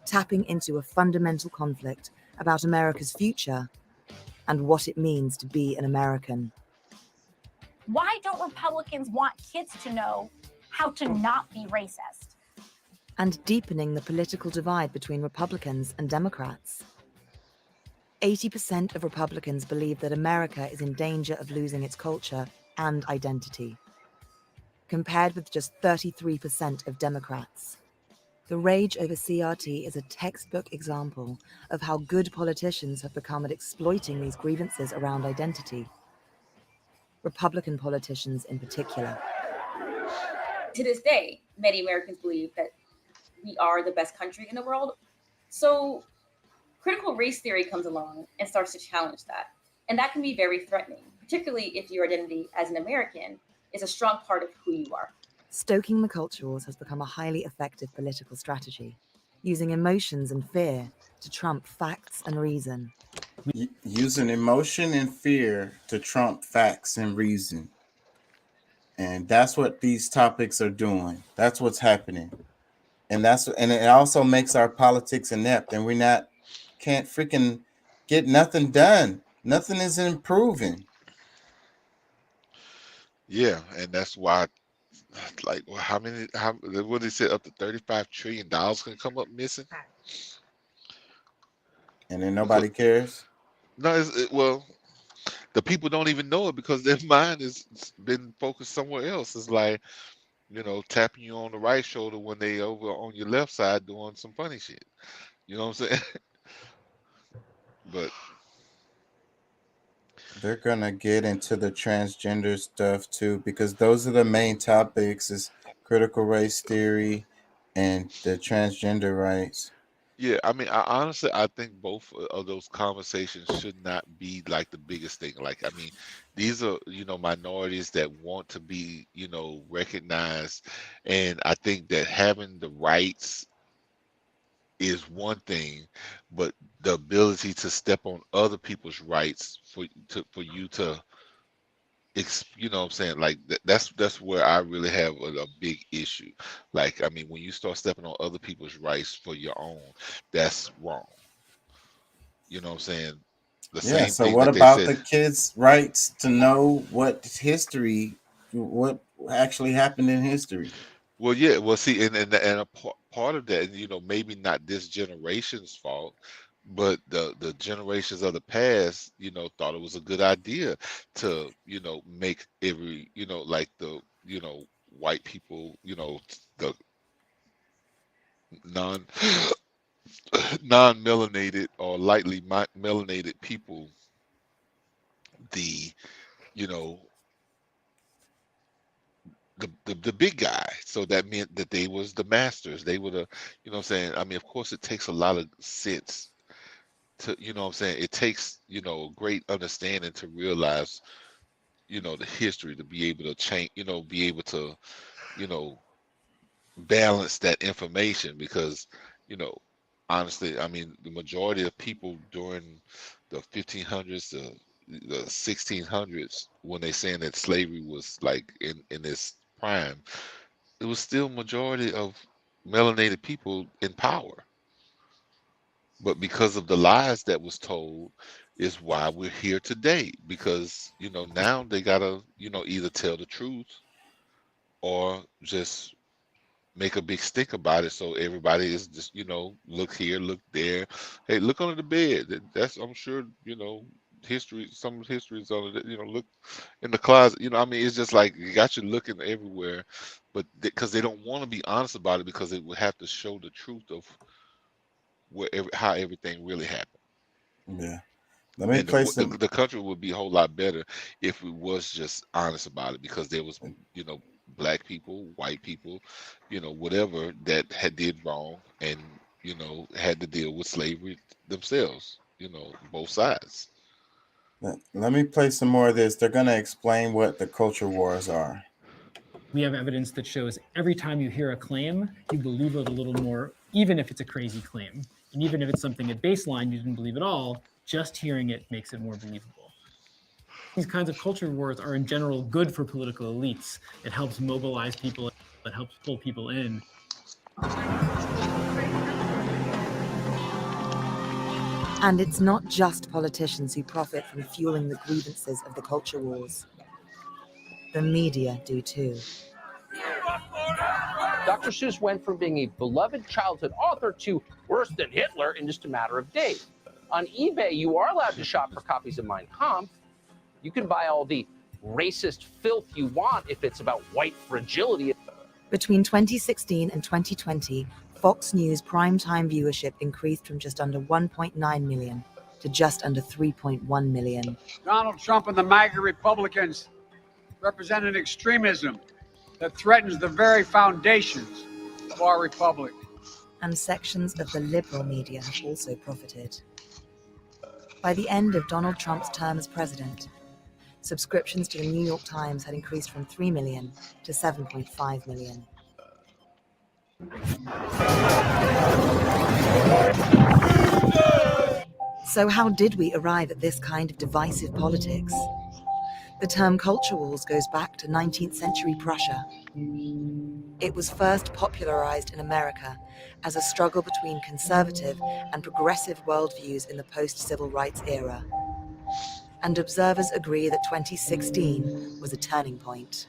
tapping into a fundamental conflict about America's future and what it means to be an American. Why don't Republicans want kids to know how to not be racist? And deepening the political divide between Republicans and Democrats. 80% of Republicans believe that America is in danger of losing its culture and identity, compared with just 33% of Democrats. The rage over CRT is a textbook example of how good politicians have become at exploiting these grievances around identity. Republican politicians in particular. To this day, many Americans believe that we are the best country in the world. So critical race theory comes along and starts to challenge that. And that can be very threatening, particularly if your identity as an American is a strong part of who you are. Stoking the culture wars has become a highly effective political strategy, using emotions and fear to trump facts and reason. Using emotion and fear to trump facts and reason. And that's what these topics are doing. That's what's happening. and it also makes our politics inept, and can't freaking get nothing done. Nothing is improving. Yeah, and that's why, like, how what they said, up to $35 trillion can come up missing, and then nobody cares. No, well, the people don't even know it because their mind has been focused somewhere else. It's like, tapping you on the right shoulder when they over on your left side doing some funny shit. You know what I'm saying? But they're gonna get into the transgender stuff too, because those are the main topics: is critical race theory and the transgender rights. yeah, I mean, honestly, I think both of those conversations should not be like the biggest thing. Like, I mean, these are, minorities that want to be, recognized. And I think that having the rights is one thing, but the ability to step on other people's rights for you to, what I'm saying, like that's where I really have a big issue. Like, I mean, when you start stepping on other people's rights for your own, that's wrong. You know what I'm saying? Yeah. So what about the kids' rights to know what actually happened in history? Well, yeah. Well, see, and a part of that, maybe not this generation's fault, but the generations of the past, thought it was a good idea to, make every, like the, white people, the non-melanated or lightly melanated people, the, the big guy. So that meant that they was the masters. They were the, what I'm saying? I mean, of course, it takes a lot of sense to, what I'm saying? It takes, a great understanding to realize, the history, to be able to change, be able to, balance that information, because, honestly, I mean, the majority of people during the 1500s, the 1600s, when they saying that slavery was like in its prime, it was still majority of melanated people in power. But because of the lies that was told is why we're here today. Because, now they gotta, either tell the truth or just make a big stink about it. So everybody is just, look here, look there. Hey, look under the bed. That's, I'm sure, history, some histories on it, look in the closet. I mean, it's just like you got you looking everywhere, but because they don't want to be honest about it, because it would have to show the truth of how everything really happened. Yeah. Let me play the country would be a whole lot better if we was just honest about it, because there was, black people, white people, whatever, that had did wrong and, had to deal with slavery themselves, both sides. Let me play some more of this. They're going to explain what the culture wars are. We have evidence that shows every time you hear a claim, you believe it a little more, even if it's a crazy claim. And even if it's something at baseline you didn't believe at all, just hearing it makes it more believable. These kinds of culture wars are in general good for political elites. It helps mobilize people, it helps pull people in. And it's not just politicians who profit from fueling the grievances of the culture wars. The media do too. Dr. Seuss went from being a beloved childhood author to worse than Hitler in just a matter of days. On eBay, you are allowed to shop for copies of Mein Kampf. You can buy all the racist filth you want if it's about white fragility. Between 2016 and 2020, Fox News primetime viewership increased from just under 1.9 million to just under 3.1 million. Donald Trump and the MAGA Republicans represent an extremism that threatens the very foundations of our republic. And sections of the liberal media have also profited. By the end of Donald Trump's term as president, subscriptions to the New York Times had increased from 3 million to 7.5 million. So how did we arrive at this kind of divisive politics? The term culture wars goes back to 19th century Prussia. It was first popularized in America as a struggle between conservative and progressive worldviews in the post-civil rights era. And observers agree that 2016 was a turning point.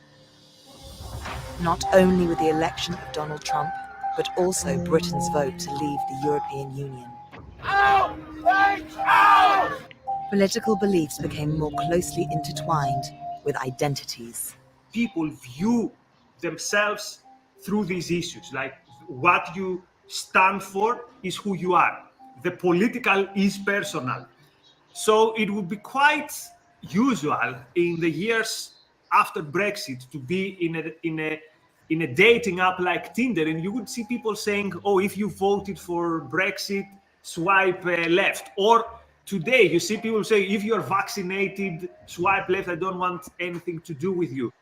Not only with the election of Donald Trump, but also Britain's vote to leave the European Union. Out! Out! Political beliefs became more closely intertwined with identities. People view themselves through these issues. Like what you stand for is who you are. The political is personal. So it would be quite usual in the years after Brexit to be in a dating app like Tinder, and you would see people saying, "Oh, if you voted for Brexit, swipe left." Or today, you see people say, "If you're vaccinated, swipe left. I don't want anything to do with you."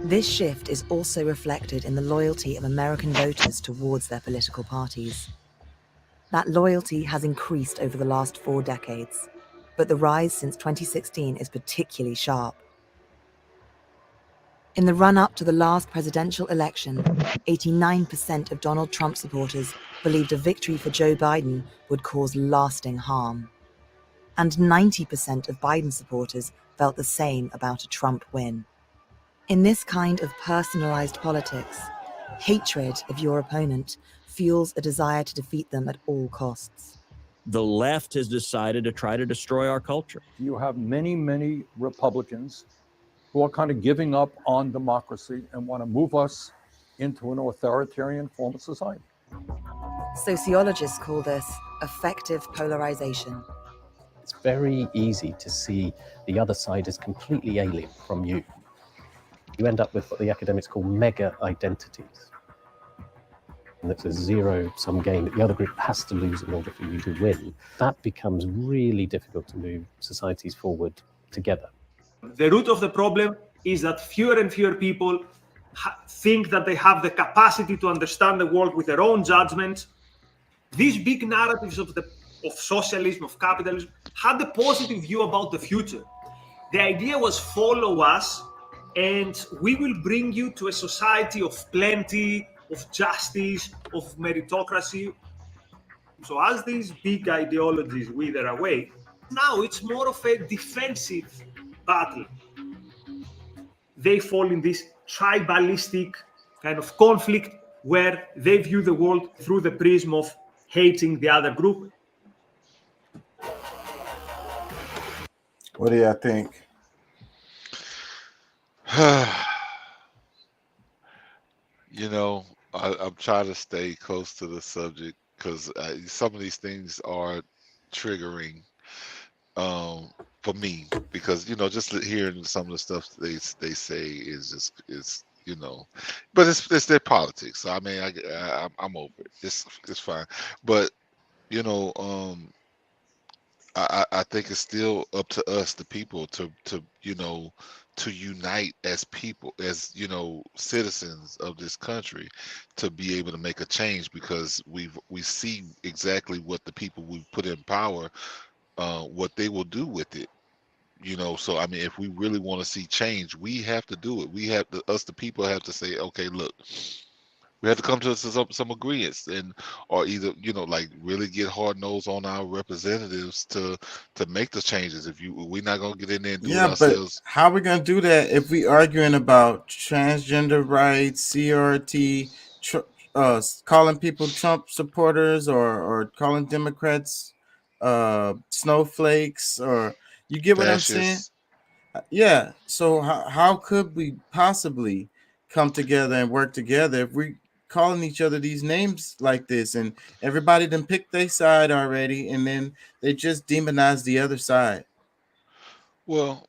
This shift is also reflected in the loyalty of American voters towards their political parties. That loyalty has increased over the last 4 decades, but the rise since 2016 is particularly sharp. In the run-up to the last presidential election, 89% of Donald Trump supporters believed a victory for Joe Biden would cause lasting harm. And 90% of Biden supporters felt the same about a Trump win. In this kind of personalized politics, hatred of your opponent fuels a desire to defeat them at all costs. The left has decided to try to destroy our culture. You have many Republicans who are kind of giving up on democracy and want to move us into an authoritarian form of society. Sociologists call this affective polarization. It's very easy to see the other side as completely alien from you. You end up with what the academics call mega identities. And it's a zero-sum game that the other group has to lose in order for you to win. That becomes really difficult to move societies forward together. The root of the problem is that fewer and fewer people think that they have the capacity to understand the world with their own judgments. These big narratives of socialism, of capitalism, had a positive view about the future. The idea was follow us and we will bring you to a society of plenty, of justice, of meritocracy. So as these big ideologies wither away, now it's more of a defensive battle. They fall in this tribalistic kind of conflict where they view the world through the prism of hating the other group. What do y'all think? You know, I'm trying to stay close to the subject because some of these things are triggering for me, because just hearing some of the stuff they say is but it's their politics. So I mean, I'm over it. It's fine, but I think it's still up to us, the people, to unite as people, as citizens of this country, to be able to make a change, because we see exactly what the people we put in power, what they will do with it. So I mean, if we really want to see change, we have to do it. We have to, us the people have to say, okay, look, we have to come to some agreements, or either like really get hard nosed on our representatives to make the changes. We're not gonna get in there and do it ourselves. But how are we gonna do that if we arguing about transgender rights, CRT, calling people Trump supporters, or calling Democrats snowflakes, or you get what I'm saying? Yeah. So how could we possibly come together and work together if we calling each other these names like this, and everybody done picked their side already, and then they just demonize the other side? Well,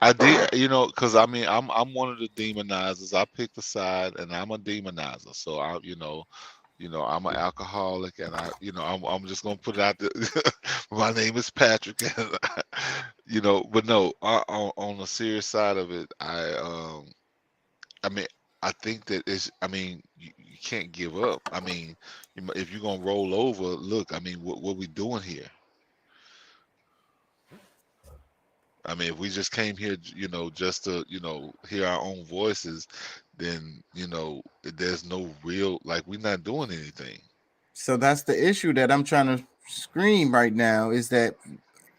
I did, because I mean, I'm one of the demonizers. I picked a side, and I'm a demonizer. So I'm an alcoholic, and I'm just gonna put it out there. My name is Patrick, and but no, on the serious side of it, I mean, I think that it's, I mean, you can't give up. I mean, if you're gonna roll over, look, I mean, what we doing here? I mean, if we just came here, just to, hear our own voices, then, there's no real, like, we're not doing anything. So that's the issue that I'm trying to scream right now, is that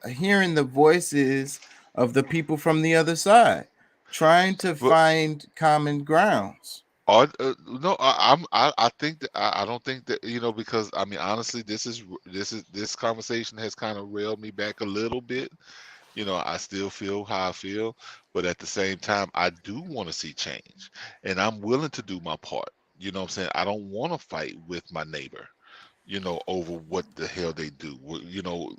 hearing the voices of the people from the other side, trying to find common grounds. No, I think that I don't think that, because I mean, honestly, this conversation has kind of railed me back a little bit. I still feel how I feel, but at the same time, I do want to see change, and I'm willing to do my part. You know what I'm saying? I don't want to fight with my neighbor, over what the hell they do.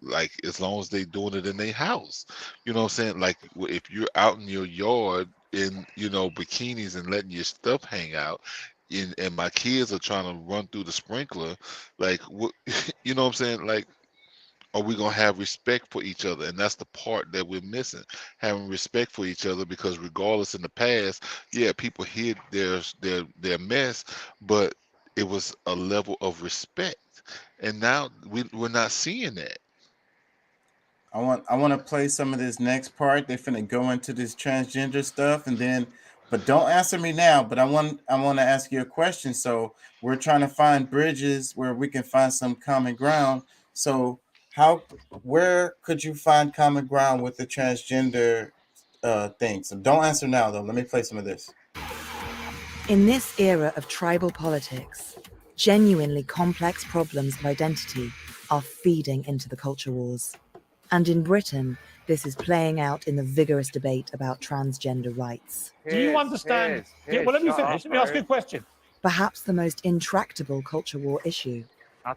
Like, as long as they doing it in their house. You know what I'm saying? Like, if you're out in your yard in, bikinis and letting your stuff hang out, and my kids are trying to run through the sprinkler, like, what, you know what I'm saying? Like, are we gonna have respect for each other? And that's the part that we're missing, having respect for each other, because regardless, in the past, yeah, people hid their mess, but it was a level of respect. And now we're not seeing that. I want to play some of this next part. They're finna go into this transgender stuff, and then, but don't answer me now. But I want to ask you a question. So we're trying to find bridges where we can find some common ground. So where could you find common ground with the transgender thing? So don't answer now, though. Let me play some of this. In this era of tribal politics, genuinely complex problems of identity are feeding into the culture wars. And in Britain, this is playing out in the vigorous debate about transgender rights. Do you understand? Well, let me finish. Let me ask you a question. Perhaps the most intractable culture war issue.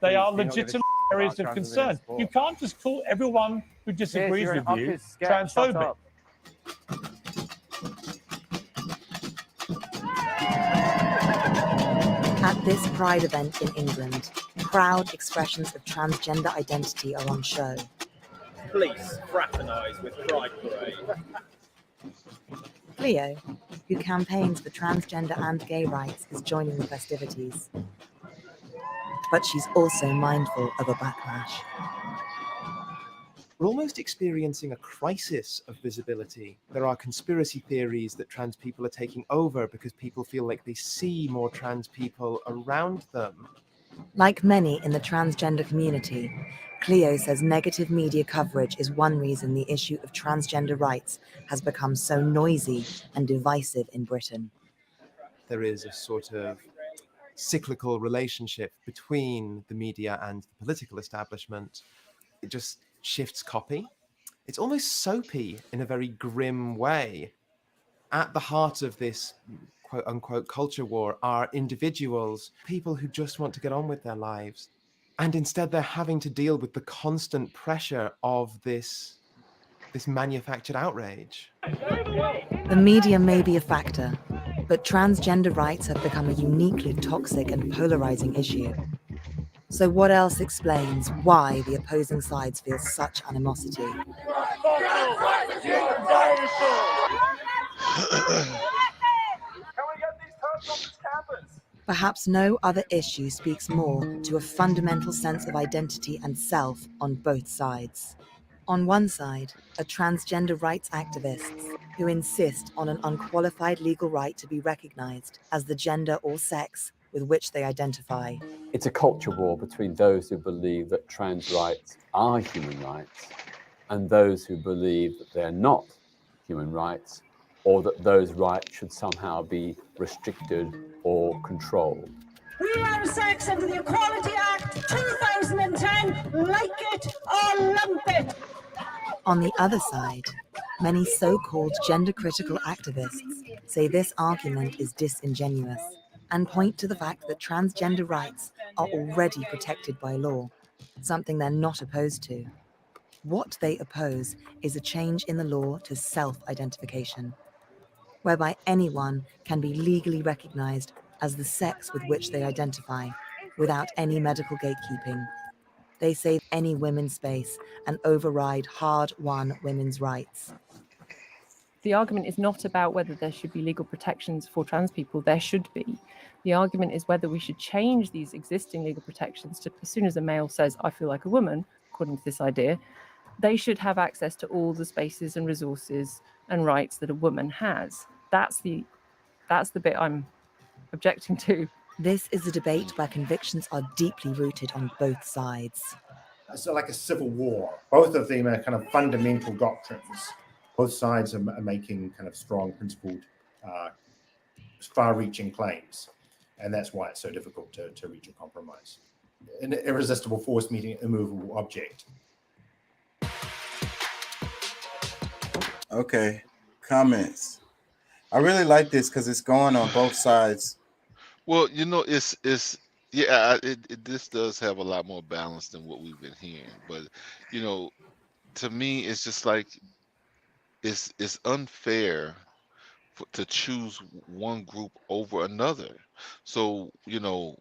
They are legitimate areas of concern. You can't just call everyone who disagrees with you transphobic. At this Pride event in England, proud expressions of transgender identity are on show. Police fraternise with Pride Parade. Cleo, who campaigns for transgender and gay rights, is joining the festivities. But she's also mindful of a backlash. We're almost experiencing a crisis of visibility. There are conspiracy theories that trans people are taking over because people feel like they see more trans people around them. Like many in the transgender community, Cleo says negative media coverage is one reason the issue of transgender rights has become so noisy and divisive in Britain. There is a sort of cyclical relationship between the media and the political establishment. It just shifts copy. It's almost soapy in a very grim way. At the heart of this quote unquote culture war are individuals, people who just want to get on with their lives. And instead they're having to deal with the constant pressure of this manufactured outrage. The media may be a factor, but transgender rights have become a uniquely toxic and polarizing issue. So what else explains why the opposing sides feel such animosity? Perhaps no other issue speaks more to a fundamental sense of identity and self on both sides. On one side, are transgender rights activists who insist on an unqualified legal right to be recognized as the gender or sex with which they identify. It's a culture war between those who believe that trans rights are human rights and those who believe that they're not human rights, or that those rights should somehow be restricted or controlled. We are sex under the Equality Act 2010, like it or lump it. On the other side, many so-called gender-critical activists say this argument is disingenuous and point to the fact that transgender rights are already protected by law, something they're not opposed to. What they oppose is a change in the law to self-identification, whereby anyone can be legally recognized as the sex with which they identify without any medical gatekeeping. They say any women's space and override hard-won women's rights. the argument is not about whether there should be legal protections for trans people. There should be. The argument is whether we should change these existing legal protections to, as soon as a male says, I feel like a woman, according to this idea, they should have access to all the spaces and resources and rights that a woman has. That's the bit I'm objecting to. This is a debate where convictions are deeply rooted on both sides. It's like a civil war. Both of them are kind of fundamental doctrines. Both sides are making kind of strong, principled, far-reaching claims. And that's why it's so difficult to reach a compromise. An irresistible force meeting an immovable object. Okay, comments. I really like this because it's going on both sides. Well, you know, this does have a lot more balance than what we've been hearing. But, you know, to me, it's just like it's unfair to choose one group over another. So, you know,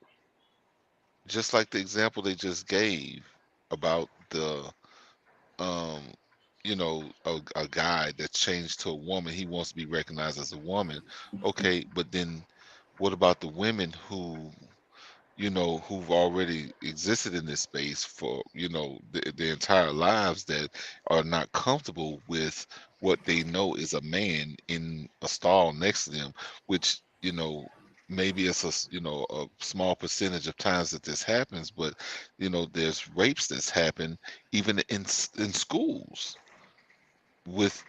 just like the example they just gave about the you know, a guy that changed to a woman, he wants to be recognized as a woman. Okay, but then what about the women who, you know, who've already existed in this space for, you know, their entire lives, that are not comfortable with what they know is a man in a stall next to them, which, you know, maybe it's a, you know, a small percentage of times that this happens, but, you know, there's rapes that's happened even in schools, with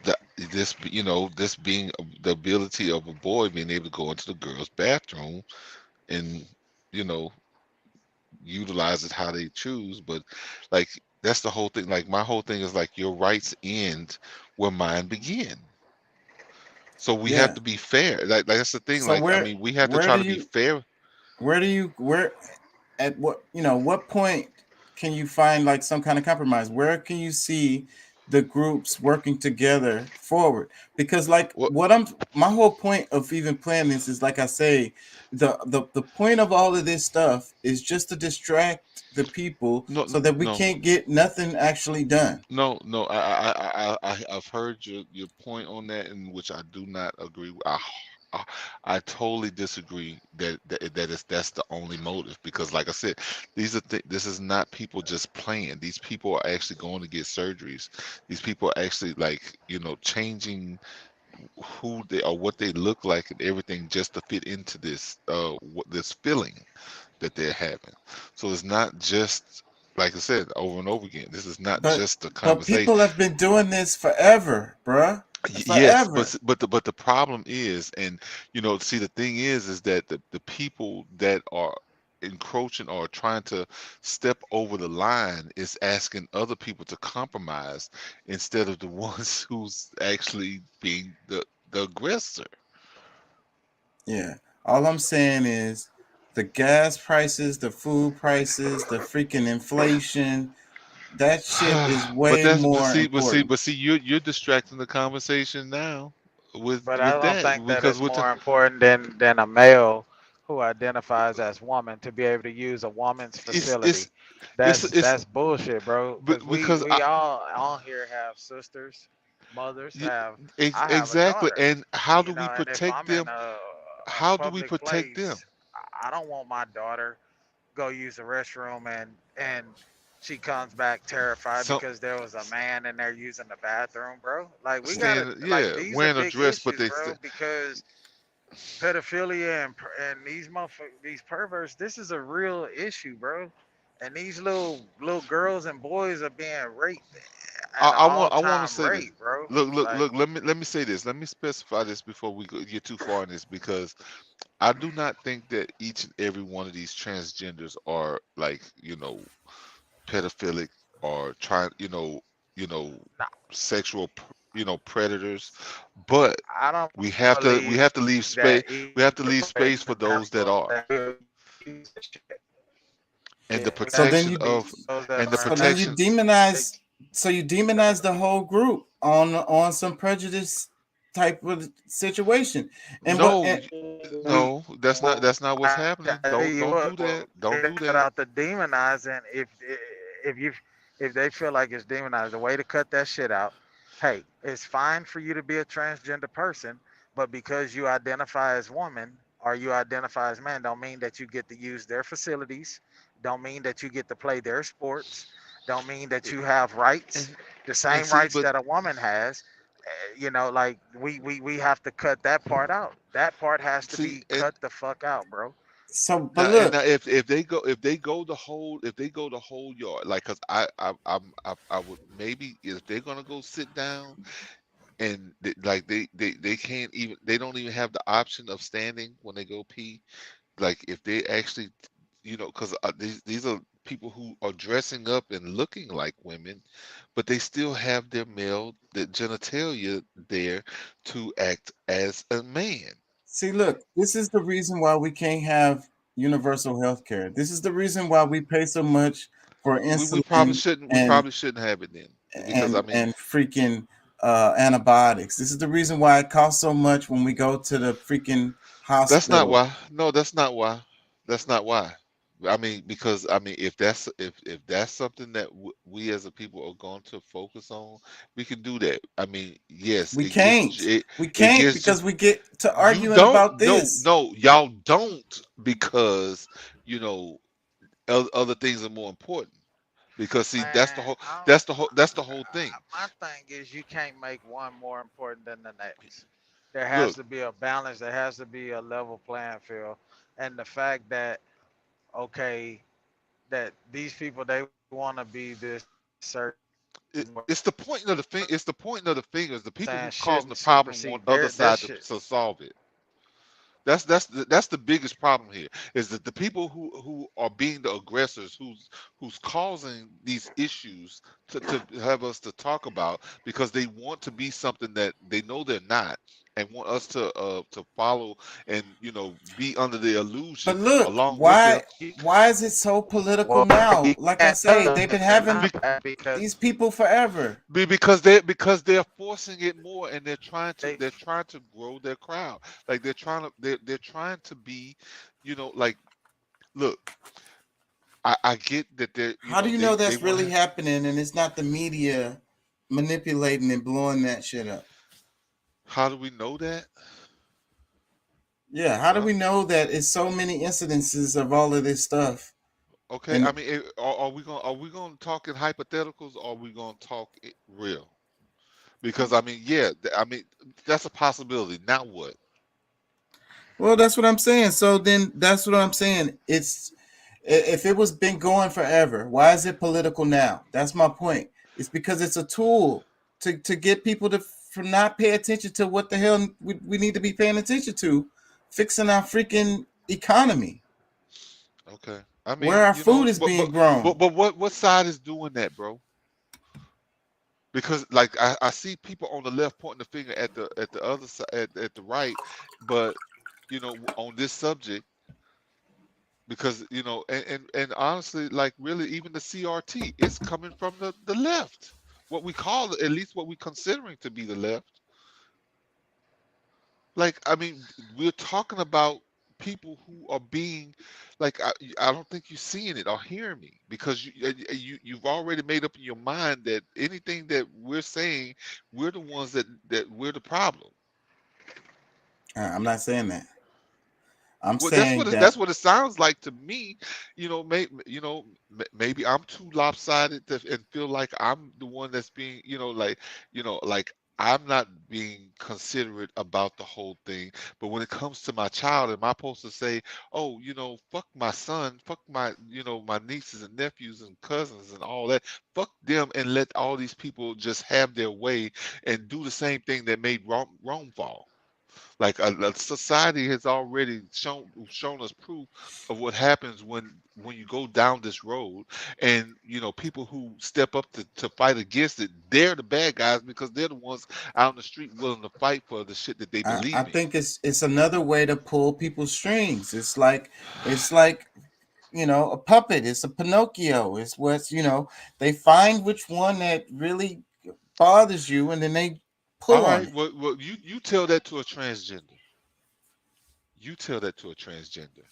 this, you know, this being the ability of a boy being able to go into the girl's bathroom and, you know, utilize it how they choose. But like, that's the whole thing. Like, my whole thing is like, your rights end where mine begin. So we have to be fair. Like that's the thing. So like, I mean, we have to try to be fair. At what point can you find like some kind of compromise? Where can you see the groups working together forward? Because like my whole point of even playing this is, like I say, the point of all of this stuff is just to distract the people so that we can't get nothing actually done. No, I've heard your point on that, in which I do not agree. I totally disagree that's the only motive, because like I said, this is not people just playing. These people are actually going to get surgeries. These people are actually, like, you know, changing who they are, what they look like, and everything, just to fit into this this feeling that they're having. So it's not just, like I said over and over again, this is not just a conversation. But people have been doing this forever, bruh. Yes, but the problem is, and you know, see, the thing is that the people that are encroaching or trying to step over the line is asking other people to compromise instead of the ones who's actually being the aggressor. Yeah, all I'm saying is the gas prices, the food prices, the freaking inflation. That shit is way more important. But see, you're distracting the conversation now with. But with I don't that, think that because it's more important than a male who identifies as woman to be able to use a woman's facility. That's bullshit, bro. Because we all on here have sisters, mothers. Exactly, and how do we protect them? How do we protect them? I don't want my daughter go use the restroom and she comes back terrified because there was a man in there using the bathroom, bro. Like, we gotta, these wearing are a big dress, issues, but they bro, because pedophilia and these perverts, this is a real issue, bro. And these little girls and boys are being raped. I want to say rape, bro. Look. Let me say this. Let me specify this before we get too far in this, because I do not think that each and every one of these transgenders are, like, you know, pedophilic or trying, you know, sexual, you know, predators. But we have to leave space. We have to leave space for those that are. And the protection you demonize the whole group on some prejudice type of situation. And No, that's not what's happening. Don't do that. Don't do that. Out the demonizing, if they feel like it's demonized, the way to cut that shit out hey, it's fine for you to be a transgender person, but because you identify as woman or you identify as man, don't mean that you get to use their facilities, don't mean that you get to play their sports, don't mean that you have rights, the same see, rights but that a woman has. You know, like we have to cut that part out. That part has to see, be cut the fuck out, bro. So, but now, and look, now if they go the whole yard, like, cause I would maybe if they're gonna go sit down and they can't even, they don't even have the option of standing when they go pee. Like if they actually, because these are people who are dressing up and looking like women, but they still have the genitalia there to act as a man. see, look, this is the reason why we can't have universal health care. This is the reason why we pay so much for We probably insulin shouldn't. We and probably shouldn't have it then, because I mean, and freaking antibiotics. This is the reason why it costs so much when we go to the freaking that's not hospital. why. No, that's not why. That's not why. I mean, because I mean, if that's something that we as a people are going to focus on, we can do that. I mean, yes, We it gets can't. We it can't gets because we get to you arguing don't. about No, this. no, y'all don't, because you know other things are more important. Because see, Man, that's the whole thing. my thing is you can't make one more important than the next. There has Look, to be a balance. There has to be a level playing field. And the fact that, okay, that these people, they want to be this certain way, it's the point of the thing. It's the point of the fingers. The people saying who's causing the shouldn't problem supersede want the other their side shit. to solve it. That's the biggest problem here, is that the people who are being the aggressors, who's causing these issues to have us to talk about, because they want to be something that they know they're not, and want us to follow and be under the illusion But look, along with them. why is it so political Well, now? you Like I can't say, tell they've been they're having not that because these people forever. Because they're forcing it more, and they're trying to grow their crowd. Like they're trying to be, like, look, I get that they're How do you know they that's want really to. happening and it's not the media manipulating and blowing that shit up? How do we know that? Yeah, how do Well, we know that it's so many incidences of all of this stuff? okay, And I mean, are we gonna talk in hypotheticals, or are we gonna talk it real? Because I mean, yeah, I mean that's a possibility. Now what? well, that's what I'm saying. So then that's what I'm saying. It's if it was been going forever, why is it political now? That's my point. It's because it's a tool to get people to not pay attention to what the hell we need to be paying attention to, fixing our freaking economy, Okay, I mean, where our food is but being grown. what side is doing that, bro? Because like I see people on the left pointing the finger at the other side, at the right, but on this subject, because and honestly, like, really, even the CRT is coming from the left, what we call, at least what we considering to be the left. Like, I mean, we're talking about people who are being, like, I don't think you're seeing it or hearing me, because you've already made up in your mind that anything that we're saying, we're the ones that we're the problem. I'm not saying that. I'm Well, saying that that's what it sounds like to me. Maybe I'm too lopsided and feel like I'm the one that's being, like I'm not being considerate about the whole thing. But when it comes to my child, am I supposed to say, oh, fuck my son, fuck my, my nieces and nephews and cousins and all that, fuck them, and let all these people just have their way and do the same thing that made Rome fall? Like a society has already shown us proof of what happens when you go down this road, and people who step up to fight against it, they're the bad guys, because they're the ones out in the street willing to fight for the shit that they I believe in. think it's another way to pull people's strings. It's like a puppet. It's a Pinocchio. It's what's they find which one that really bothers you, and then they pull All on right, it. well, you tell that to a transgender. You tell that to a transgender.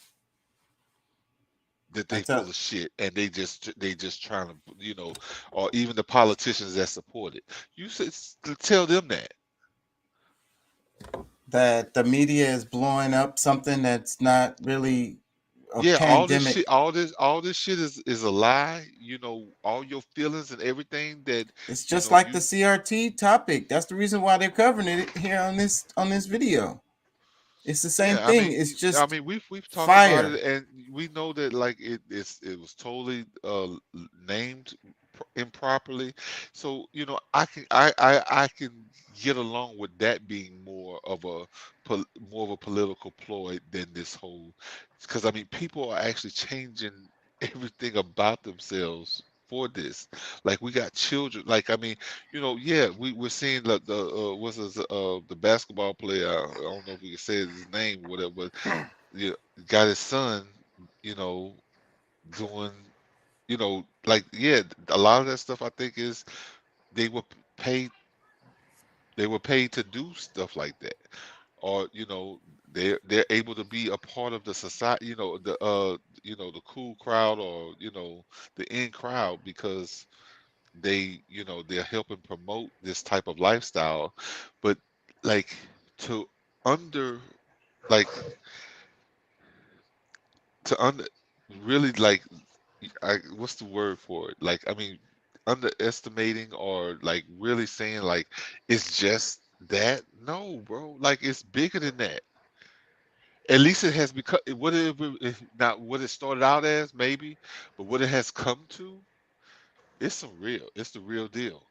that they full of shit and they just trying to, you know, or even the politicians that support it. You should tell them that the media is blowing up something that's not really a pandemic. all this shit is a lie. You know, all your feelings and everything that it's just like the CRT topic. That's the reason why they're covering it here on this video. It's the same thing. I mean, it's just we've talked fire. about it, and we know that like it was totally named improperly. So you know, I can get along with that being more of a political ploy than this whole, because I mean people are actually changing everything about themselves for this. Like we got children, like I mean, you know, yeah, we're seeing like the basketball player, I don't know if we can say his name or whatever, but yeah, got his son, you know, doing, you know, like yeah, a lot of that stuff I think is they were paid to do stuff like that, or you know, they're able to be a part of the society, you know, the cool crowd, or you know, the in crowd, because they, you know, they're helping promote this type of lifestyle. But like really like, what's the word for it? Like, I mean, underestimating or like really saying like it's just that. No, bro, like it's bigger than that. At least it has become not what it started out as, maybe, but what it has come to. It's the real deal.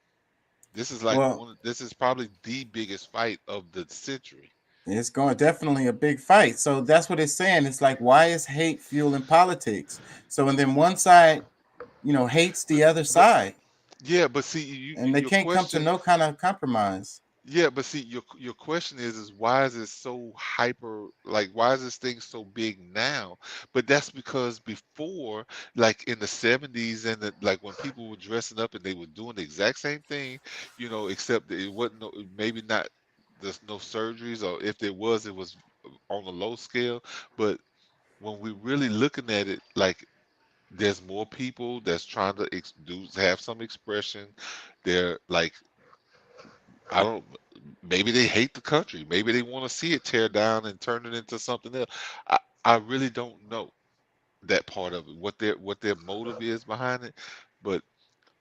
This is like this is probably the biggest fight of the century. It's definitely a big fight. So that's what it's saying. It's like, why is hate fueling politics? So, and then one side, you know, hates the other side. Yeah, but see, and they can't come to no kind of compromise. Yeah, but see, your question is why is it so hyper? Like, why is this thing so big now? But that's because before, like in the 70s, and like when people were dressing up and they were doing the exact same thing, you know, except that it wasn't maybe not. There's no surgeries, or if there was, it was on a low scale. But when we're really looking at it, like there's more people that's trying to have some expression. They're like, maybe they hate the country. Maybe they want to see it tear down and turn it into something else. I really don't know that part of it, what their motive is behind it. But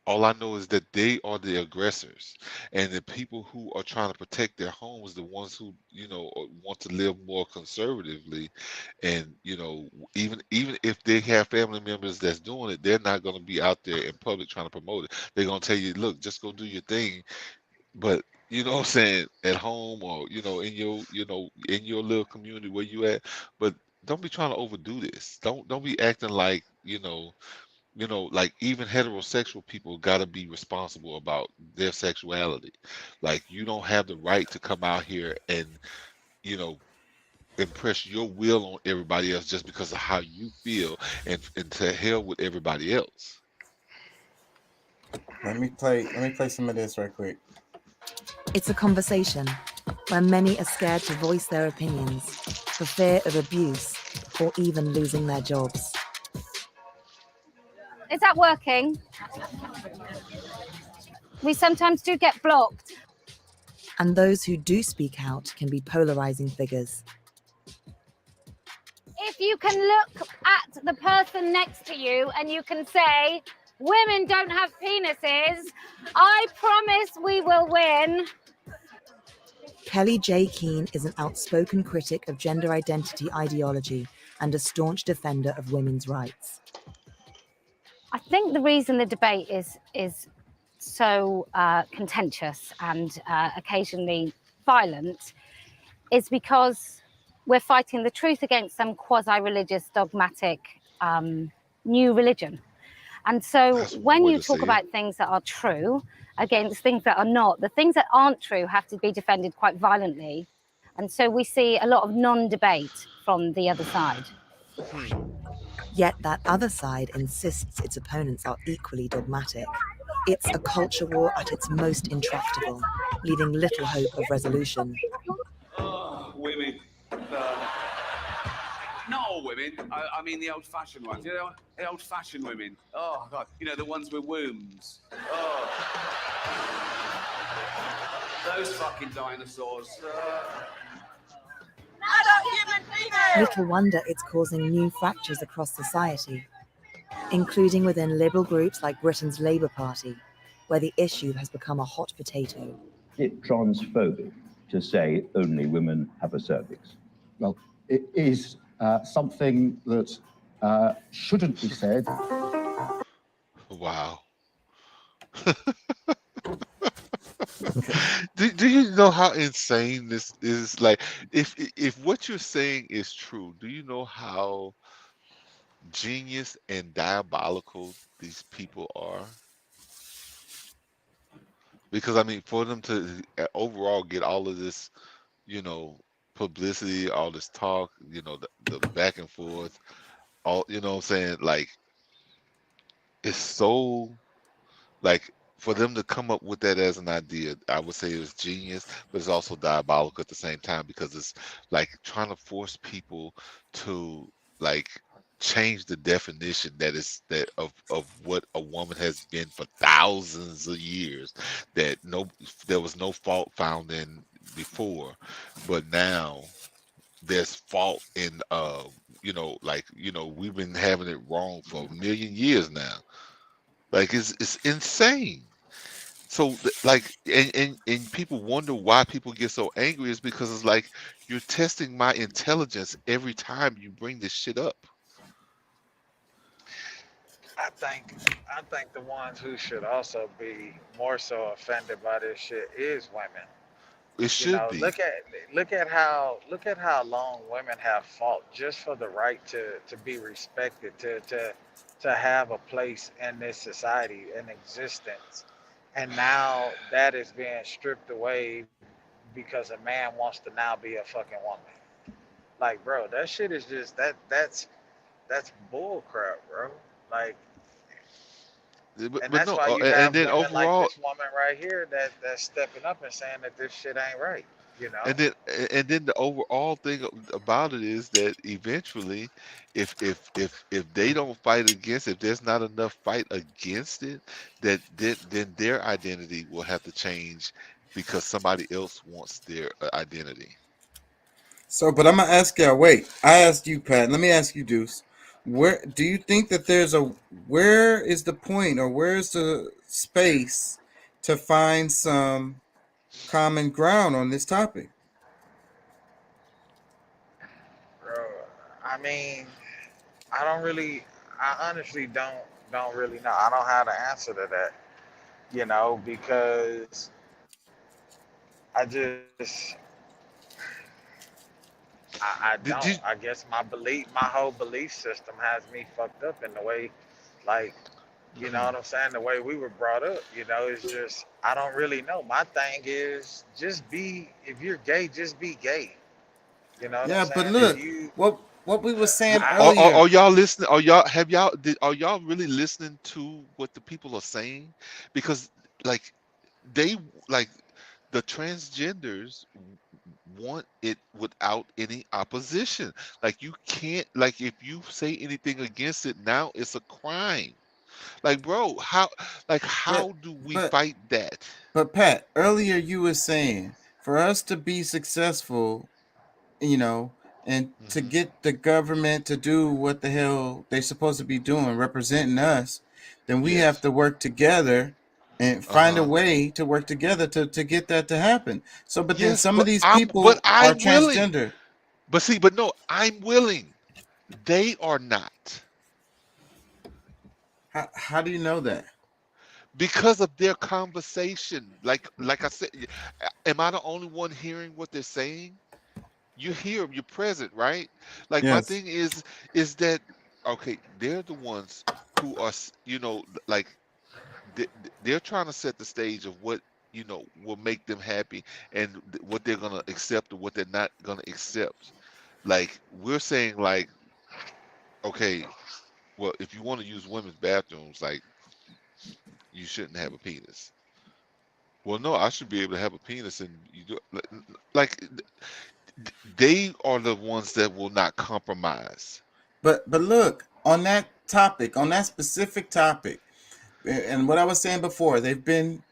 all I know is that they are the aggressors, and the people who are trying to protect their homes, the ones who, you know, want to live more conservatively, and you know, even if they have family members that's doing it, they're not going to be out there in public trying to promote it. They're going to tell you, look, just go do your thing, but you know what I'm saying, at home, or you know, in your little community where you at, but don't be trying to overdo this. Don't be acting like, you know, like even heterosexual people got to be responsible about their sexuality. Like you don't have the right to come out here and, you know, impress your will on everybody else just because of how you feel, and to hell with everybody else. Let me play some of this right quick. It's a conversation where many are scared to voice their opinions for fear of abuse or even losing their jobs. Is that working? We sometimes do get blocked. And those who do speak out can be polarizing figures. If you can look at the person next to you and you can say, women don't have penises, I promise we will win. Kelly J. Keane is an outspoken critic of gender identity ideology and a staunch defender of women's rights. I think the reason the debate is so contentious and occasionally violent is because we're fighting the truth against some quasi-religious, dogmatic new religion. And so when you talk about things that are true against things that are not, the things that aren't true have to be defended quite violently. And so we see a lot of non-debate from the other side. Yet that other side insists its opponents are equally dogmatic. It's a culture war at its most intractable, leaving little hope of resolution. Women. No, women. women. I mean the old-fashioned ones. You know, the old-fashioned women. Oh God, you know the ones with wombs. Oh, those fucking dinosaurs. Little wonder it's causing new fractures across society, including within liberal groups like Britain's Labour Party, where the issue has become a hot potato. It's transphobic to say only women have a cervix. Well, it is something that shouldn't be said. Wow. do you know how insane this is? Like, if what you're saying is true, do you know how genius and diabolical these people are? Because I mean, for them to overall get all of this, you know, publicity, all this talk, you know, the back and forth, all, you know what I'm saying? Like, it's so, like, for them to come up with that as an idea, I would say it was genius, but it's also diabolical at the same time, because it's like trying to force people to like change the definition that of what a woman has been for thousands of years, that there was no fault found in before, but now there's fault in you know, like, you know, we've been having it wrong for a million years now. Like, it's insane. So like, and people wonder why people get so angry, is because it's like, you're testing my intelligence every time you bring this shit up. I think the ones who should also be more so offended by this shit is women. It should be. Look at how long women have fought just for the right to be respected, to have a place in this society, in existence. And now that is being stripped away because a man wants to now be a fucking woman. Like, bro, that shit is just that's bull crap, bro. Like, and that's why you have women overall, like this woman right here that's stepping up and saying that this shit ain't right. You know? And then the overall thing about it is that eventually, if they don't fight against, if there's not enough fight against it, then their identity will have to change because somebody else wants their identity. So, but I'm gonna ask y'all. Wait, I asked you, Pat. Let me ask you, Deuce. Where do you think that where is the point, or where's the space to find some common ground on this topic? Bro, I mean, I honestly don't really know. I don't have the answer to that, you know, because I don't. I guess my whole belief system has me fucked up in the way, like, you know what I'm saying? The way we were brought up, you know, it's just, I don't really know. My thing is, if you're gay, just be gay. You know what I'm saying? But look, what we were saying earlier. Are y'all listening? Are y'all really listening to what the people are saying? Because like, the transgenders want it without any opposition. Like, you can't, like, if you say anything against it now, it's a crime. Like, bro, how do we fight that? But Pat, earlier you were saying, for us to be successful, you know, and to get the government to do what the hell they're supposed to be doing, representing us, then we have to work together and find a way to work together to get that to happen. So, but then some of these people are transgender. But no, I'm willing. They are not. How do you know that? Because of their conversation. Like I said, am I the only one hearing what they're saying? You hear them, you're present, right? Like, my thing is that, okay, they're the ones who are, you know, like, they're trying to set the stage of what, you know, will make them happy and what they're going to accept or what they're not going to accept. Like, we're saying, like, okay, well, if you want to use women's bathrooms, like, you shouldn't have a penis. Well, no, I should be able to have a penis, and you do, like, they are the ones that will not compromise. But look, on that topic, on that specific topic, and what I was saying before, they've been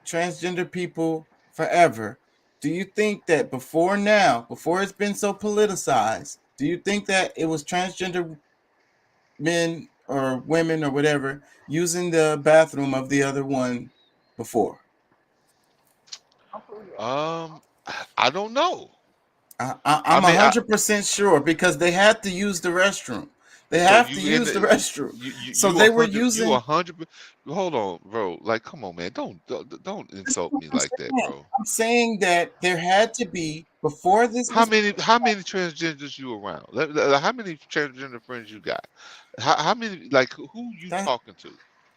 transgender people forever. Do you think that before it's been so politicized, do you think that it was transgender men or women or whatever using the bathroom of the other one before? I don't know. I'm 100% sure because they had to use the restroom. They have to use the restroom. So they were using. You 100. Hold on, bro. Like, come on, man. Don't insult me like that, bro. I'm saying that there had to be before this. How many transgenders you around? How many transgender friends you got? How many? Like, who you talking to?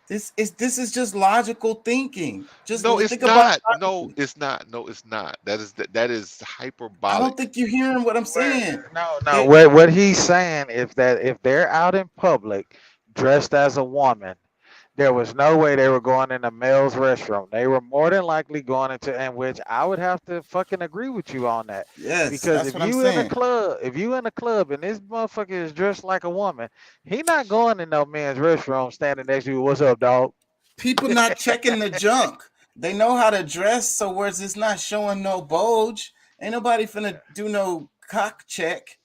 This is just logical thinking. Just no, it's think not. About no, it's not. No, it's not. That is hyperbolic. I don't think you're hearing what I'm saying. No. What he's saying is that if they're out in public dressed as a woman, there was no way they were going in a male's restroom. They were more than likely going into, and which I would have to fucking agree with you on that. Yes, because if you in a club and this motherfucker is dressed like a woman, he not going in no man's restroom standing next to you. What's up, dog? People not checking the junk. They know how to dress, so whereas it's not showing no bulge. Ain't nobody finna do no cock check.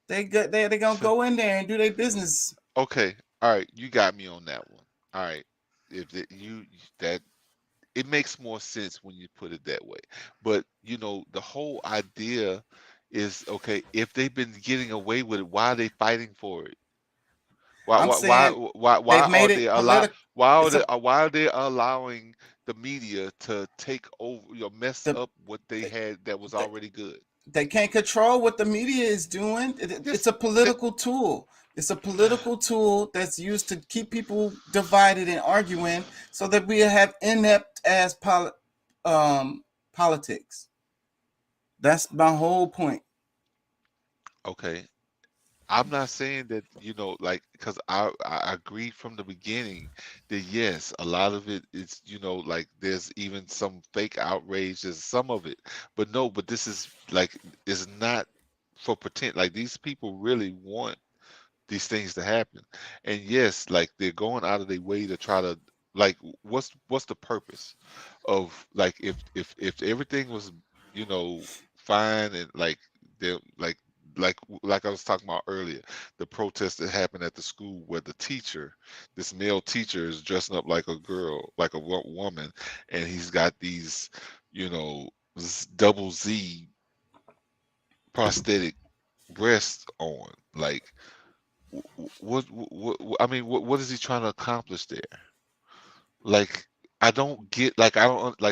They gonna go in there and do their business. Okay, all right, you got me on that one. All right, it makes more sense when you put it that way. But the whole idea is okay. If they've been getting away with it, why are they fighting for it? Why are they allowing the media to take over, mess up what they had that was already good? They can't control what the media is doing. It's a political tool. It's a political tool that's used to keep people divided and arguing so that we have inept ass politics. That's my whole point. Okay. I'm not saying that, because I agree from the beginning that yes, a lot of it is, there's even some fake outrage, there's some of it. But this is it's not for pretend. Like, these people really want these things to happen. And yes, they're going out of their way to try to, what's the purpose of, if everything was, fine and they're like I was talking about earlier, the protest that happened at the school where this male teacher is dressing up like a girl, like a woman, and he's got these, double Z prosthetic breasts on. What is he trying to accomplish there? I don't get,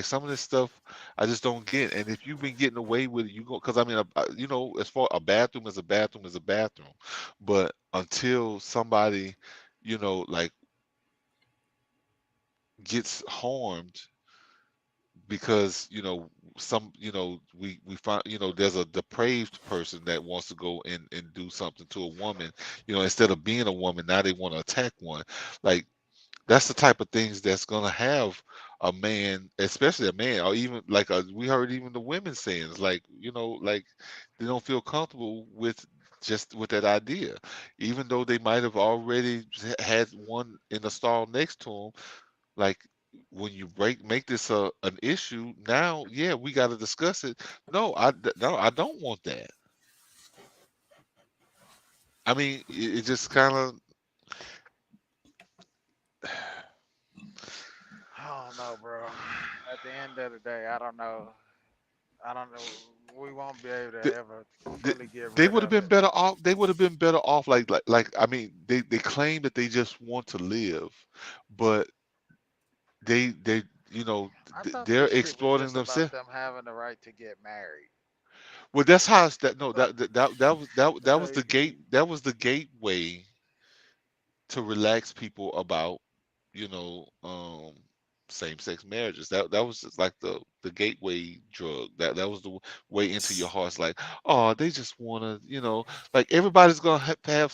some of this stuff I just don't get. And if you've been getting away with it, you go, because as far a bathroom is a bathroom is a bathroom. But until somebody, gets harmed because, we find, there's a depraved person that wants to go and do something to a woman, instead of being a woman, now they want to attack one. That's the type of things that's gonna have a man, especially a man, or even we heard even the women saying, they don't feel comfortable with that idea, even though they might have already had one in the stall next to them. When you make this an issue, now we got to discuss it. No, I don't want that. I mean, it just kind of. I don't know, bro. At the end of the day, I don't know. We won't be able to ever fully get rid They would have of been better off. They would have been better off. They claim that they just want to live, but they're I thought they're this shit was exploiting just about themselves. them having the right to get married. Well, that's how it's that. No, that was the gate. That was the gateway to relax people about, same-sex marriages. That was just like the gateway drug. That was the way into your hearts. Oh, they just want to, everybody's gonna have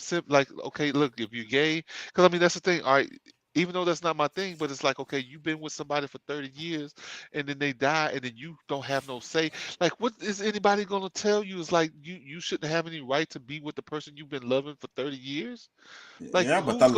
okay, look, if you're gay, because that's the thing. All right, even though that's not my thing, but it's like, okay, you've been with somebody for 30 years and then they die and then you don't have no say. Like, what is anybody going to tell you? It's like, you shouldn't have any right to be with the person you've been loving for 30 years. Like, yeah, but the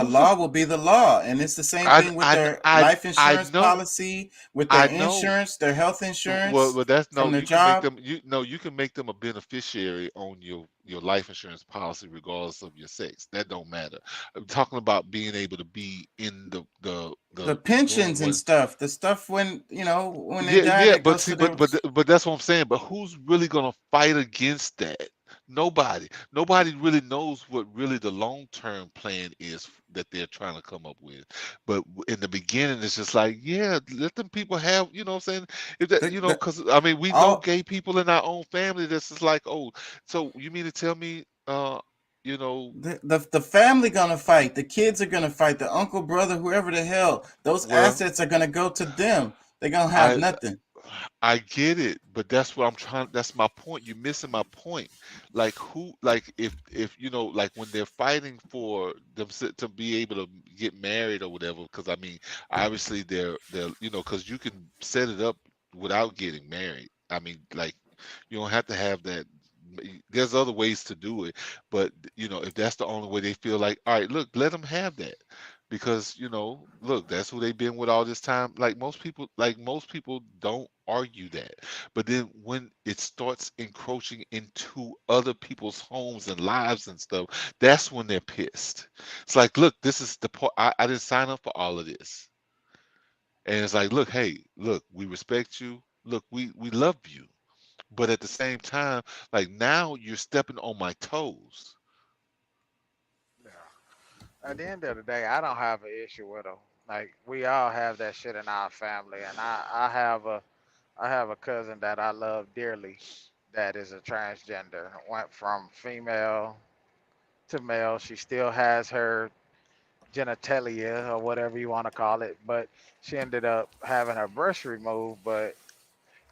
law will be the law. And it's the same thing with their life insurance policy, with their insurance, their health insurance. Well, that's no, from their you job. can make them, you can make them a beneficiary on your life insurance policy regardless of your sex. That don't matter. I'm talking about being able to be in the pensions and stuff. The stuff when when they die. Yeah, but see, but that's what I'm saying. But who's really gonna fight against that? Nobody. Nobody really knows what really the long-term plan is that they're trying to come up with. But in the beginning, it's just like, yeah, let them people have, you know what I'm saying? If that, because I mean, we know gay people in our own family that's just like, oh, so you mean to tell me, the family gonna fight, the kids are gonna fight, the uncle, brother, whoever the hell, those assets are gonna go to them. They're gonna have nothing. I get it, but that's what I'm trying. That's my point. You're missing my point. Like if like when they're fighting for them to be able to get married or whatever, because I mean, obviously they're because you can set it up without getting married. I mean, like you don't have to have that. There's other ways to do it, but if that's the only way they feel like, all right, look, let them have that. Because look, that's who they've been with all this time. Like most people don't argue that. But then when it starts encroaching into other people's homes and lives and stuff, that's when they're pissed. It's like, look, this is the part. I didn't sign up for all of this. And it's like, look, hey, look, we respect you. Look, we love you. But at the same time, like now you're stepping on my toes. At the end of the day, I don't have an issue with them. Like we all have that shit in our family, and I have a cousin that I love dearly, that is a transgender. Went from female to male. She still has her genitalia or whatever you want to call it, but she ended up having her breast removed. But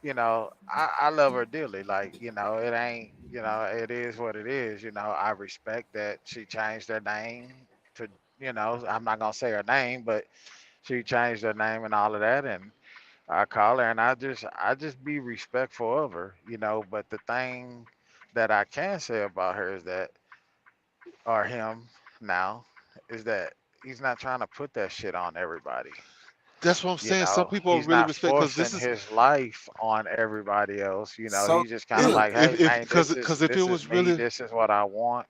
I love her dearly. Like it ain't it is what it is. I respect that she changed her name. I'm not gonna say her name, but she changed her name and all of that, and I call her and I just be respectful of her, But the thing that I can say about her is that, or him now, is that he's not trying to put that shit on everybody. That's what I'm saying. Some people are really respect because this is his life on everybody else. He's just kind of like, hey, man, because if it was really, this is what I want.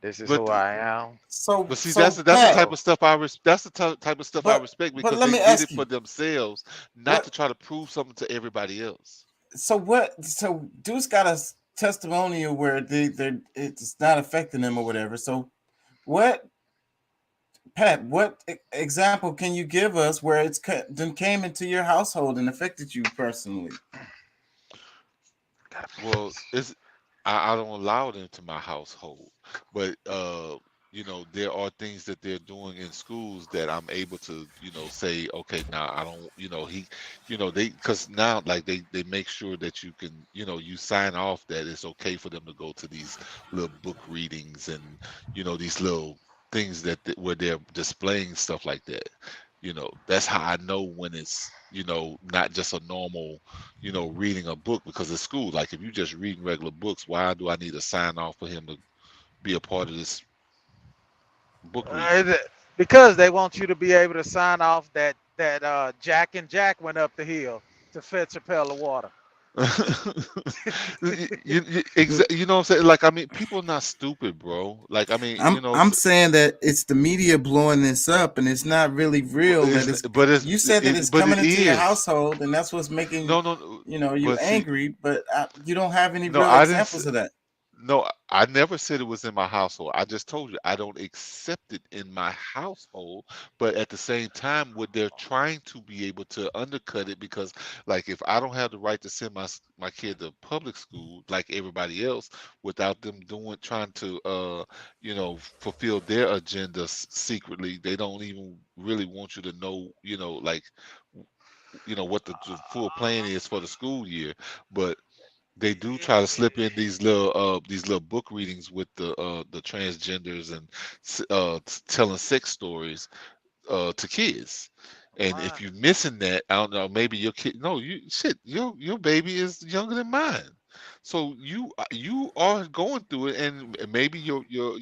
This is who I am. But see, that's the type of stuff I respect. That's the type of stuff I respect because they did it for themselves, not to try to prove something to everybody else. So what? So dude's got a testimonial where it's not affecting them or whatever. So what, Pat? What example can you give us where it's came into your household and affected you personally? Well, I don't allow it into my household, but there are things that they're doing in schools that I'm able to say, okay, now I don't because now like they make sure that you can you sign off that it's okay for them to go to these little book readings and these little things where they're displaying stuff like that. That's how I know when it's not just a normal reading a book, because it's school. Like if you just reading regular books, why do I need to sign off for him to be a part of this book reading? Because they want you to be able to sign off that Jack and Jack went up the hill to fetch a pail of water. You know what I'm saying? Like, I mean, people are not stupid, bro. Like, I mean, I'm saying that it's the media blowing this up, and it's not really real. You said that it's coming into your household, and that's what's making you angry. But you don't have any real examples of that. No, I never said it was in my household. I just told you I don't accept it in my household. But at the same time, what they're trying to be able to undercut it, because like if I don't have the right to send my kid to public school like everybody else without them trying to fulfill their agenda secretly, they don't even really want you to know what the full plan is for the school year. But they do try to slip in these little book readings with the transgenders and telling sex stories to kids. And if you're missing that, I don't know, maybe your kid, no, your baby is younger than mine. So you are going through it, and maybe your your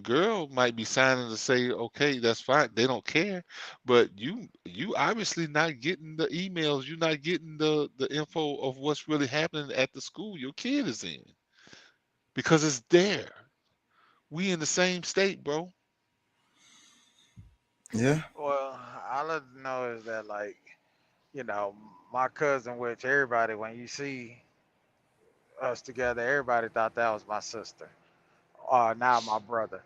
girl might be signing to say, okay, that's fine. They don't care, but you obviously not getting the emails. You're not getting the info of what's really happening at the school your kid is in, because it's there. We in the same state, bro. Yeah. Well, all I know is that, like, my cousin, which everybody, when you see us together, everybody thought that was my sister. Now my brother.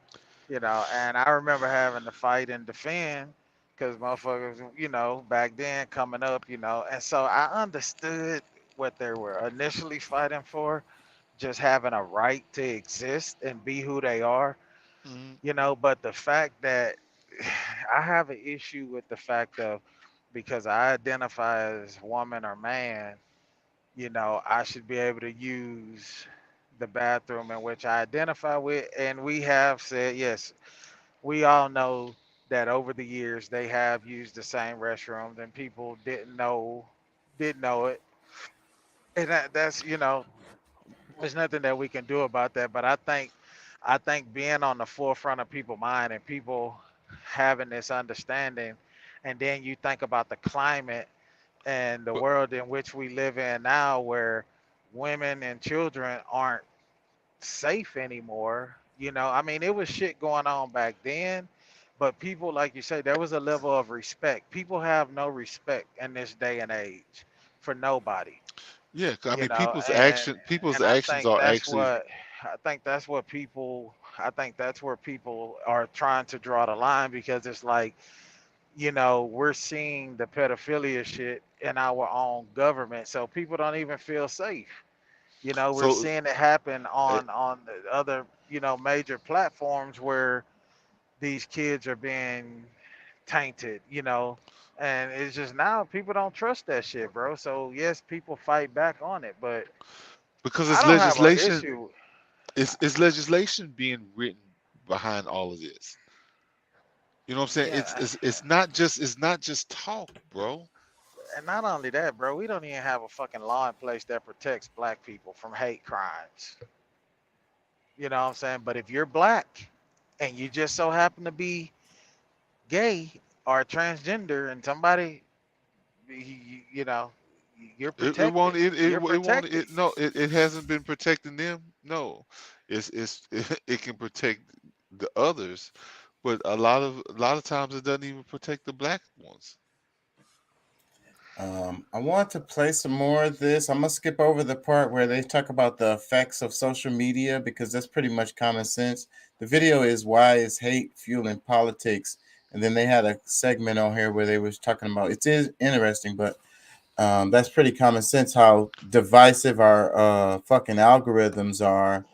And I remember having to fight and defend because motherfuckers, back then coming up, and so I understood what they were initially fighting for, just having a right to exist and be who they are, but the fact that I have an issue with the fact of, because I identify as woman or man, I should be able to use the bathroom in which I identify with. And we have said, yes, we all know that over the years they have used the same restrooms and people didn't know it. And that's, there's nothing that we can do about that. But I think being on the forefront of people's mind and people having this understanding, and then you think about the climate and the world in which we live in now, where women and children aren't safe anymore. I mean, it was shit going on back then, but people, like you say, there was a level of respect. People have no respect in this day and age for nobody. Yeah, I mean, people's and I actions think are that's actually. what I think that's what people I think that's where people are trying to draw the line, because it's like, we're seeing the pedophilia shit in our own government, so people don't even feel safe. We're So seeing it happen on the other, major platforms where these kids are being tainted, and it's just, now people don't trust that shit, bro. So yes, people fight back on it, but because I it's don't have an legislation, issue. it's legislation being written behind all of this. You know what I'm saying? Yeah, It's not just talk, bro. and not only that, bro, we don't even have a fucking law in place that protects black people from hate crimes. You know what I'm saying? But if you're black and you just so happen to be gay or transgender, and somebody, you're protected. It won't You're it won't protected. it no it hasn't been protecting them. No, it can protect the others, but a lot of times it doesn't even protect the black ones. I want to play some more of this. I'm gonna skip over the part where they talk about the effects of social media, because that's pretty much common sense. The video is "Why is hate fueling politics?" And then they had a segment on here where they was talking about, it is interesting, but that's pretty common sense how divisive our fucking algorithms are.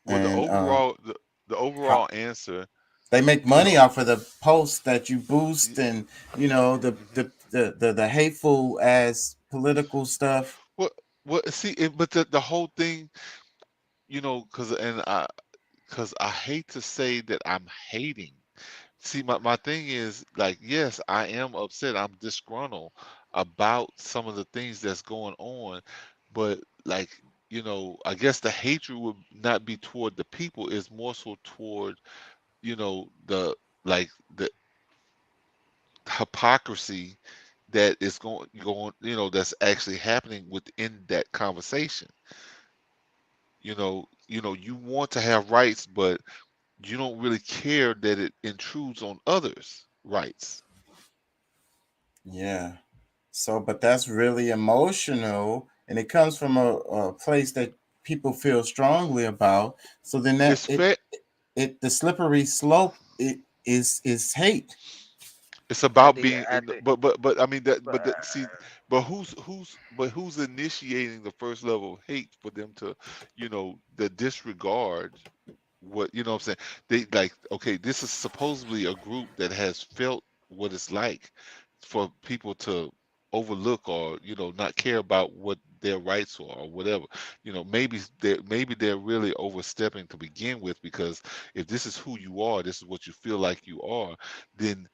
Well, And the overall answer, they make money off of the posts that you boost, and the hateful ass political stuff. what see, but the whole thing, because I hate to say that I'm hating. See, my thing is, like, yes, I am upset. I'm disgruntled about some of the things that's going on, but, like, I guess the hatred would not be toward the people. It's more so toward, the like the hypocrisy that is going, that's actually happening within that conversation. You want to have rights, but you don't really care that it intrudes on others' rights. Yeah. So, but that's really emotional, and it comes from a place that people feel strongly about. So then the slippery slope is hate. It's about being, but I mean see, but who's initiating the first level of hate for them to, the disregard what, what I'm saying? They, like, okay, this is supposedly a group that has felt what it's like for people to overlook or not care about what their rights or whatever. You know, maybe they're really overstepping to begin with, because if this is who you are, this is what you feel like you are, then,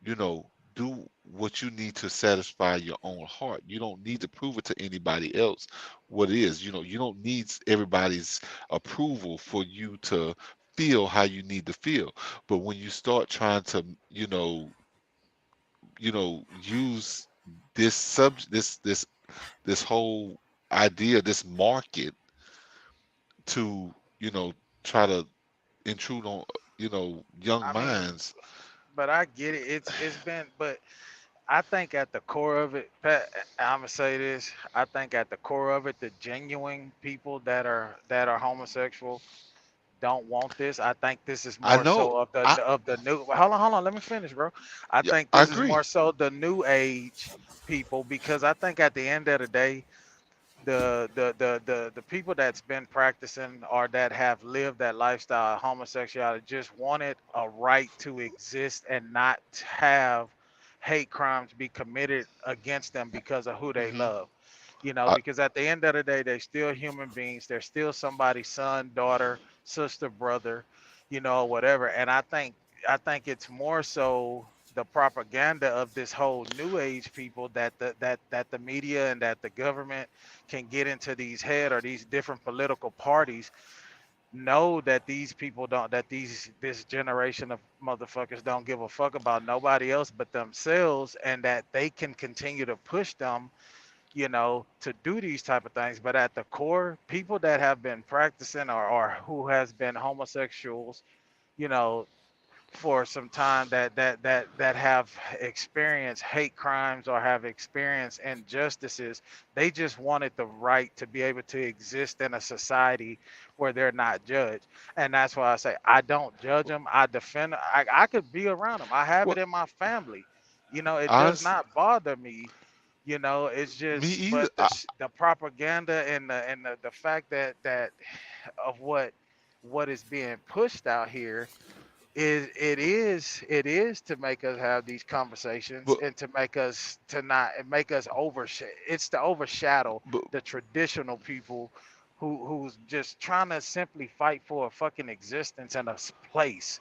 you know, do what you need to satisfy your own heart. You don't need to prove it to anybody else what it is. You know, you don't need everybody's approval for you to feel how you need to feel. But when you start trying to, use this whole idea, this market, to, try to intrude on, young I mean, minds. but I get it. It's been, but I think at the core of it, Pat, I'm gonna say this. I think at the core of it, the genuine people that are homosexual don't want this. I think this is I more know. so of the new. Hold on. Let me finish, bro. I Yeah, think I this is agree. more so the new age people, because I think at the end of the day, the people that's been practicing or that have lived that lifestyle of homosexuality just wanted a right to exist and not have hate crimes be committed against them because of who they Hmm. love. You know, because at the end of the day, they're still human beings. They're still somebody's son, daughter, sister, brother, whatever. And I think it's more so the propaganda of this whole new age people that the media and that the government can get into these head, or these different political parties know that these people don't, that this generation of motherfuckers don't give a fuck about nobody else but themselves, and that they can continue to push them, to do these type of things. But at the core, people that have been practicing, or who has been homosexuals, you know for some time, that have experienced hate crimes or have experienced injustices, they just wanted the right to be able to exist in a society where they're not judged. And that's why I say I don't judge them. I defend. I could be around them. I have it Well, in my family. It does honestly, not bother me. It's me just, either. but the propaganda and the fact that of what is being pushed out here is to make us have these conversations, But, and to make us to not make us it's to overshadow but the traditional people who's just trying to simply fight for a fucking existence and place.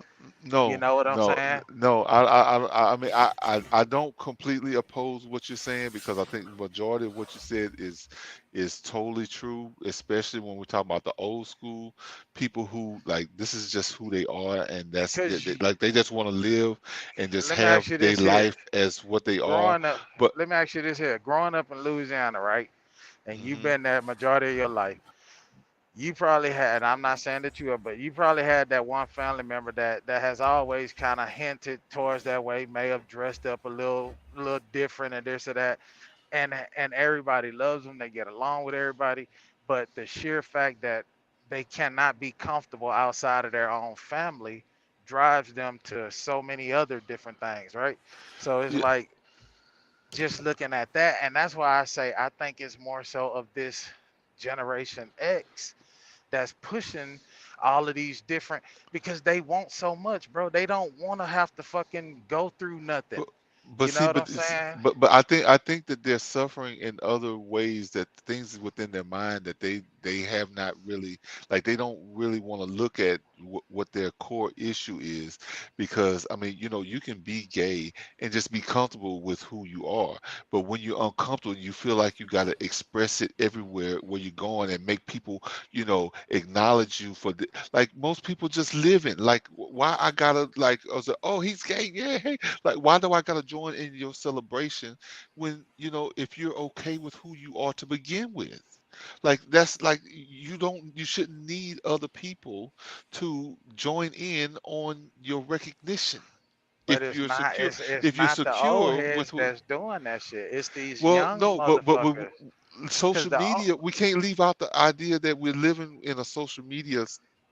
You no, know what I'm no, saying? no. I mean, I don't completely oppose what you're saying, because I think the majority of what you said is totally true, especially when we talk about the old school people who, like, this is just who they are, and that's Because like they just want to live and just let me ask have you their this here. life as what they are. Growing up, But let me ask you this here. Growing up in Louisiana, right? And you've mhm. been there majority of your life. You probably had, I'm not saying that you are, but you probably had that one family member that has always kind of hinted towards that way, may have dressed up a little different and this or that. And everybody loves them, they get along with everybody, but the sheer fact that they cannot be comfortable outside of their own family drives them to so many other different things, right? So it's Yeah, like, just looking at that, and that's why I say I think it's more so of this generation X that's pushing all of these different, because they want so much, bro. They don't want to have to fucking go through nothing. but You know see, what I'm but saying? but I think that they're suffering in other ways, that things within their mind that they have not really, like, they don't really want to look at what their core issue is. Because I mean, you can be gay and just be comfortable with who you are, but when you're uncomfortable, you feel like you got to express it everywhere where you're going, and make people, acknowledge you for like, most people just living, like, why I gotta, like, I was like, oh, he's gay, yeah, hey, like, why do I gotta join in your celebration when, if you're okay with who you are to begin with? Like, that's like, you shouldn't need other people to join in on your recognition But if it's you're not. secure, It's if you're not the old secure with heads who. that's doing that shit. It's these Well, young no, but motherfuckers. Cause social the media, we can't leave out the idea that we're living in a social media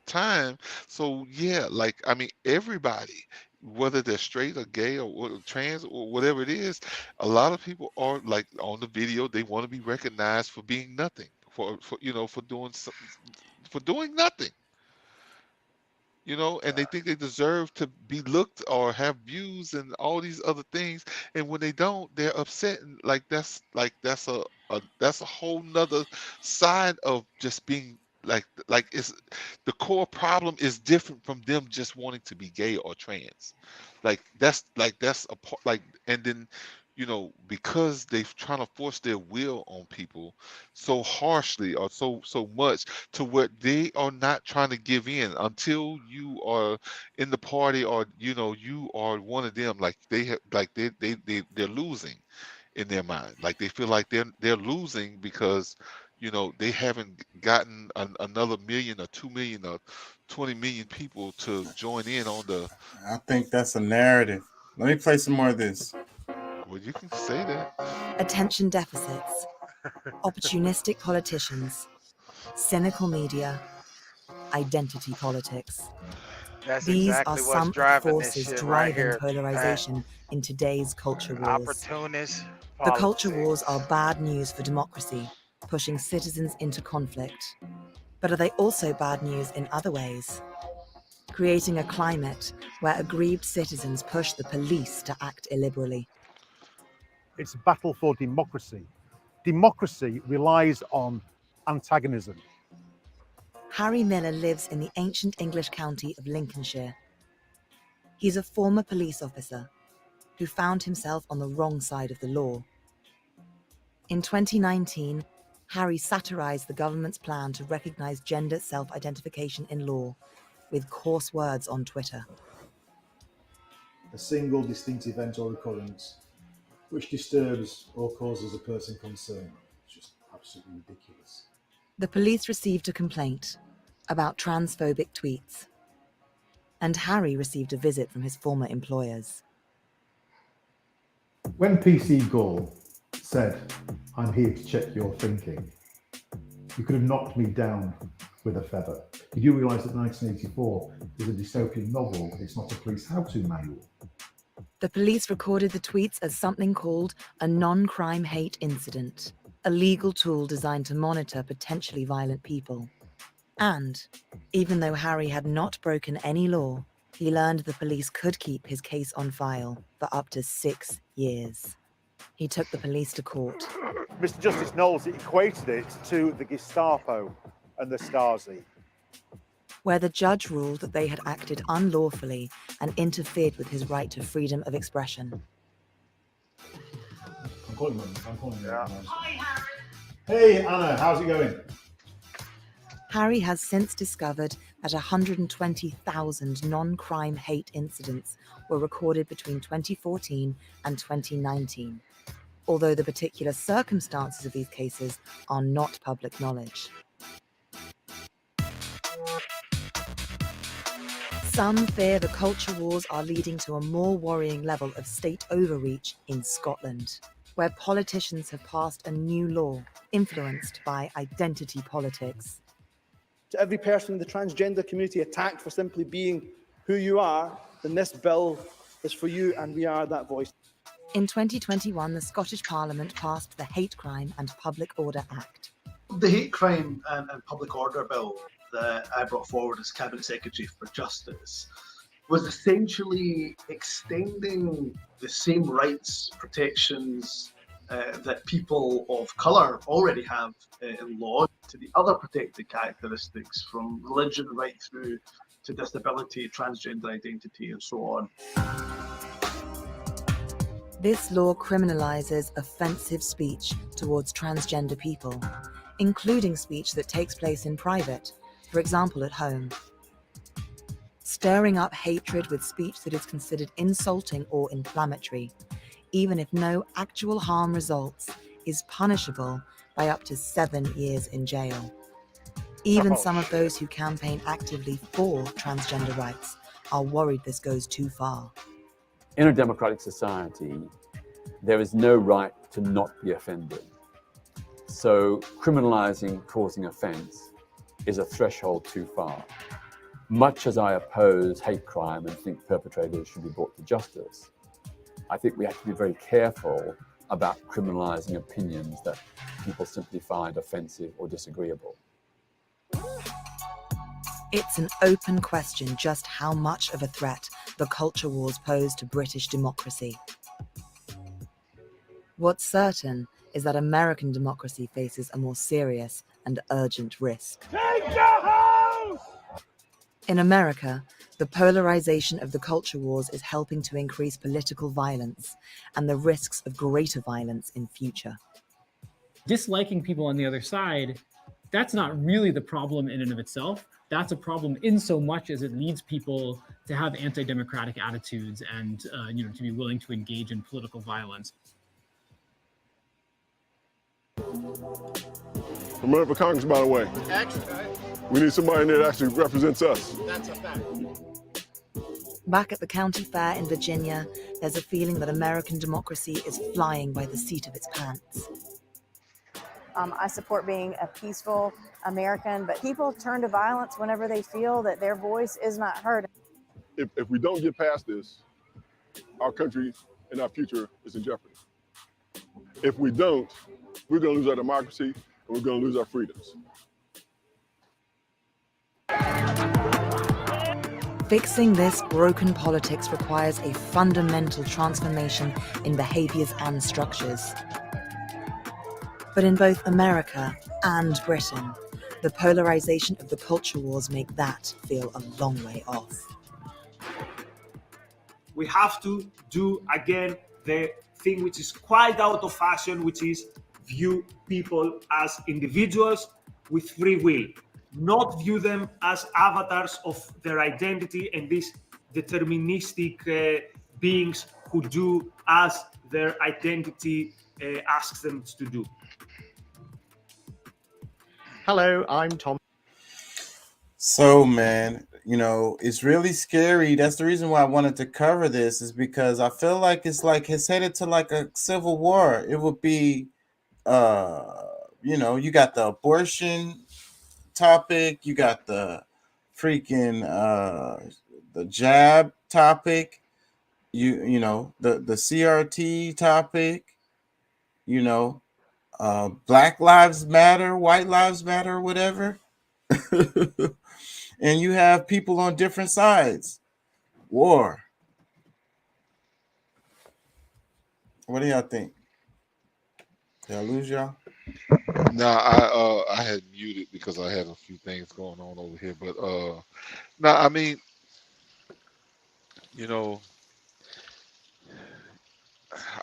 time. So yeah, like, I mean, everybody, whether they're straight or gay or trans or whatever it is, a lot of people are, like, on the video, they want to be recognized for being nothing, for doing nothing. And they think they deserve to be looked or have views and all these other things. And when they don't, they're upset. And like, that's a that's a whole nother side of just being like it's the core problem is different from them just wanting to be gay or trans. That's a part, and then because they've trying to force their will on people so harshly or so much to where they are not trying to give in until you are in the party or you are one of them. They're losing in their mind. They feel like they're losing because they haven't gotten another million or 2 million or 20 million people to join in on the. I think that's a narrative. Let me play some more of this. Well, you can say that. Attention deficits, opportunistic politicians, cynical media, identity politics. That's These exactly are what's some of the driving this forces shit right driving here, polarization in today's culture wars. Opportunist The culture politics. wars are bad news for democracy, pushing citizens into conflict. But are they also bad news in other ways? Creating a climate where aggrieved citizens push the police to act illiberally. It's a battle for democracy. Democracy relies on antagonism. Harry Miller lives in the ancient English county of Lincolnshire. He's a former police officer who found himself on the wrong side of the law. In 2019, Harry satirized the government's plan to recognize gender self-identification in law with coarse words on Twitter. A single distinct event or occurrence which disturbs or causes a person concern. It's just absolutely ridiculous. The police received a complaint about transphobic tweets, and Harry received a visit from his former employers. When PC Gore said, "I'm here to check your thinking," you could have knocked me down with a feather. Did you realise that 1984 is a dystopian novel, but it's not a police how-to manual? The police recorded the tweets as something called a non-crime hate incident, a legal tool designed to monitor potentially violent people. And even though Harry had not broken any law, he learned the police could keep his case on file for up to 6 years. He took the police to court. Mr. Justice Knowles equated it to the Gestapo and the Stasi, where the judge ruled that they had acted unlawfully and interfered with his right to freedom of expression. I'm calling him. Hi, Harry. Hey, Anna, how's it going? Harry has since discovered that 120,000 non-crime hate incidents were recorded between 2014 and 2019, although the particular circumstances of these cases are not public knowledge. Some fear the culture wars are leading to a more worrying level of state overreach in Scotland, where politicians have passed a new law influenced by identity politics. To every person in the transgender community attacked for simply being who you are, then this bill is for you, and we are that voice. In 2021, the Scottish Parliament passed the Hate Crime and Public Order Act. The Hate Crime and Public Order Bill that I brought forward as Cabinet Secretary for Justice was essentially extending the same rights, protections that people of colour already have in law to the other protected characteristics, from religion right through to disability, transgender identity, and so on. This law criminalises offensive speech towards transgender people, including speech that takes place in private, for example at home. Stirring up hatred with speech that is considered insulting or inflammatory, even if no actual harm results, is punishable by up to 7 years in jail. Even some of those who campaign actively for transgender rights are worried this goes too far. In a democratic society, there is no right to not be offended. So criminalizing causing offense is a threshold too far. Much as I oppose hate crime and think perpetrators should be brought to justice, I think we have to be very careful about criminalizing opinions that people simply find offensive or disagreeable. It's an open question just how much of a threat the culture wars pose to British democracy. What's certain is that American democracy faces a more serious and urgent risk. Take the house! In America, the polarization of the culture wars is helping to increase political violence and the risks of greater violence in future. Disliking people on the other side, that's not really the problem in and of itself. That's a problem in so much as it leads people to have anti-democratic attitudes and to be willing to engage in political violence. I'm running for Congress, by the way. Excellent. We need somebody in there that actually represents us. That's a fact. Back at the county fair in Virginia, there's a feeling that American democracy is flying by the seat of its pants. I support being a peaceful American, but people turn to violence whenever they feel that their voice is not heard. If we don't get past this, our country and our future is in jeopardy. If we don't, we're going to lose our democracy and we're going to lose our freedoms. Fixing this broken politics requires a fundamental transformation in behaviors and structures. But in both America and Britain, the polarization of the culture wars make that feel a long way off. We have to do again the thing which is quite out of fashion, which is view people as individuals with free will, not view them as avatars of their identity and these deterministic beings who do as their identity asks them to do. Hello, I'm Tom. So, man, it's really scary. That's the reason why I wanted to cover this, is because I feel like it's headed to like a civil war. It would be, you got the abortion topic, you got the freaking the jab topic, the CRT topic, Black Lives Matter, White Lives Matter, whatever. And you have people on different sides. War. What do y'all think? Did I lose y'all? No, I had muted because I had a few things going on over here. But no, I mean,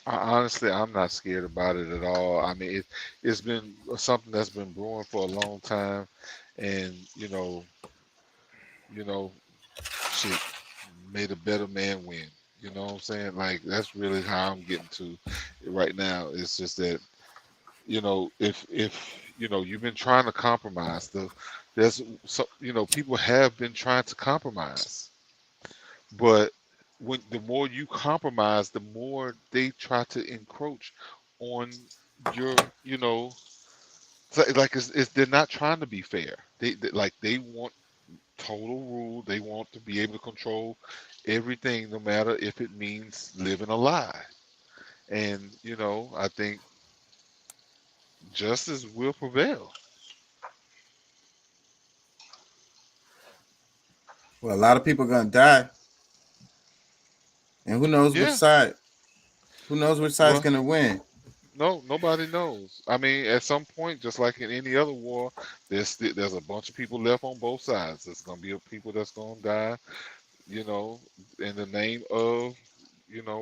honestly, I'm not scared about it at all. I mean, it's been something that's been brewing for a long time, and shit, made a better man win. You know what I'm saying? Like, that's really how I'm getting to it right now. It's just that, if you've been trying to compromise, people have been trying to compromise, but the more you compromise, the more they try to encroach on your, they're not trying to be fair. They want total rule. They want to be able to control everything, no matter if it means living a lie. And I think justice will prevail. Well, a lot of people are gonna die, and who knows which side? Who knows which side's gonna win? No, nobody knows. I mean, at some point, just like in any other war, there's a bunch of people left on both sides. There's gonna be people that's gonna die, in the name of,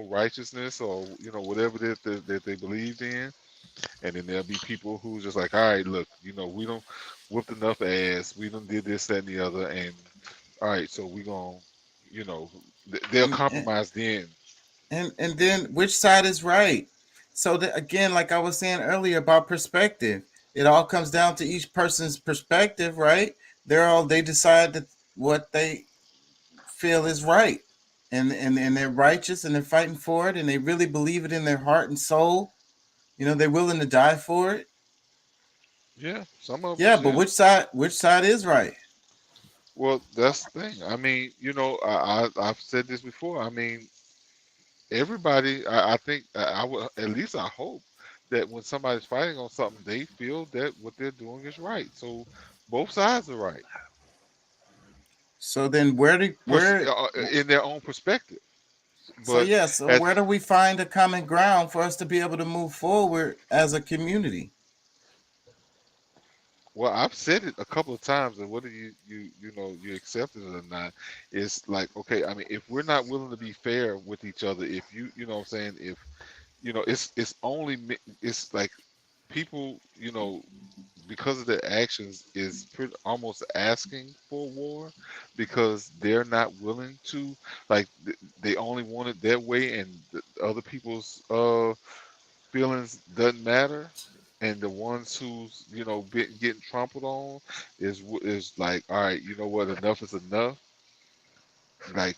righteousness or whatever that they believed in. And then there'll be people who just like, all right, look, we don't whipped enough ass, we done did this, that, and the other, and all right, so we gonna, they'll compromise then. And then which side is right? So that, again, like I was saying earlier about perspective, it all comes down to each person's perspective, right? They decide that what they feel is right, and they're righteous, and they're fighting for it, and they really believe it in their heart and soul. They're willing to die for it. Yeah, some of yeah, but which side is right? Well, that's the thing. I mean, I've said this before. I mean, everybody, I think, I would, at least I hope that when somebody's fighting on something, they feel that what they're doing is right. So both sides are right. So then where in their own perspective. So where do we find a common ground for us to be able to move forward as a community? Well, I've said it a couple of times, and whether you accept it or not, it's like, okay, I mean, if we're not willing to be fair with each other, if you know what I'm saying, if it's like people, because of their actions is almost asking for war, because they're not willing to, like, they only want it their way, and the other people's feelings doesn't matter. And the ones who's getting trampled on is like, all right, you know what, enough is enough. Like,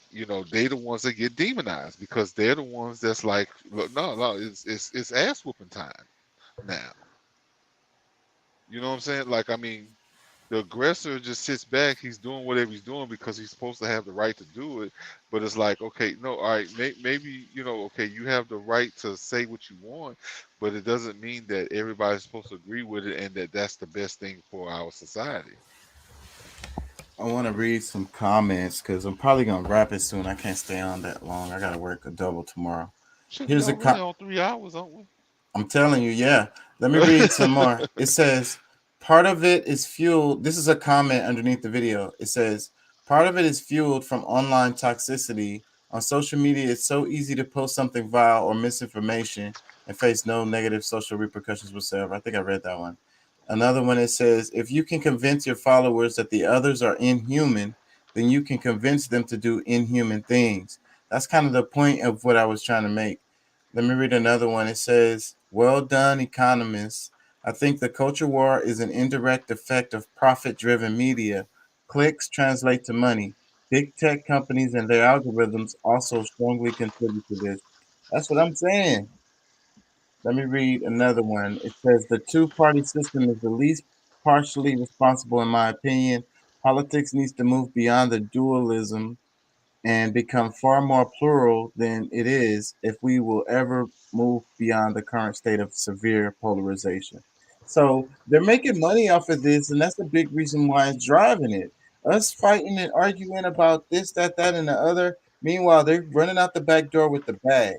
they the ones that get demonized because they're the ones that's like, look, no, it's ass whooping time now. You know what I'm saying? Like, I mean, the aggressor just sits back. He's doing whatever he's doing because he's supposed to have the right to do it. But it's like, okay, no, all right, maybe, okay, you have the right to say what you want, but it doesn't mean that everybody's supposed to agree with it and that that's the best thing for our society. I want to read some comments because I'm probably going to wrap it soon. I can't stay on that long. I got to work a double tomorrow. Here's a on 3 hours, aren't we? I'm telling you, yeah. Let me read some more. It says, part of it is fueled. This is a comment underneath the video. It says, part of it is fueled from online toxicity. On social media, it's so easy to post something vile or misinformation and face no negative social repercussions whatsoever. I think I read that one. Another one, it says, if you can convince your followers that the others are inhuman, then you can convince them to do inhuman things. That's kind of the point of what I was trying to make. Let me read another one. It says, well done, economists. I think the culture war is an indirect effect of profit-driven media. Clicks translate to money. Big tech companies and their algorithms also strongly contribute to this. That's what I'm saying. Let me read another one. It says the two-party system is the least partially responsible, in my opinion. Politics needs to move beyond the dualism and become far more plural than it is if we will ever move beyond the current state of severe polarization. So they're making money off of this, and that's the big reason why it's driving it. Us fighting and arguing about this, that, and the other. Meanwhile, they're running out the back door with the bag.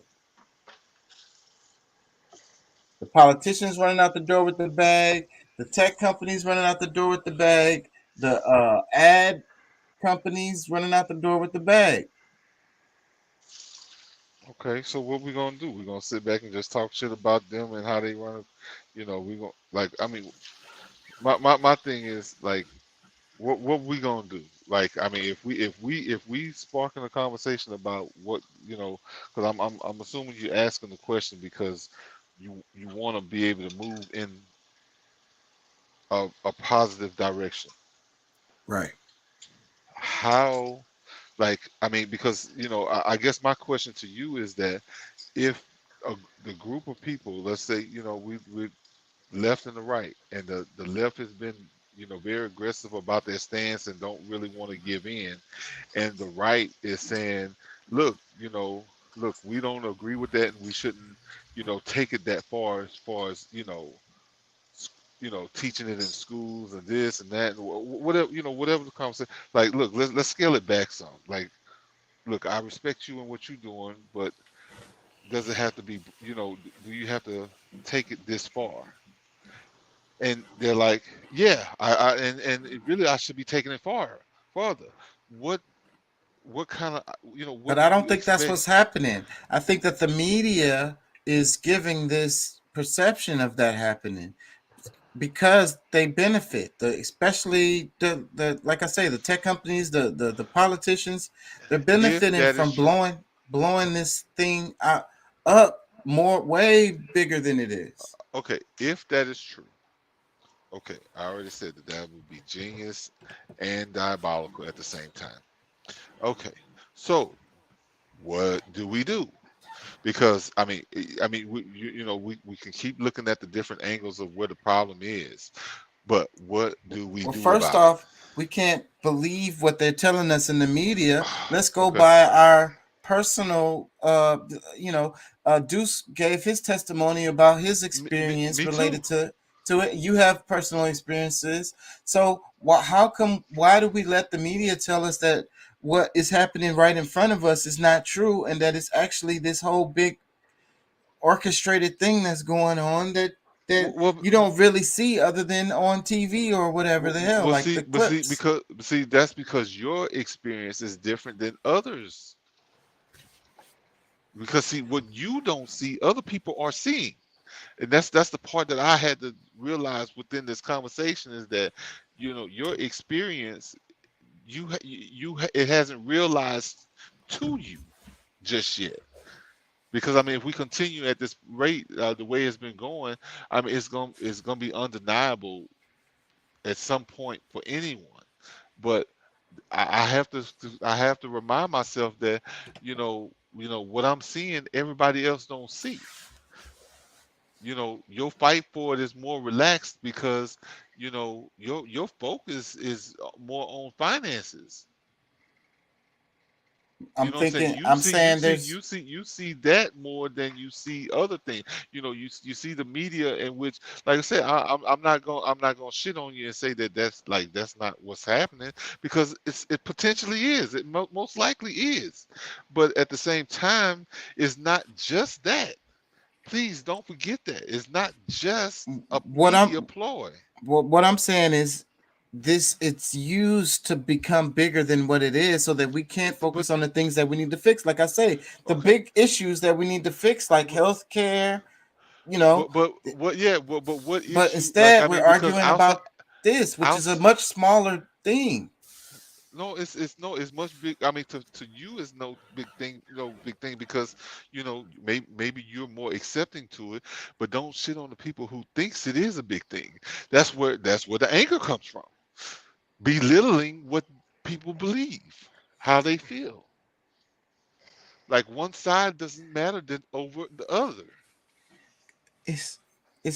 The politicians running out the door with the bag. The tech companies running out the door with the bag. The ad companies running out the door with the bag. Okay, so what we gonna do? We're gonna sit back and just talk shit about them and how they run it. We gonna, like, I mean, my thing is, like, what we gonna do? Like, I mean, if we sparking a conversation about what, because I'm assuming you're asking the question because you want to be able to move in a positive direction. Right. How, like, I mean, because, I guess my question to you is that if the group of people, let's say, we left and the right, and the left has been, very aggressive about their stance and don't really want to give in, and the right is saying, look, we don't agree with that, and we shouldn't, take it that far as teaching it in schools and this and that, and whatever the conversation. Like, look, let's scale it back some. Like, look, I respect you and what you're doing, but does it have to be, do you have to take it this far? And they're like, yeah, and really I should be taking it farther. What kind of, But I don't think that's what's happening. I think that the media is giving this perception of that happening because they benefit, especially the like I say, the tech companies, the politicians. They're benefiting from blowing this thing up more, way bigger than it is. Okay, if that is true. Okay, I already said that would be genius and diabolical at the same time. Okay, so what do we do? Because I mean, we can keep looking at the different angles of where the problem is, but what do we do? First off, we can't believe what they're telling us in the media. Let's go by our personal. Deuce gave his testimony about his experience related to to it. You have personal experiences. So why do we let the media tell us that what is happening right in front of us is not true, and that it's actually this whole big orchestrated thing that's going on that you don't really see other than on TV or whatever the hell, like the clips. That's because your experience is different than others. Because see, what you don't see, other people are seeing. And that's the part that I had to realize within this conversation, is that, you know, your experience, it hasn't realized to you just yet. Because I mean, if we continue at this rate, the way it's been going, I mean, it's gonna be undeniable at some point for anyone. But I have to remind myself that, you know what I'm seeing, everybody else don't see. You know, your fight for it is more relaxed because, you know, your focus is more on finances. I'm thinking, I'm saying there's you see that more than you see other things. You know, you see the media, in which, like I said, I'm not gonna shit on you and say that that's not what's happening, because it potentially is. It most likely is, but at the same time, it's not just that. Please don't forget that it's not just a media ploy. What I'm saying is, it's used to become bigger than what it is, so that we can't focus on the things that we need to fix. Like I say, the big issues that we need to fix, like healthcare, you know. But instead, we're arguing about this, which is a much smaller thing. No, it's much big. I mean, to you, it's no big thing, because, you know, maybe you're more accepting to it, but don't shit on the people who thinks it is a big thing. That's where the anger comes from. Belittling what people believe, how they feel. Like one side doesn't matter over the other. It's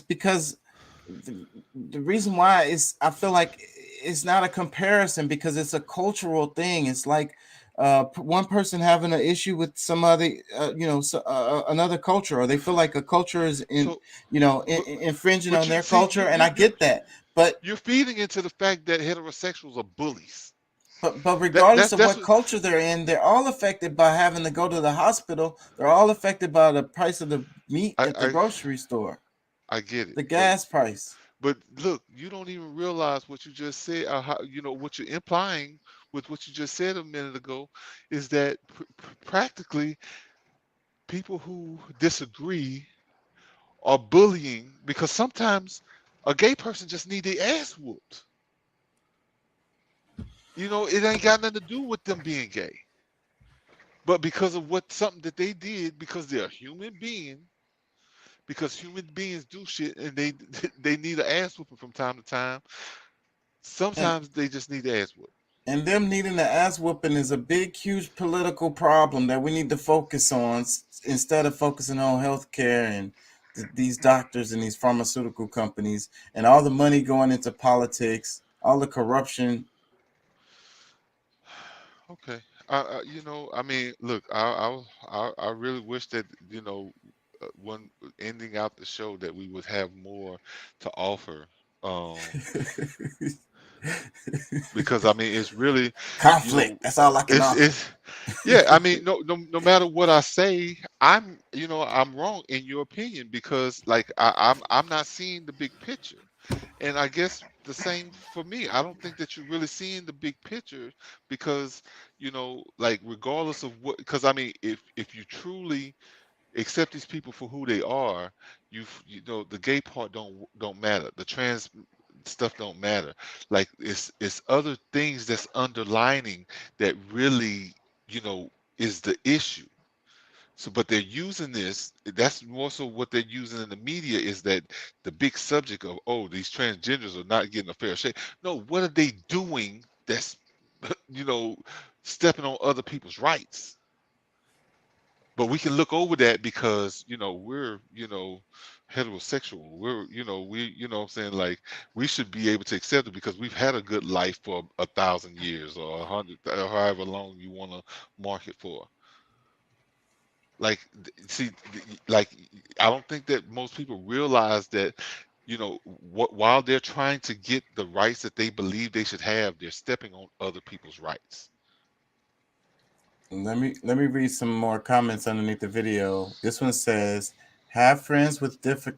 because the reason why is, I feel like it's not a comparison, because it's a cultural thing. It's like one person having an issue with some other, another culture, or they feel like a culture is infringing on their culture, and I get that. But you're feeding into the fact that heterosexuals are bullies. But regardless of what culture they're in, they're all affected by having to go to the hospital. They're all affected by the price of the meat at the grocery store. I get it. The gas price. But look, you don't even realize what you just said, or how, what you're implying with what you just said a minute ago, is that practically people who disagree are bullying, because sometimes a gay person just need their ass whooped. You know, it ain't got nothing to do with them being gay, but because of something that they did, because they're a human being. Because human beings do shit, and they need an ass whooping from time to time. Sometimes they just need the ass whooping. And them needing the ass whooping is a big, huge political problem that we need to focus on, instead of focusing on healthcare and these doctors and these pharmaceutical companies and all the money going into politics, all the corruption. Okay, I mean, look, I really wish that, when ending out the show, that we would have more to offer, because I mean, it's really conflict. That's all I can offer. Yeah, I mean, no matter what I say, I'm wrong in your opinion, because like I'm not seeing the big picture, and I guess the same for me. I don't think that you're really seeing the big picture, because like, regardless of what, because I mean, if you truly accept these people for who they are, the gay part don't matter, the trans stuff don't matter. Like, it's other things that's underlining that really is the issue. So, but they're using this, that's more so what they're using in the media, is that the big subject of, oh, these transgenders are not getting a fair shake. No, what are they doing that's stepping on other people's rights? But we can look over that because we're heterosexual. We're we what I'm saying, like, we should be able to accept it because we've had a good life for 1,000 years or 100, or however long you want to mark it for. Like, see, like, I don't think that most people realize that you know, while they're trying to get the rights that they believe they should have, they're stepping on other people's rights. Let me read some more comments underneath the video. This one says, have friends with different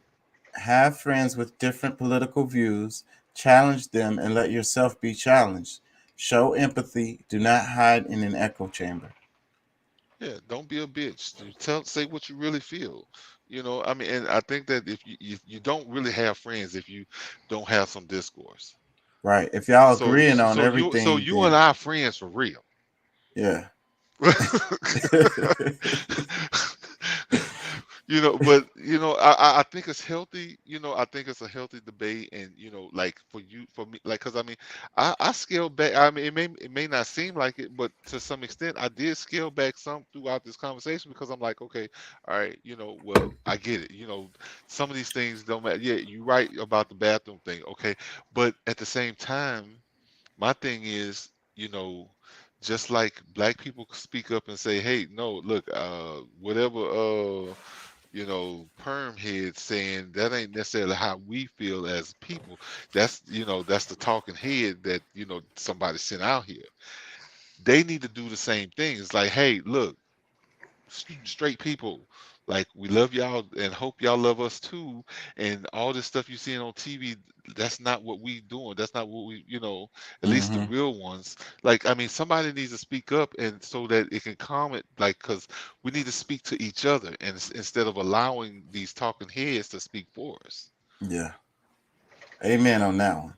political views, challenge them, and let yourself be challenged. Show empathy. Do not hide in an echo chamber. Yeah, don't be a bitch. Say what you really feel. You know, I mean, and I think that if you don't really have friends if you don't have some discourse. Right. If y'all agreeing on everything, so you and I are friends for real. Yeah. You know, but you know, I think it's healthy. You know, I think it's a healthy debate, and you know, like for me, like, because I mean, I scaled back. I mean, it may not seem like it, but to some extent, I did scale back some throughout this conversation because I'm like, okay, all right, you know, well, I get it. You know, some of these things don't matter. Yeah, you're right about the bathroom thing, okay, but at the same time, my thing is, you know, just like black people speak up and say, hey, no, look, whatever you know, perm head saying that ain't necessarily how we feel as people. That's, you know, that's the talking head that, you know, somebody sent out here. They need to do the same thing. It's like, hey, look, straight people, like, we love y'all and hope y'all love us too. And all this stuff you seeing on TV, that's not what we doing. That's not what we, you know, at least the real ones. Like, I mean, somebody needs to speak up, and so that it can comment, like, because we need to speak to each other, and instead of allowing these talking heads to speak for us. Yeah. Amen on that one.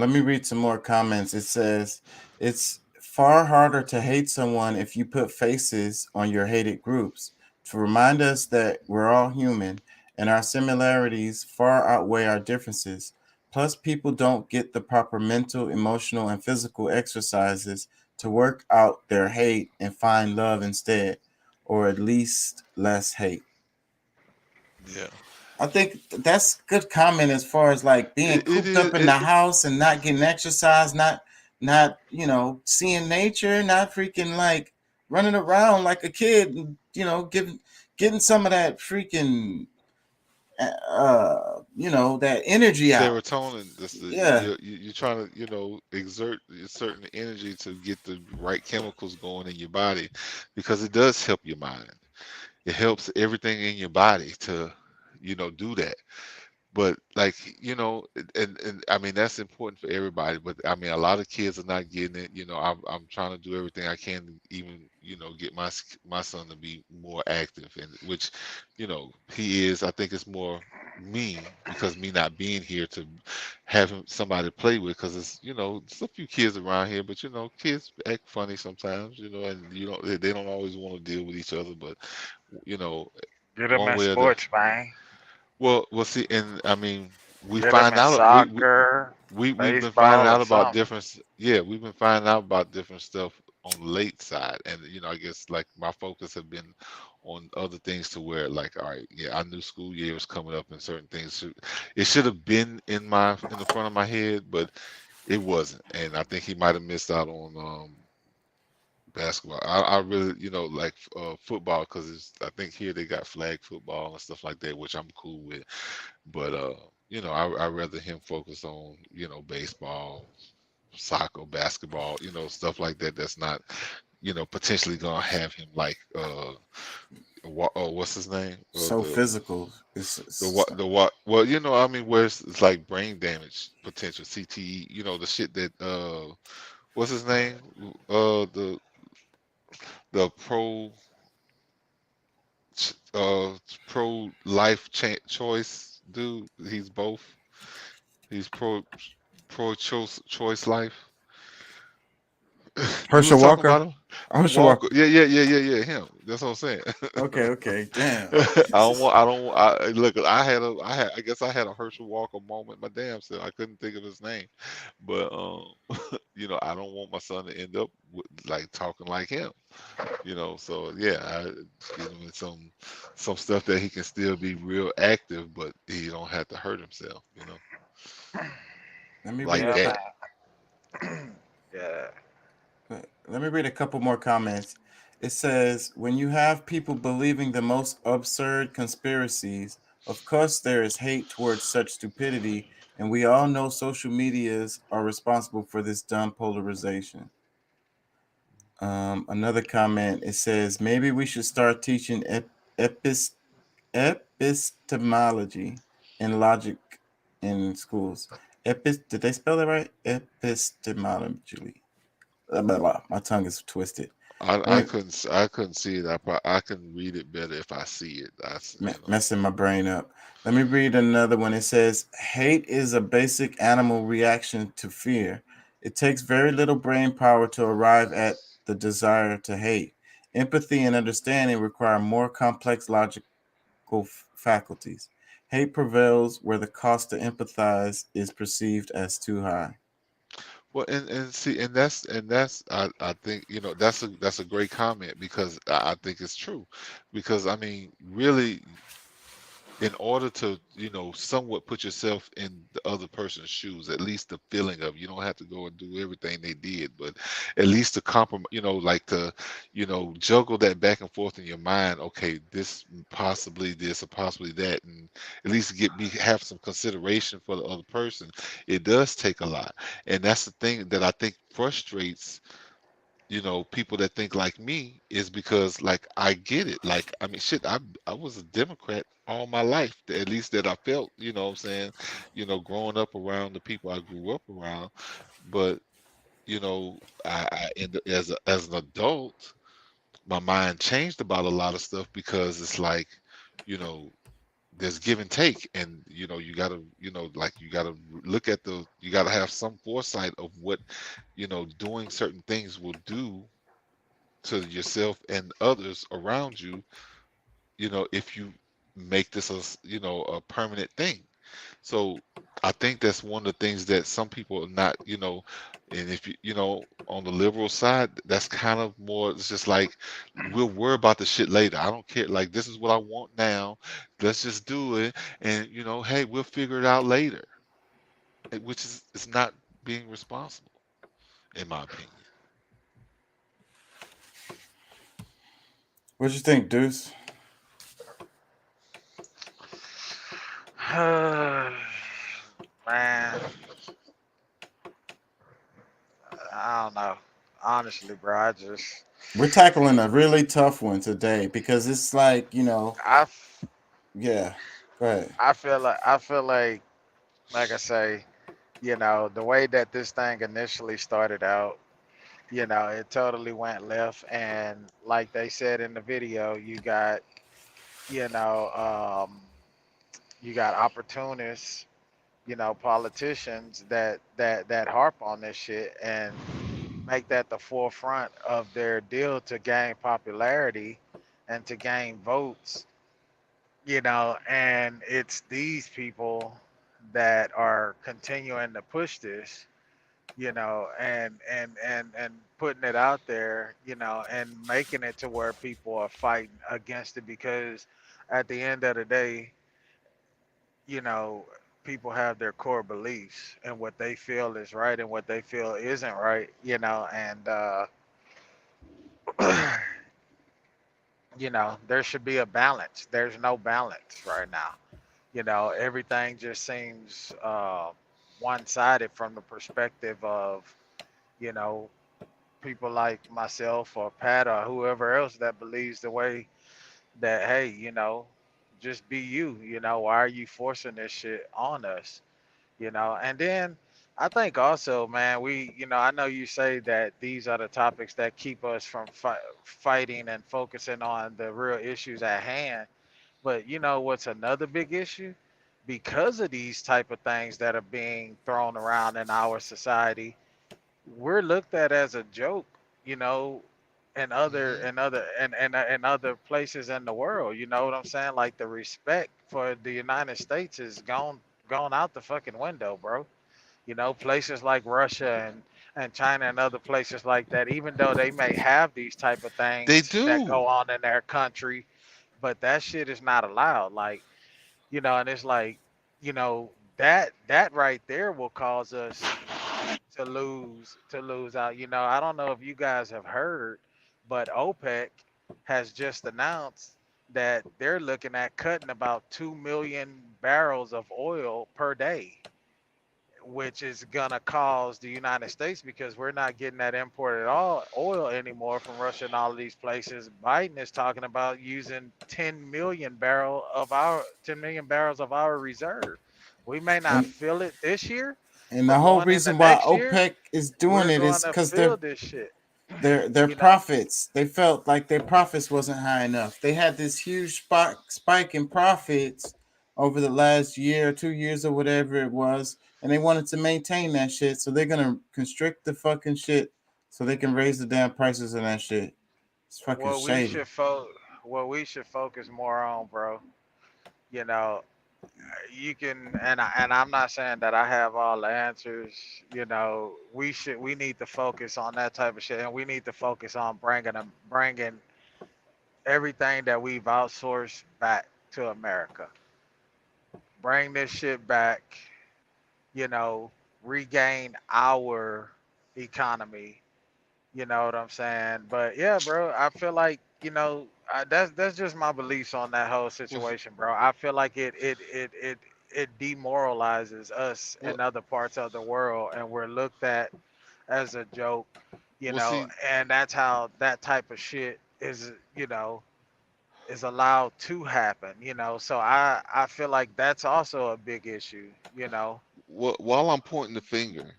Let me read some more comments. It says, it's far harder to hate someone if you put faces on your hated groups to remind us that we're all human and our similarities far outweigh our differences. Plus, people don't get the proper mental, emotional, and physical exercises to work out their hate and find love instead, or at least less hate. Yeah. I think that's good comment as far as like being cooped up in the house and not getting exercise, not you know, seeing nature, not freaking like running around like a kid, and, you know, getting some of that freaking you know, that energy out. Serotonin. Yeah. You're trying to, you know, exert a certain energy to get the right chemicals going in your body, because it does help your mind. It helps everything in your body to, you know, do that. But like, you know, and I mean, that's important for everybody, but I mean, a lot of kids are not getting it. You know, I'm trying to do everything I can to even, you know, get my son to be more active, and which, you know, he is. I think it's more me, because me not being here to have him somebody to play with, because it's, you know, there's a few kids around here, but you know, kids act funny sometimes, you know, and you don't, they don't always want to deal with each other, but you know, Get them in sports, man. Well, see, and I mean, we Get find them in out soccer, we've been baseball, finding or out about something. different. Yeah, we've been finding out about different stuff on the late side, and you know, I guess like my focus have been on other things to where, like, all right, yeah, I knew school year was coming up, and certain things it should have been in the front of my head, but it wasn't, and I think he might have missed out on basketball. I really, you know, like football, because I think here they got flag football and stuff like that, which I'm cool with. But you know, I rather him focus on, you know, baseball, soccer, basketball, you know, stuff like that. That's not, you know, potentially gonna have him like what's his name? So physical. Well, you know, I mean, where it's like brain damage potential, CTE. You know, the shit that what's his name? The pro life choice dude. He's both. He's pro choice life. Herschel Walker. Herschel Walker. Yeah. Him. That's what I'm saying. Okay. Damn. Look. I guess I had a Herschel Walker moment. My damn self. I couldn't think of his name, but you know, I don't want my son to end up like talking like him. You know, so yeah, I give him some stuff that he can still be real active, but he don't have to hurt himself. You know. Let me like read that. Yeah. Let me read a couple more comments. It says, when you have people believing the most absurd conspiracies, Of course, there is hate towards such stupidity, and we all know social medias are responsible for this dumb polarization. Another comment, it says, maybe we should start teaching epistemology and logic in schools. Did they spell that right? Epistemology. Blah, blah, blah. My tongue is twisted. I couldn't see it. I can read it better if I see it. Messing my brain up. Let me read another one. It says, hate is a basic animal reaction to fear. It takes very little brain power to arrive at the desire to hate. Empathy and understanding require more complex logical faculties. Hate prevails where the cost to empathize is perceived as too high. Well, and see, and that's I think, you know, that's a great comment, because I think it's true, because I mean, really, in order to, you know, somewhat put yourself in the other person's shoes, at least the feeling of, you don't have to go and do everything they did, but at least to compromise, you know, like to, you know, juggle that back and forth in your mind. Okay, this possibly this or possibly that, and at least have some consideration for the other person. It does take a lot, and that's the thing that I think frustrates, you know, people that think like me, is because, like, I get it. Like, I mean, shit, I was a Democrat all my life, at least that I felt, you know what I'm saying, you know, growing up around the people I grew up around. But, you know, as an adult, my mind changed about a lot of stuff, because it's like, you know, there's give and take, and you know, you gotta, you know, like, you gotta look at you gotta have some foresight of what, you know, doing certain things will do to yourself and others around you, you know, if you make this you know, a permanent thing. So I think that's one of the things that some people are not, you know, and if you know, on the liberal side, that's kind of more, it's just like, we'll worry about the shit later. I don't care. Like, this is what I want now. Let's just do it. And, you know, hey, we'll figure it out later. Which is not being responsible, in my opinion. What you think, Deuce? Man, I don't know. Honestly, bro, we're tackling a really tough one today, because it's like, you know, yeah, go ahead. I feel like I say, you know, the way that this thing initially started out, you know, it totally went left, and like they said in the video, you got, you know, you got opportunists, you know, politicians that harp on this shit and make that the forefront of their deal to gain popularity and to gain votes, you know, and it's these people that are continuing to push this, you know, and putting it out there, you know, and making it to where people are fighting against it, because at the end of the day, you know, people have their core beliefs and what they feel is right and what they feel isn't right, you know, and you know, there should be a balance. There's no balance right now. You know, everything just seems one-sided from the perspective of, you know, people like myself or Pat or whoever else that believes the way that, hey, you know, just be you, you know, why are you forcing this shit on us, you know? And then I think also, man, you know, I know you say that these are the topics that keep us from fighting and focusing on the real issues at hand. But you know what's another big issue? Because of these type of things that are being thrown around in our society, we're looked at as a joke, you know, in other places in the world. You know what I'm saying? Like, the respect for the United States is gone out the fucking window, bro. You know, places like Russia and China and other places like that, even though they may have these type of things that go on in their country, but that shit is not allowed. Like, you know, and it's like, you know, that right there will cause us to lose out. You know, I don't know if you guys have heard, but OPEC has just announced, that they're looking at cutting about 2 million barrels of oil per day, which is gonna cause the United States, because we're not getting that imported oil anymore from Russia and all of these places. Biden is talking about using 10 million barrels of our reserve. We may not feel it this year, And but the whole going reason into why next year, OPEC is doing we're it is gonna because feel this shit. their profits. They felt like their profits wasn't high enough. They had this huge spike in profits over the last year, 2 years, or whatever it was, and they wanted to maintain that shit. So they're gonna constrict the fucking shit so they can raise the damn prices of that shit. It's fucking What shady. we should focus more on, bro. You know, you can, and I'm not saying that I have all the answers. You know, we need to focus on that type of shit, and we need to focus on bringing everything that we've outsourced back to America. Bring this shit back. You know, regain our economy. You know what I'm saying? But yeah, bro, I feel like, you know, that's just my beliefs on that whole situation, bro. I feel like it demoralizes us in other parts of the world, and we're looked at as a joke, you know, and that's how that type of shit is, you know, is allowed to happen, you know. So I feel like that's also a big issue, you know. While I'm pointing the finger,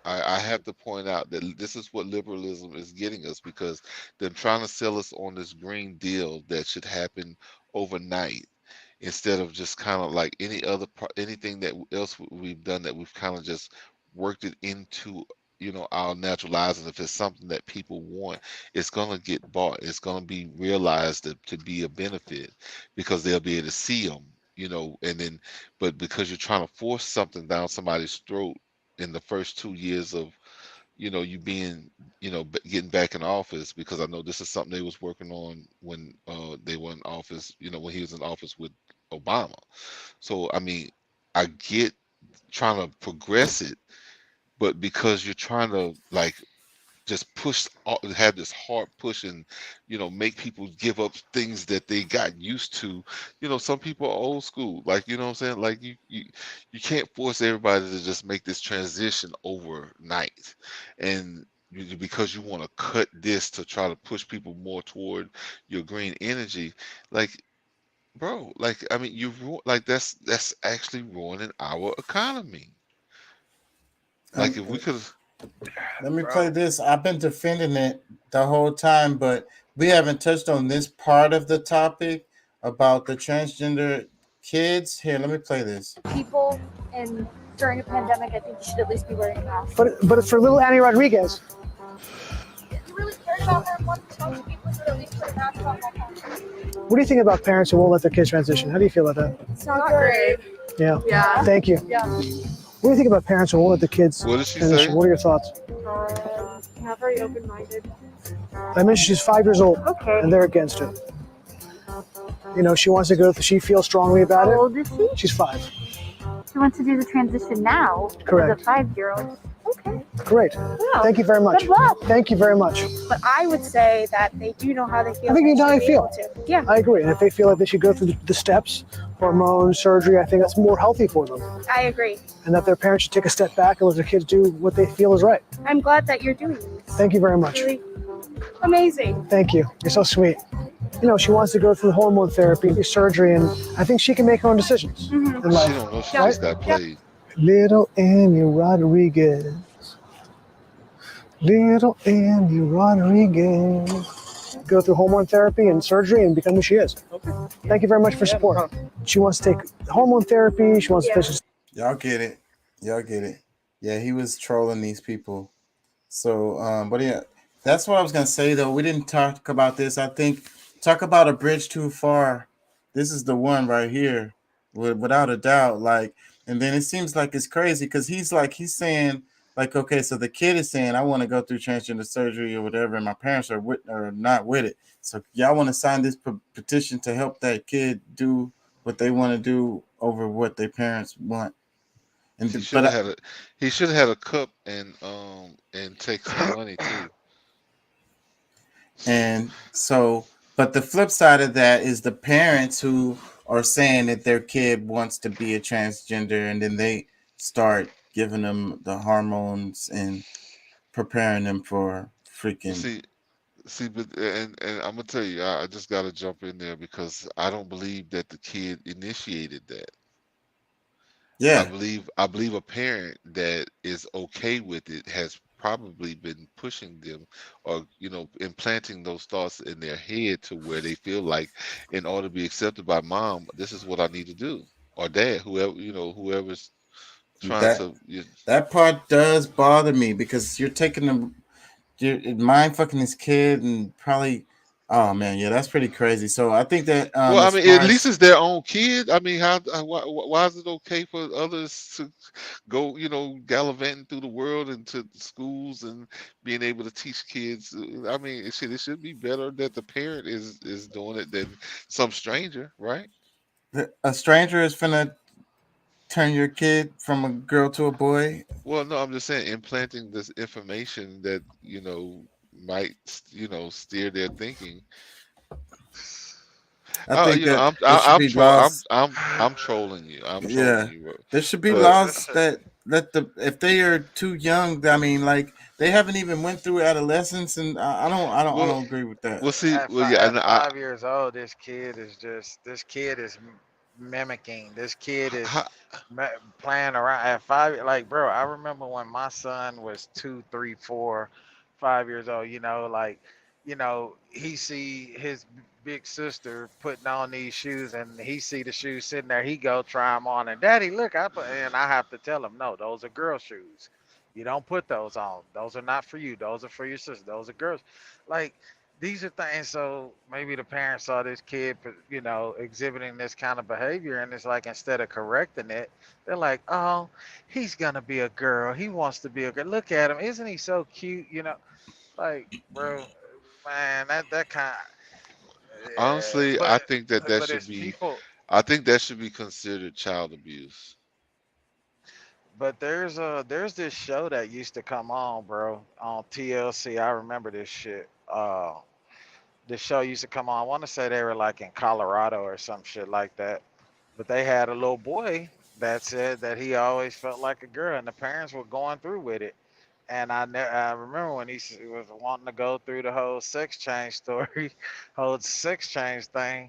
I have to point out that this is what liberalism is getting us, because they're trying to sell us on this green deal that should happen overnight, instead of just kind of like anything that else we've done, that we've kind of just worked it into, you know, our natural lives. And if it's something that people want, it's gonna get bought. It's gonna be realized to be a benefit, because they'll be able to see them, you know. And then, but because you're trying to force something down somebody's throat in the first 2 years of, you know, you being, you know, getting back in office, because I know this is something they was working on when they were in office, you know, when he was in office with Obama. So I mean, I get trying to progress it, but because you're trying to like just have this hard push, and, you know, make people give up things that they got used to. You know, some people are old school, like, you know what I'm saying? Like you can't force everybody to just make this transition overnight. And because you want to cut this to try to push people more toward your green energy, like, bro, like, I mean, like that's actually ruining our economy. Like, if we could. Let me play this. I've been defending it the whole time, but we haven't touched on this part of the topic about the transgender kids. Here, let me play this. People and during a pandemic, I think you should at least be wearing a mask. But for little Annie Rodriguez. You really cared about her and wanted to talk to people who at least put a mask on all the time. What do you think about parents who won't let their kids transition? How do you feel about that? It's not great. Yeah. Yeah. Thank you. Yeah. What do you think about parents who won't let the kids What did she transition? say? What are your thoughts? Not very open-minded. I mentioned she's 5 years old, Okay. and they're against it. You know, she wants to go. She feels strongly about it. How old is she? She's 5. She wants to do the transition now. Correct. As a 5-year-old. Okay. Great. Wow. Thank you very much. Good luck. Thank you very much. But I would say that they do know how they feel. I think you know how they feel. Yeah. I agree. And if they feel like they should go through the steps, hormone, surgery, I think that's more healthy for them. I agree. And that their parents should take a step back and let their kids do what they feel is right. I'm glad that you're doing this. Thank you very much. Really amazing. Thank you. You're so sweet. You know, she wants to go through hormone therapy, surgery, and I think she can make her own decisions in life. She don't know she just got played. Little Annie Rodriguez. Little Annie Rodriguez. Go through hormone therapy and surgery and become who she is. Okay. Thank you very much for support. She wants to take hormone therapy. She wants to. Y'all get it. Y'all get it. Yeah, he was trolling these people. So, but yeah, that's what I was gonna say though. We didn't talk about this. I think talk about A Bridge Too Far. This is the one right here, without a doubt. Like, and then it seems like it's crazy because he's saying like, okay, so the kid is saying I want to go through transgender surgery or whatever, and my parents are not with it. So y'all want to sign this petition to help that kid do what they want to do over what their parents want. And He should have had a cup and take some money too. And so But the flip side of that is the parents who are saying that their kid wants to be a transgender, and then they start giving them the hormones and preparing them for freaking. See, but and I'm gonna tell you, I just gotta jump in there because I don't believe that the kid initiated that. Yeah, I believe a parent that is okay with it has probably been pushing them, or implanting those thoughts in their head to where they feel like, in order to be accepted by mom, this is what I need to do, or dad, whoever's trying to. That part does bother me because you're taking them, you're mind fucking this kid, and probably. Oh man, yeah, that's pretty crazy. So I think that. Well, I mean, at least it's their own kid. I mean, why is it okay for others to go, gallivanting through the world and to schools and being able to teach kids? I mean, it should be better that the parent is doing it than some stranger, right? A stranger is finna turn your kid from a girl to a boy. Well, no, I'm just saying implanting this information that might steer their thinking. I think I'm trolling you. I'm trolling you, bro. There should be laws that if they are too young, I mean, like they haven't even went through adolescence, and I don't agree with that. We'll see. At 5 years old, this kid is mimicking. This kid is playing around at 5. Like, bro, I remember when my son was 2, 3, 4, 5 years old. He see his big sister putting on these shoes, and he see the shoes sitting there. He go try them on, and Daddy, look, and I have to tell him, no, those are girl shoes. You don't put those on. Those are not for you. Those are for your sister. Those are girls. Like, these are things. So maybe the parents saw this kid, exhibiting this kind of behavior, and it's like, instead of correcting it, they're like, oh, he's gonna be a girl. He wants to be a girl. Look at him. Isn't he so cute? Like, bro, man, that kind of. Honestly, I think that should be. I think that should be considered child abuse. But there's this show that used to come on, bro, on TLC. I remember this shit. This show used to come on. I want to say they were like in Colorado or some shit like that. But they had a little boy that said that he always felt like a girl, and the parents were going through with it. And I remember when he was wanting to go through the whole sex change story, whole sex change thing.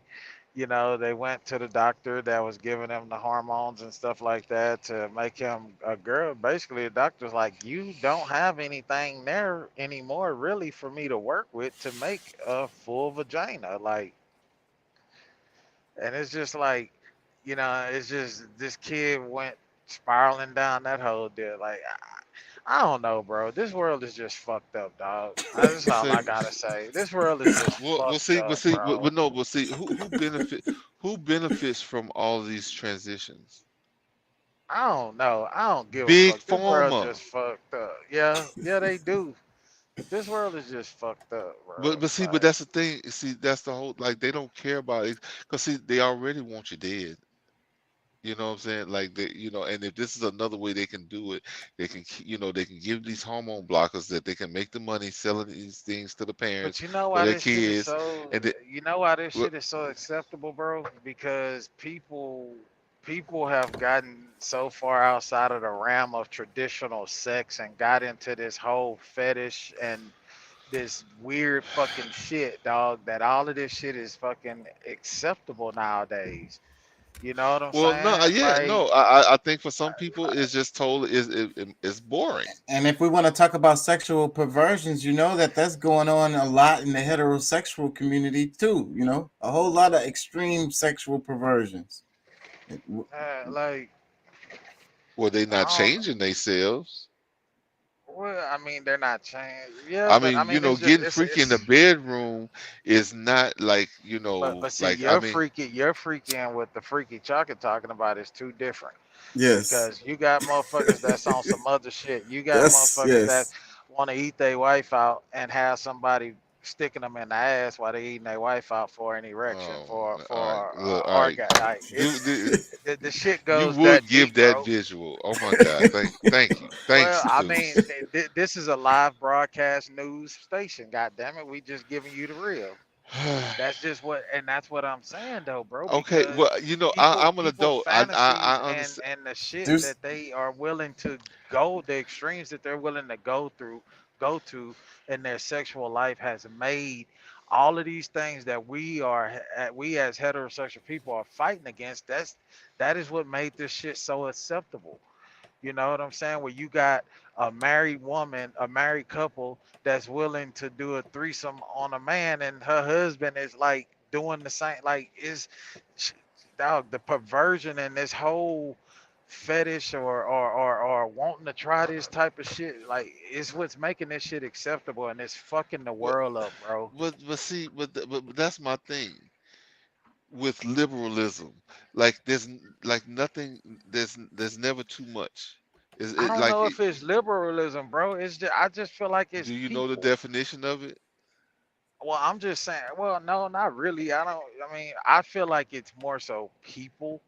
They went to the doctor that was giving him the hormones and stuff like that to make him a girl. Basically, the doctor's like, you don't have anything there anymore, really, for me to work with to make a full vagina. Like, and it's just like, it's just this kid went spiraling down that whole deal. Like, I don't know, bro. This world is just fucked up, dog. That's all I gotta say. This world is just who benefits from all these transitions? I don't know. I don't give Big a fuck. This world Pharma. just fucked up. Yeah, they do. This world is just fucked up, bro. But see, but that's the thing. See, that's the whole, like, they don't care about it because see, they already want you dead. You know what I'm saying? Like, and if this is another way they can do it, they can, they can give these hormone blockers that they can make the money selling these things to the parents, But you know why their this shit is kids, so? and You know why this shit is so acceptable, bro? Because people have gotten so far outside of the realm of traditional sex and got into this whole fetish and this weird fucking shit, dog. That all of this shit is fucking acceptable nowadays. You know what I'm saying? Well, I think for some people it's just totally it's boring. And if we want to talk about sexual perversions, that's going on a lot in the heterosexual community too. A whole lot of extreme sexual perversions. Well, they not changing themselves. Well, I mean, they're not changed. Yeah, I but mean, getting freaky in the bedroom is not like, But see, like, you're freaking with the freaky chocolate talking about is too different. Yes. Because you got motherfuckers that's on some other shit. You got motherfuckers that want to eat their wife out and have somebody sticking them in the ass while they eating their wife out for an erection, for orgasm. Like, the shit goes. You would that give deep, that bro. visual. Oh my God! Thank you. Well, I mean, this is a live broadcast news station. God damn it, we just giving you the real. That's just what, and that's what I'm saying though, bro. Okay, Because well, I'm an people's adult. I fantasies understand. and the shit There's that they are willing to go, the extremes that they're willing to go to in their sexual life has made all of these things that we as heterosexual people are fighting against. That is what made this shit so acceptable. You know what I'm saying? Where you got a married woman, a married couple that's willing to do a threesome on a man, and her husband is like doing the same. Like, dog, the perversion and this whole fetish or wanting to try this type of shit, like, is what's making this shit acceptable, and it's fucking the What, world up, bro. but see, but that's my thing with liberalism. Like like nothing. There's never too much. Is I it don't like? know if it's liberalism, bro. It's just, I just feel like it's Do you know the people. definition of it? Well, I'm just saying. Well, no, not really. I don't. I mean, I feel like it's more so people,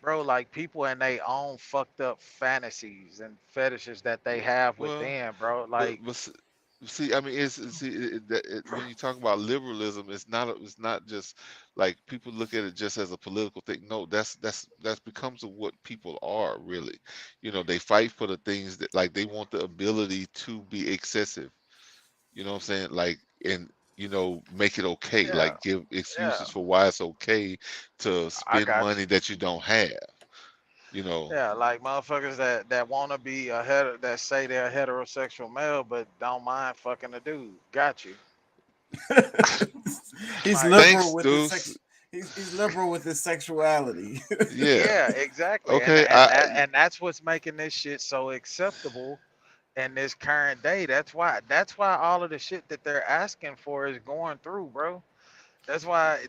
bro. Like people and they own fucked up fantasies and fetishes that they have Well, within, bro. but Like, see, I mean, when you talk about liberalism, it's not just like people look at it just as a political thing. No, that's becomes of what people are really. They fight for the things that, like, they want the ability to be excessive. You know what I'm saying? Like, and make it okay. yeah, Like, give yeah. excuses for why it's okay to I spend got money that you don't have. You know. Yeah, like motherfuckers that want to be that say they're a heterosexual male, but don't mind fucking a dude. Got you. He's Like, liberal Thanks, with his Deuce. sex. He's liberal with his sexuality. Yeah. yeah, exactly. Okay. And that's what's making this shit so acceptable in this current day. That's why all of the shit that they're asking for is going through, bro. That's why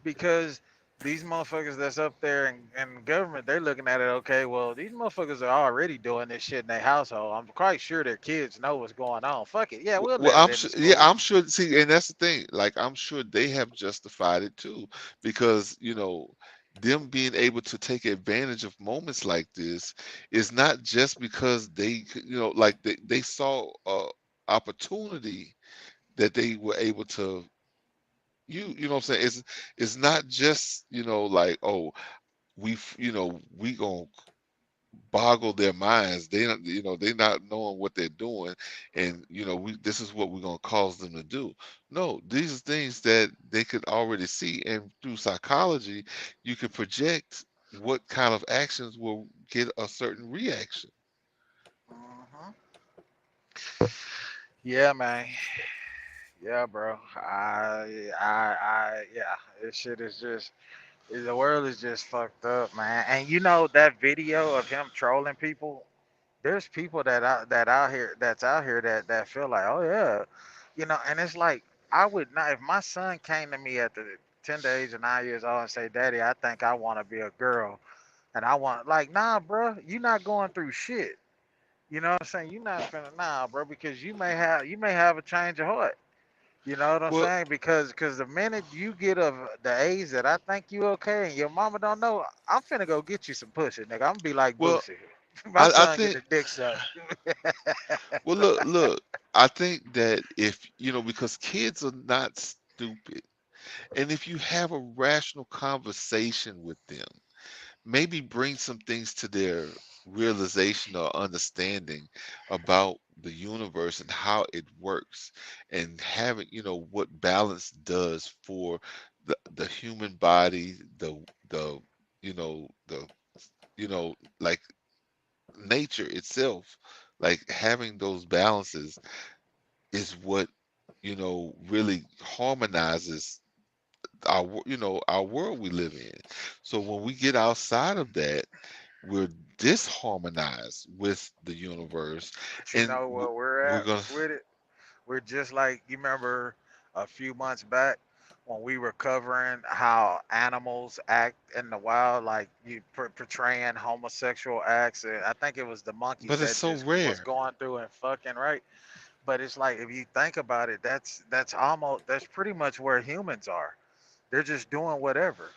because these motherfuckers that's up there in government, they're looking at it, okay, well, these motherfuckers are already doing this shit in their household. I'm quite sure their kids know what's going on. Fuck it. Yeah, we'll Well, let it in the yeah, school. I'm sure. See, and that's the thing. Like, I'm sure they have justified it too, because them being able to take advantage of moments like this is not just because like they saw a opportunity that they were able to. You know what I'm saying? It's not just like, oh, we gonna boggle their minds. They don't, they're not knowing what they're doing, and this is what we're gonna cause them to do. No, these are things that they could already see, and through psychology, you can project what kind of actions will get a certain reaction. Mhm. Yeah, man. Yeah, bro. Yeah. This shit is just, the world is just fucked up, man. And that video of him trolling people. There's people that's out here that feel like, oh yeah, and it's like, I would not, if my son came to me at the tender age of 9 years old and say, Daddy, I think I want to be a girl, and I want, like, nah, bro, you not going through shit. You know what I'm saying? You not finna, nah, bro, because you may have a change of heart. You know what I'm Well, saying? Because the minute you get of the age that I think you okay and your mama don't know, I'm finna go get you some pussy, nigga. I'm gonna be like well, Boosie. My I son get think. the dick sucked. Well, look. I think that if because kids are not stupid, and if you have a rational conversation with them, maybe bring some things to their realization or understanding about the universe and how it works, and having what balance does for the human body, the the like nature itself. Like, having those balances is what really harmonizes our world we live in. So when we get outside of that, we're disharmonized with the universe, But you and know where we're we're at gonna. with it? We're just like, you remember a few months back when we were covering how animals act in the wild, like you portraying homosexual acts. And I think it was the monkeys But it's that so just was rare. going through and fucking, right. But it's like, if you think about it, that's pretty much where humans are. They're just doing whatever.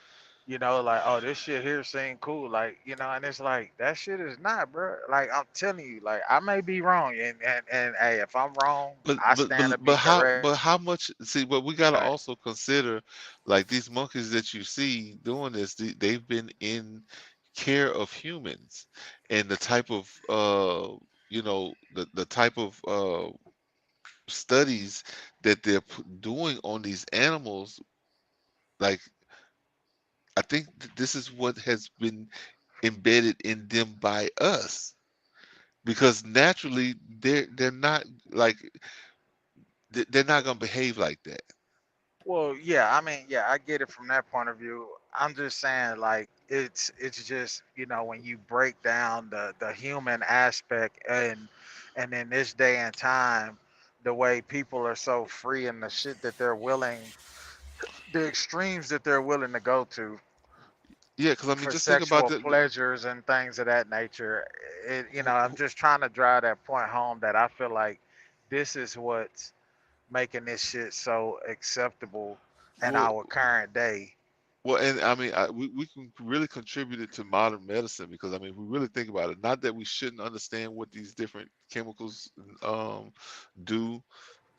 you know, like, oh, this shit here seem cool, like, you know, and it's like that shit is not, bro. Like I'm telling you, like I may be wrong, and hey, if I'm wrong, I stand to be correct. how much? See, but we got to also consider, like these monkeys that you see doing this, they've been in care of humans, and the type of you know, the type of studies that they're doing on these animals, like I think this is what has been embedded in them by us, because naturally they're not like they're not gonna behave like that. Well, yeah, I mean, yeah, I get it from that point of view. I'm just saying, like, it's just, you know, when you break down the human aspect, and in this day and time, the way people are so free and the shit that they're willing, the extremes that they're willing to go to Yeah, because I mean, for just think about sexual pleasures and things of that nature. You know, I'm just trying to drive that point home that I feel like this is what's making this shit so acceptable in well, our current day. well, and I mean, we can really contribute it to modern medicine, because I mean, we really think about it. Not that we shouldn't understand what these different chemicals do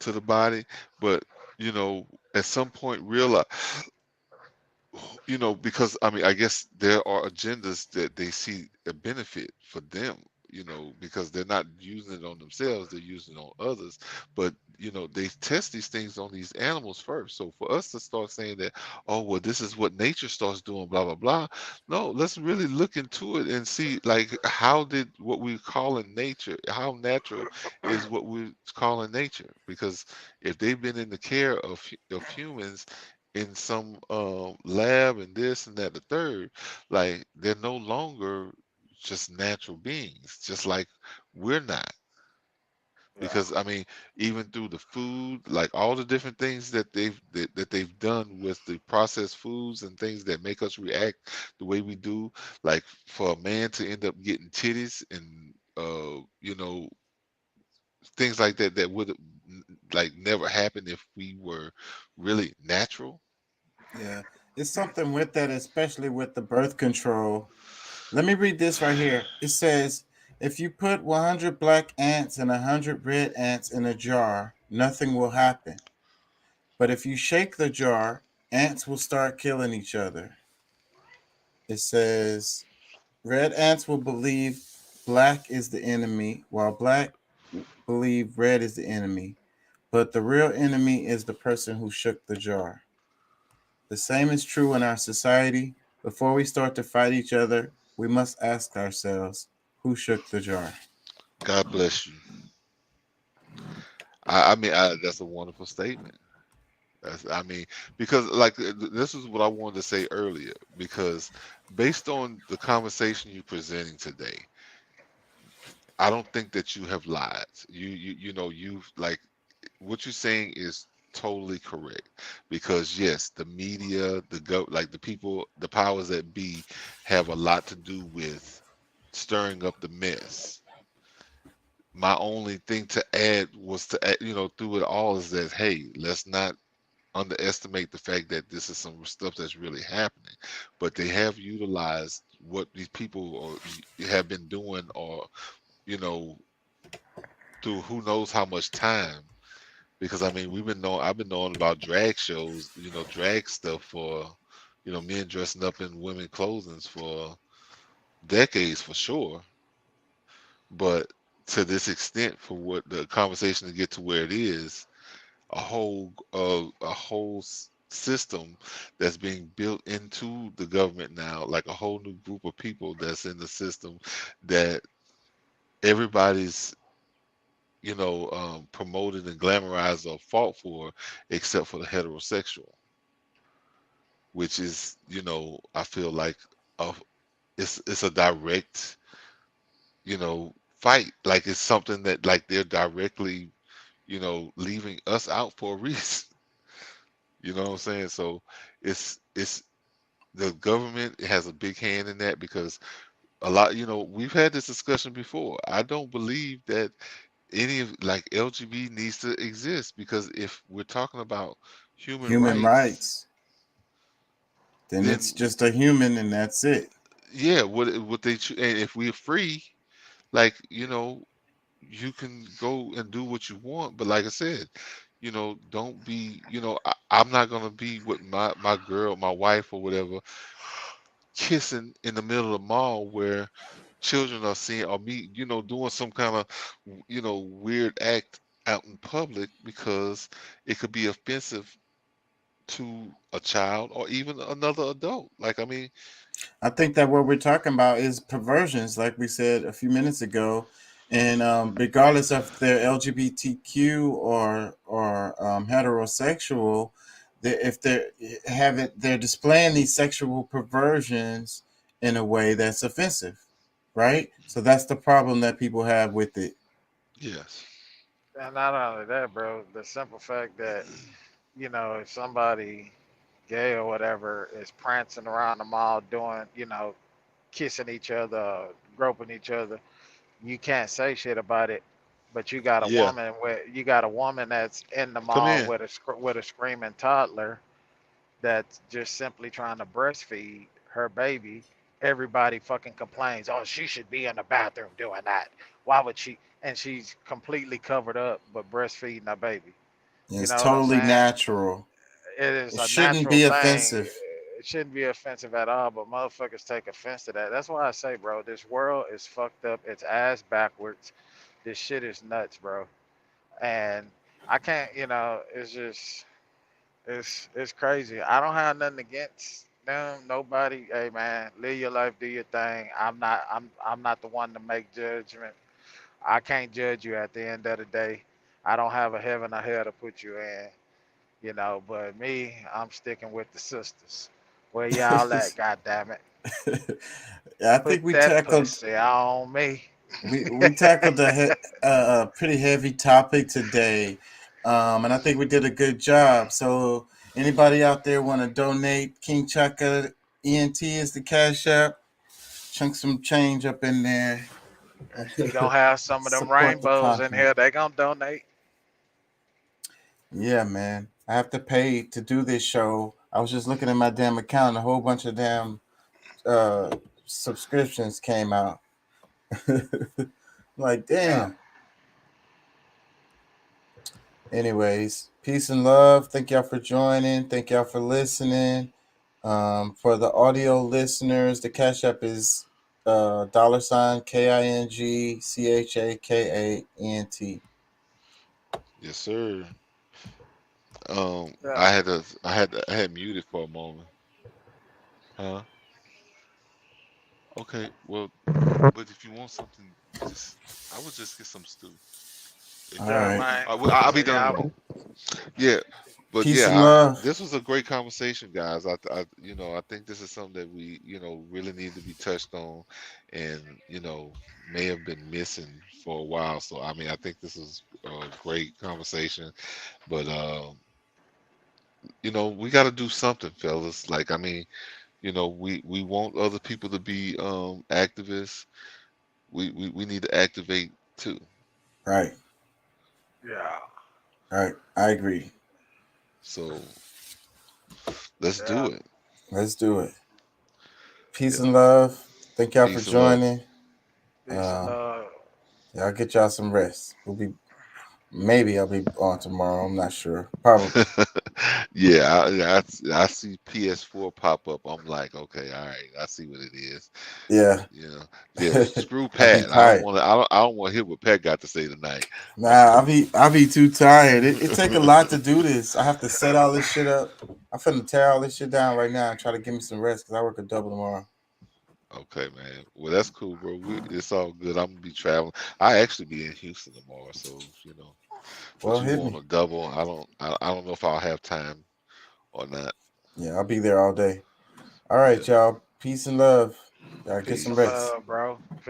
to the body, but you know, at some point realize, you know, because I mean, I guess there are agendas that they see a benefit for them, you know, because they're not using it on themselves, they're using it on others. But, you know, they test these things on these animals first. So for us to start saying that, oh, well, this is what nature starts doing, blah, blah, blah. No, let's really look into it and see, like, how did what we call in nature, how natural is what we call in nature? Because if they've been in the care of humans, in some lab and this and that, the third, like they're no longer just natural beings, just like we're not. Because I mean, even through the food, like all the different things that they've done with the processed foods and things that make us react the way we do, like for a man to end up getting titties and you know, things like that that would like never happen if we were really natural. Yeah, it's something with that, especially with the birth control. Let me read this right here. It says, if you put 100 black ants and 100 red ants in a jar, nothing will happen. But if you shake the jar, ants will start killing each other. It says, red ants will believe black is the enemy, while black believe red is the enemy. But the real enemy is the person who shook the jar. The same is true in our society. Before we start to fight each other, we must ask ourselves, who shook the jar? God bless you. I mean, that's a wonderful statement. I mean, because like this is what I wanted to say earlier, because based on the conversation you're presenting today, I don't think that you have lied. You know, you've like what you're saying is totally correct, because yes, the media, like the people, the powers that be have a lot to do with stirring up the mess. My only thing to add was to add, you know, through it all is that, hey, let's not underestimate the fact that this is some stuff that's really happening. But they have utilized what these people have been doing, or you know, through who knows how much time. Because I mean, I've been knowing about drag shows, you know, drag stuff for, you know, men dressing up in women clothing for decades for sure. But to this extent, for what the conversation to get to where it is, a whole system that's being built into the government now, like a whole new group of people that's in the system that everybody's, you know, promoted and glamorized or fought for, except for the heterosexual, which is, you know, I feel like it's a direct, you know, fight. Like it's something that like they're directly, you know, leaving us out for a reason. You know what I'm saying? So it's the government has a big hand in that, because a lot, you know, we've had this discussion before. I don't believe that any of like LGBT needs to exist, because if we're talking about human Human rights. then it's just a human, and that's it. Yeah, what they and if we're free, like, you know, you can go and do what you want, but like I said, you know, don't be, you know, I'm not gonna be with my girl, my wife or whatever, kissing in the middle of the mall where children are seeing or me, you know, doing some kind of, you know, weird act out in public, because it could be offensive to a child or even another adult. Like, I mean, I think that what we're talking about is perversions, like we said a few minutes ago, and regardless of they're LGBTQ or heterosexual, if they're displaying these sexual perversions in a way that's offensive, right? So that's the problem that people have with it. Yes. And not only that, bro, the simple fact that, you know, if somebody gay or whatever is prancing around the mall doing, you know, kissing each other, groping each other, you can't say shit about it. But you got a woman that's in the mall with a screaming toddler that's just simply trying to breastfeed her baby. Everybody fucking complains, oh, she should be in the bathroom doing that. Why would she? And she's completely covered up but breastfeeding her baby. It's totally natural. It shouldn't be offensive. It shouldn't be offensive at all, but motherfuckers take offense to that. That's why I say, bro, this world is fucked up. It's ass backwards. This shit is nuts, bro. And I can't, you know, it's just, it's crazy. I don't have nothing against them. Nobody. Hey, man, live your life, do your thing. I'm not the one to make judgment. I can't judge you at the end of the day. I don't have a heaven or hell to put you in. You know, but me, I'm sticking with the sisters. Where y'all at, goddammit? I think we tackled on me. we tackled a pretty heavy topic today, and I think we did a good job. So anybody out there want to donate? King Chaka ENT is the Cash App. Chunk some change up in there. You gonna have some of them rainbows in here. They gonna donate. Yeah, man. I have to pay to do this show. I was just looking at my damn account. A whole bunch of damn subscriptions came out. Like, damn. Anyways, peace and love. Thank y'all for joining. Thank y'all for listening. For the audio listeners, the Cash App is $ KINGCHAKANT. Yes, sir. I had muted for a moment. Huh? Okay, well, but if you want something, I would just get some stew. All right. I'll be done in a moment. Yeah, but Peace and love. This was a great conversation, guys. I you know, I think this is something that we, you know, really need to be touched on, and, you know, may have been missing for a while. So I mean, I think this is a great conversation, but you know, we got to do something, fellas. Like, I mean, you know, we want other people to be activists. We need to activate too. Right. Yeah. Right. I agree. So let's do it. Let's do it. Peace and love. Thank y'all for joining. Y'all get y'all some rest. Maybe I'll be on tomorrow. I'm not sure. Probably. Yeah, I see PS4 pop up. I'm like, okay, all right, I see what it is. Yeah. Yeah. Screw Pat. I don't want to hear what Pat got to say tonight. Nah, I'll be too tired. It take a lot to do this. I have to set all this shit up. I'm finna tear all this shit down right now and try to give me some rest because I work a double tomorrow. Okay, man. Well, that's cool, bro. It's all good. I'm gonna be traveling. I actually be in Houston tomorrow, so you know. Well, you want a double? I don't know if I'll have time or not. Yeah, I'll be there all day. All right, y'all. Peace and love. Y'all get some rest, bro.